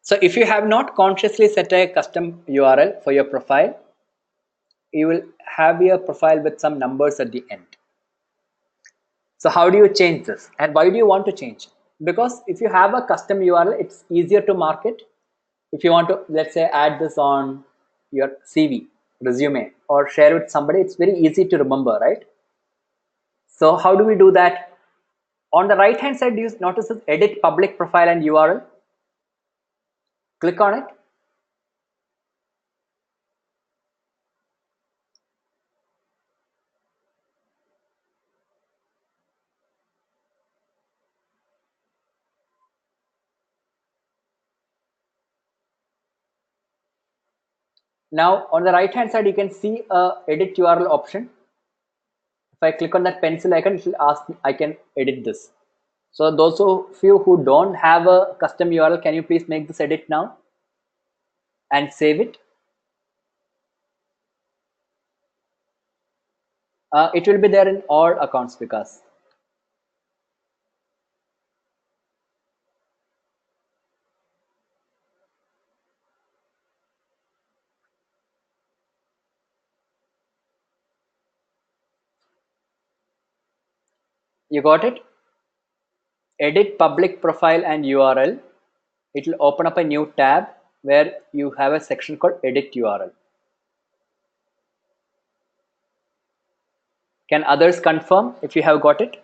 So if you have not consciously set a custom URL for your profile, you will have your profile with some numbers at the end. So how do you change this? And why do you want to change? Because if you have a custom URL, it's easier to market. If you want to, let's say, add this on your CV, resume, or share with somebody, it's very easy to remember, right? So how do we do that? On the right hand side, do you notice this edit public profile and URL? Click on it. Now on the right hand side, you can see a edit URL option. If I click on that pencil icon, it will ask me, I can edit this. So those of you who don't have a custom URL, can you please make this edit now and save it? It will be there in all accounts because you got it. Edit public profile and URL. It will open up a new tab where you have a section called edit URL. Can others confirm if you have got it?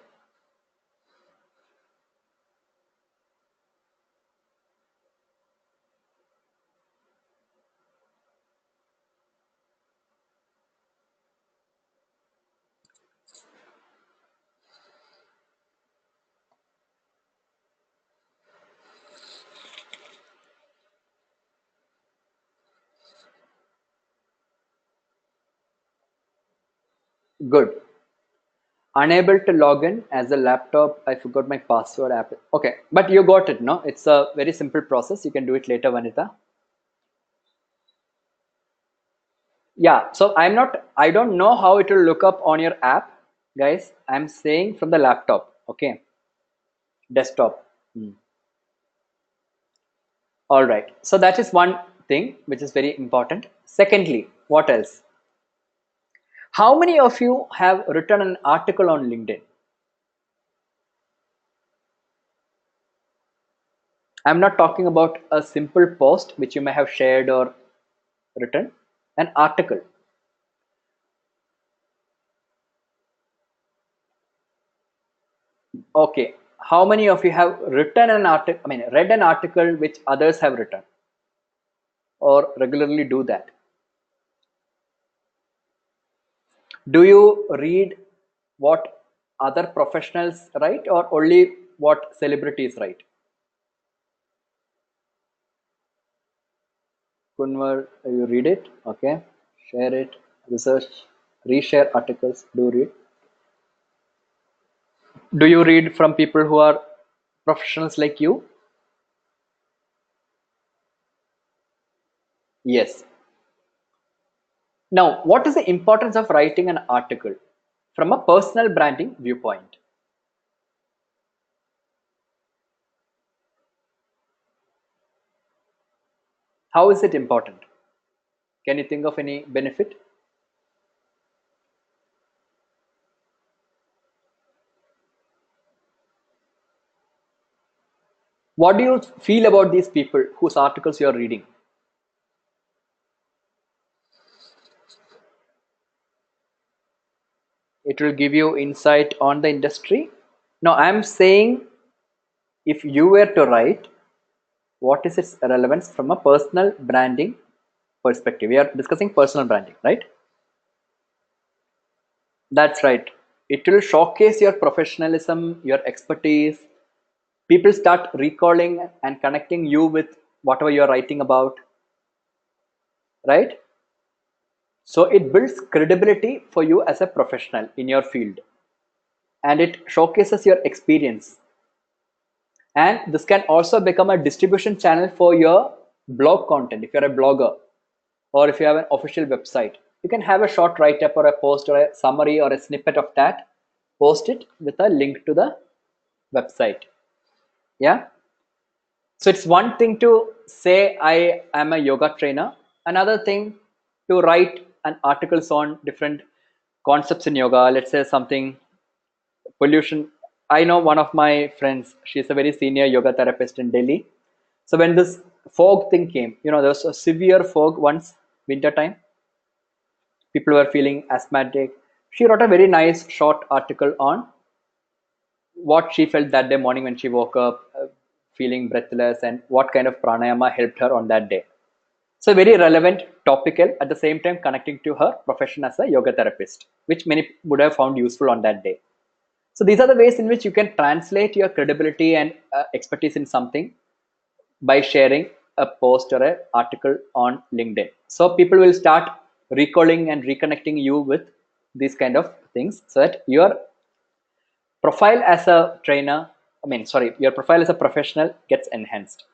Good. Unable to log in as a laptop. I forgot my password app. Okay, but you got it, no? It's a very simple process. You can do it later, Vanita. Yeah, so I don't know how it will look up on your app, guys. I'm saying from the laptop, okay? Desktop. Hmm. All right. So that is one thing which is very important. Secondly, what else? How many of you have written an article on LinkedIn? I'm not talking about a simple post which you may have shared or written, an article. Okay. How many of you have written an article, I mean, read an article which others have written or regularly do that? Do you read what other professionals write or only what celebrities write? Kunwar, you read it, okay? Share it, research, reshare articles. Do read. Do you read from people who are professionals like you? Yes. Now, what is the importance of writing an article from a personal branding viewpoint? How is it important? Can you think of any benefit? What do you feel about these people whose articles you are reading? It will give you insight on the industry. Now, I'm saying if you were to write, what is its relevance from a personal branding perspective? We are discussing personal branding, right? That's right. It will showcase your professionalism, your expertise. People start recalling and connecting you with whatever you're writing about, right? So it builds credibility for you as a professional in your field and it showcases your experience. And this can also become a distribution channel for your blog content. If you're a blogger or if you have an official website, you can have a short write up or a post or a summary or a snippet of that, post it with a link to the website. Yeah. So it's one thing to say I am a yoga trainer, another thing to write an articles on different concepts in yoga. Let's say something pollution. I know one of my friends, she's a very senior yoga therapist in Delhi. So when this fog thing came, there was a severe fog once, winter time. People were feeling asthmatic. She wrote a very nice short article on what she felt that day morning when she woke up, feeling breathless, and what kind of pranayama helped her on that day. So very relevant, topical, at the same time connecting to her profession as a yoga therapist, which many would have found useful on that day. So these are the ways in which you can translate your credibility and expertise in something by sharing a post or an article on LinkedIn. So people will start recalling and reconnecting you with these kind of things so that your profile as a trainer, your profile as a professional gets enhanced.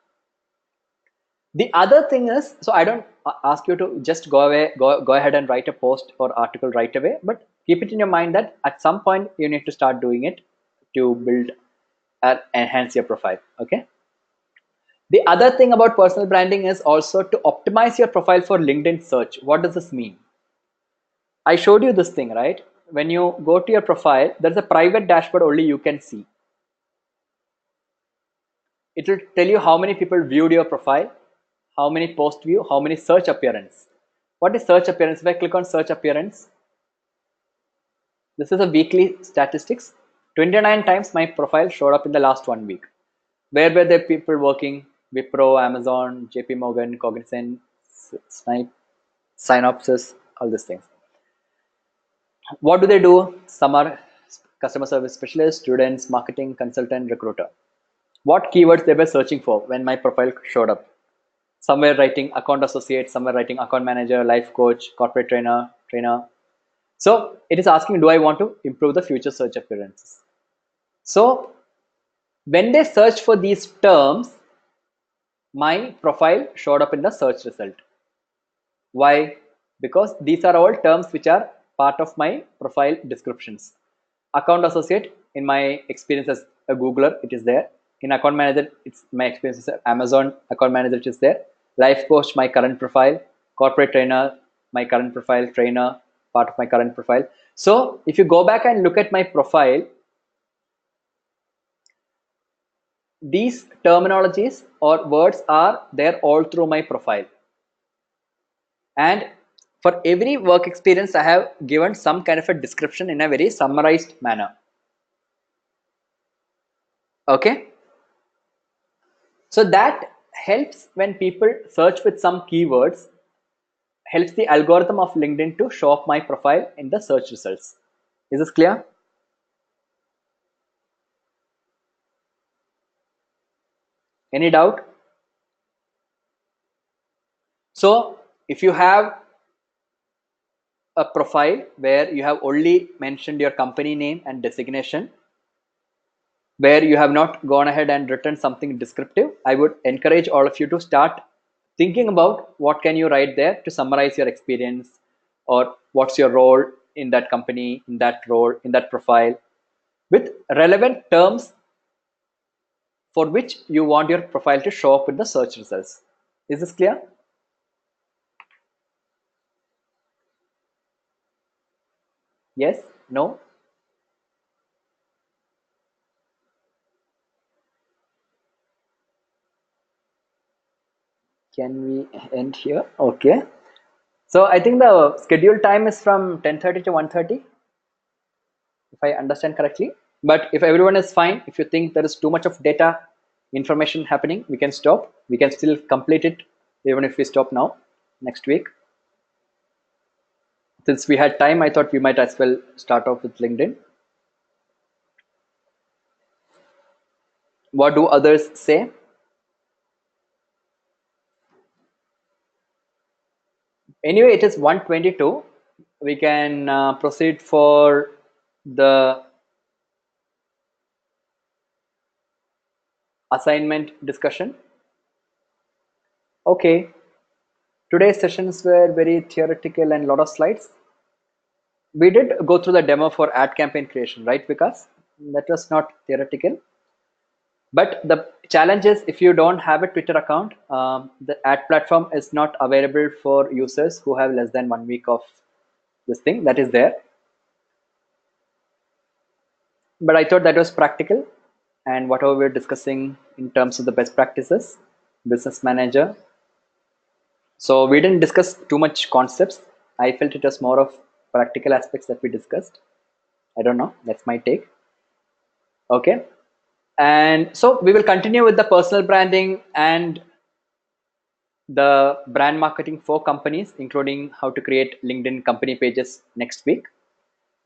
The other thing is, so I don't ask you to just go ahead and write a post or article right away, but keep it in your mind that at some point you need to start doing it to build and enhance your profile. Okay. The other thing about personal branding is also to optimize your profile for LinkedIn search. What does this mean? I showed you this thing, right? When you go to your profile, there's a private dashboard only you can see. It will tell you how many people viewed your profile, how many post view, how many search appearance. What is search appearance? If I click on search appearance, this is a weekly statistics. 29 times my profile showed up in the last 1 week. Where were the people working? Wipro, Amazon, JP Morgan, Cognizant, Snipe, Synopsys, all these things. What do they do? Some are customer service specialists, students, marketing, consultant, recruiter. What keywords they were searching for when my profile showed up? Some were writing account associate, some were writing account manager, life coach, corporate trainer. So it is asking, do I want to improve the future search appearances? So when they search for these terms, my profile showed up in the search result. Why? Because these are all terms which are part of my profile descriptions. Account associate, in my experience as a Googler, it is there. In account manager, it's my experience as Amazon account manager, it is there. Life coach, my current profile. Corporate trainer, my current profile. Trainer, part of my current profile. So if you go back and look at my profile, these terminologies or words are there all through my profile. And for every work experience, I have given some kind of a description in a very summarized manner. Okay. So that helps when people search with some keywords, helps the algorithm of LinkedIn to show up my profile in the search results. Is this clear? Any doubt? So if you have a profile where you have only mentioned your company name and designation, where you have not gone ahead and written something descriptive, I would encourage all of you to start thinking about what can you write there to summarize your experience, or what's your role in that company, in that role, in that profile, with relevant terms for which you want your profile to show up in the search results. Is this clear? Yes? No? Can we end here? Okay. So I think the scheduled time is from 10:30 to 1:30, if I understand correctly. But if everyone is fine, if you think there is too much of data information happening, we can stop. We can still complete it even if we stop now, next week. Since we had time, I thought we might as well start off with LinkedIn. What do others say? Anyway, it is 1:22. We can proceed for the assignment discussion. Okay. Today's sessions were very theoretical and a lot of slides. We did go through the demo for ad campaign creation, right? Because that was not theoretical. But the challenge is, if you don't have a Twitter account, the ad platform is not available for users who have less than 1 week of this thing that is there. But I thought that was practical, and whatever we're discussing in terms of the best practices, business manager. So we didn't discuss too much concepts. I felt it was more of practical aspects that we discussed. I don't know. That's my take. Okay. And so we will continue with the personal branding and the brand marketing for companies, including how to create LinkedIn company pages next week.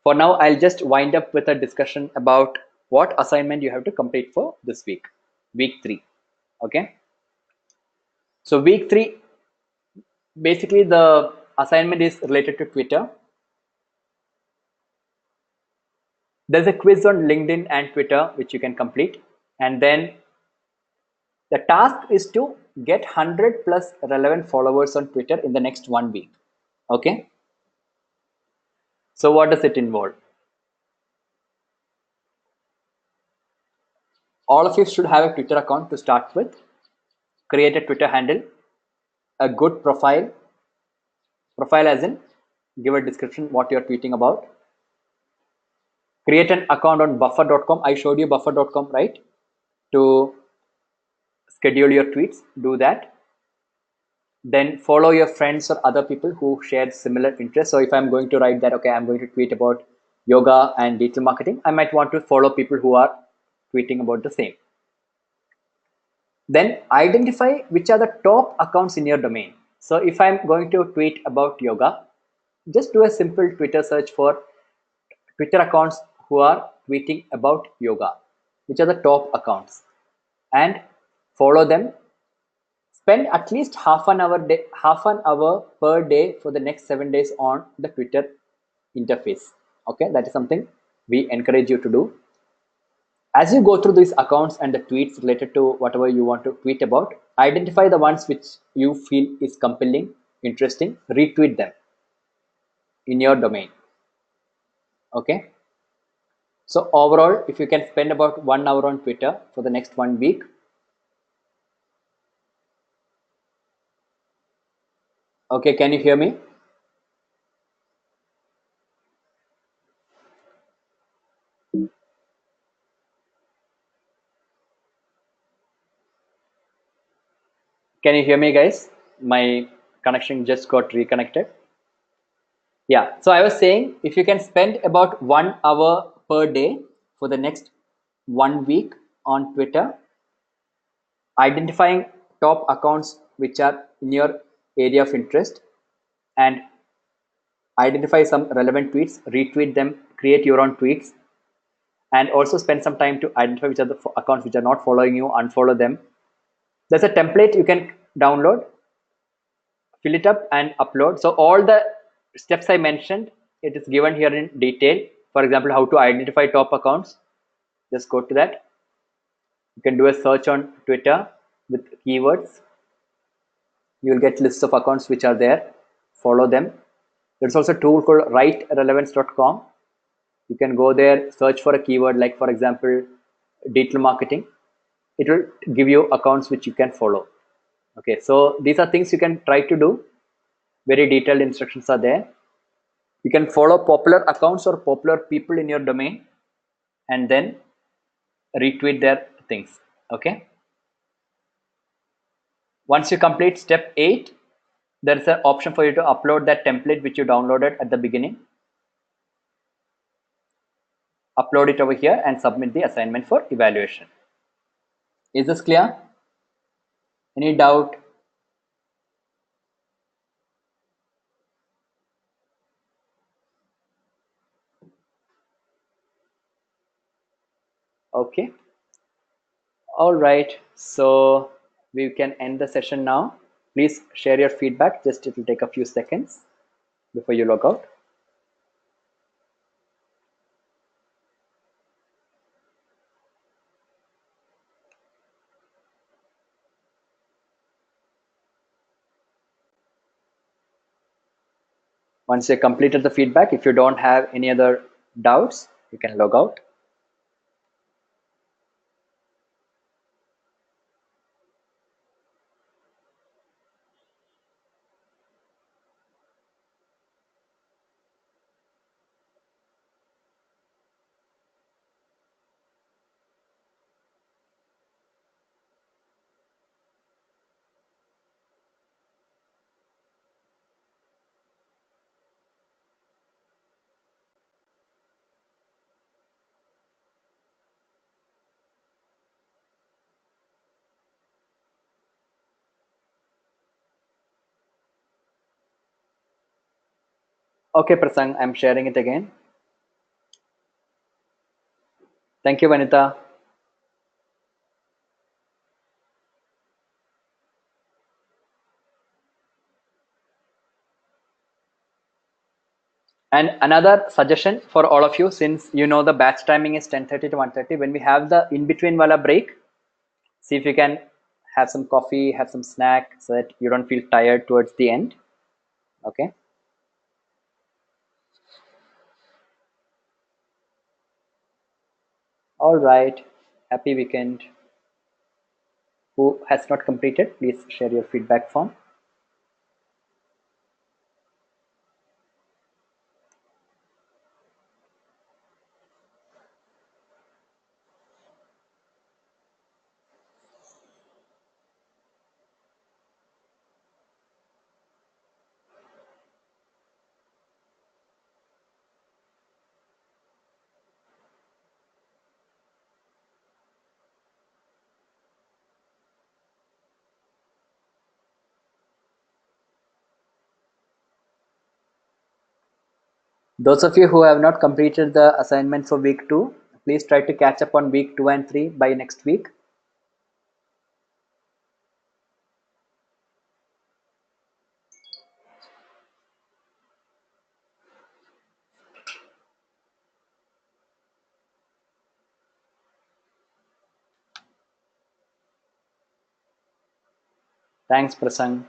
For now, I'll just wind up with a discussion about what assignment you have to complete for this week 3. Okay. So week 3, basically the assignment is related to Twitter. There's a quiz on LinkedIn and Twitter which you can complete, and then the task is to get 100 plus relevant followers on Twitter in the next 1 week. Okay. So what does it involve? All of you should have a Twitter account to start with. Create a Twitter handle, a good profile as in give a description what you're tweeting about. Create an account on buffer.com. I showed you buffer.com, right? To schedule your tweets, do that. Then follow your friends or other people who share similar interests. So if I'm going to write that, okay, I'm going to tweet about yoga and digital marketing, I might want to follow people who are tweeting about the same. Then identify which are the top accounts in your domain. So if I'm going to tweet about yoga, just do a simple Twitter search for Twitter accounts who are tweeting about yoga, which are the top accounts, and follow them. Spend at least half an hour per day for the next 7 days on the Twitter interface. Okay, that is something we encourage you to do. As you go through these accounts and the tweets related to whatever you want to tweet about, identify the ones which you feel is compelling, interesting, retweet them in your domain. Okay, so overall, if you can spend about 1 hour on Twitter for the next 1 week, okay, can you hear me? Can you hear me, guys? My connection just got reconnected. Yeah, so I was saying if you can spend about 1 hour per day for the next 1 week on Twitter, identifying top accounts which are in your area of interest, and identify some relevant tweets, retweet them, create your own tweets, and also spend some time to identify which are the accounts which are not following you, unfollow them. There's a template you can download, fill it up and upload. So all the steps I mentioned, it is given here in detail. For example, how to identify top accounts. Just go to that. You can do a search on Twitter with keywords. You will get lists of accounts which are there. Follow them. There's also a tool called writerelevance.com. You can go there, search for a keyword like, for example, digital marketing. It will give you accounts which you can follow. Okay, so these are things you can try to do. Very detailed instructions are there. You can follow popular accounts or popular people in your domain and then retweet their things. Okay, once you complete step 8, there's an option for you to upload that template which you downloaded at the beginning. Upload it over here and submit the assignment for evaluation. Is this clear? Any doubt? Okay, all right, so we can end the session now. Please share your feedback. Just it will take a few seconds before you log out. Once you completed the feedback, if you don't have any other doubts, you can log out. Okay, Prasang, I'm sharing it again. Thank you, Vanita. And another suggestion for all of you, since you know the batch timing is 10:30 to 1:30, when we have the in-between wala break, see if you can have some coffee, have some snack so that you don't feel tired towards the end. Okay. All right. Happy weekend. Who has not completed, please share your feedback form. Those of you who have not completed the assignment for week 2, please try to catch up on week 2 and 3 by next week. Thanks, Prasang.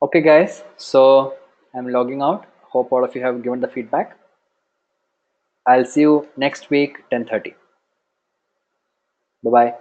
Okay, guys. So I'm logging out. Hope all of you have given the feedback. I'll see you next week, 10:30. Bye bye.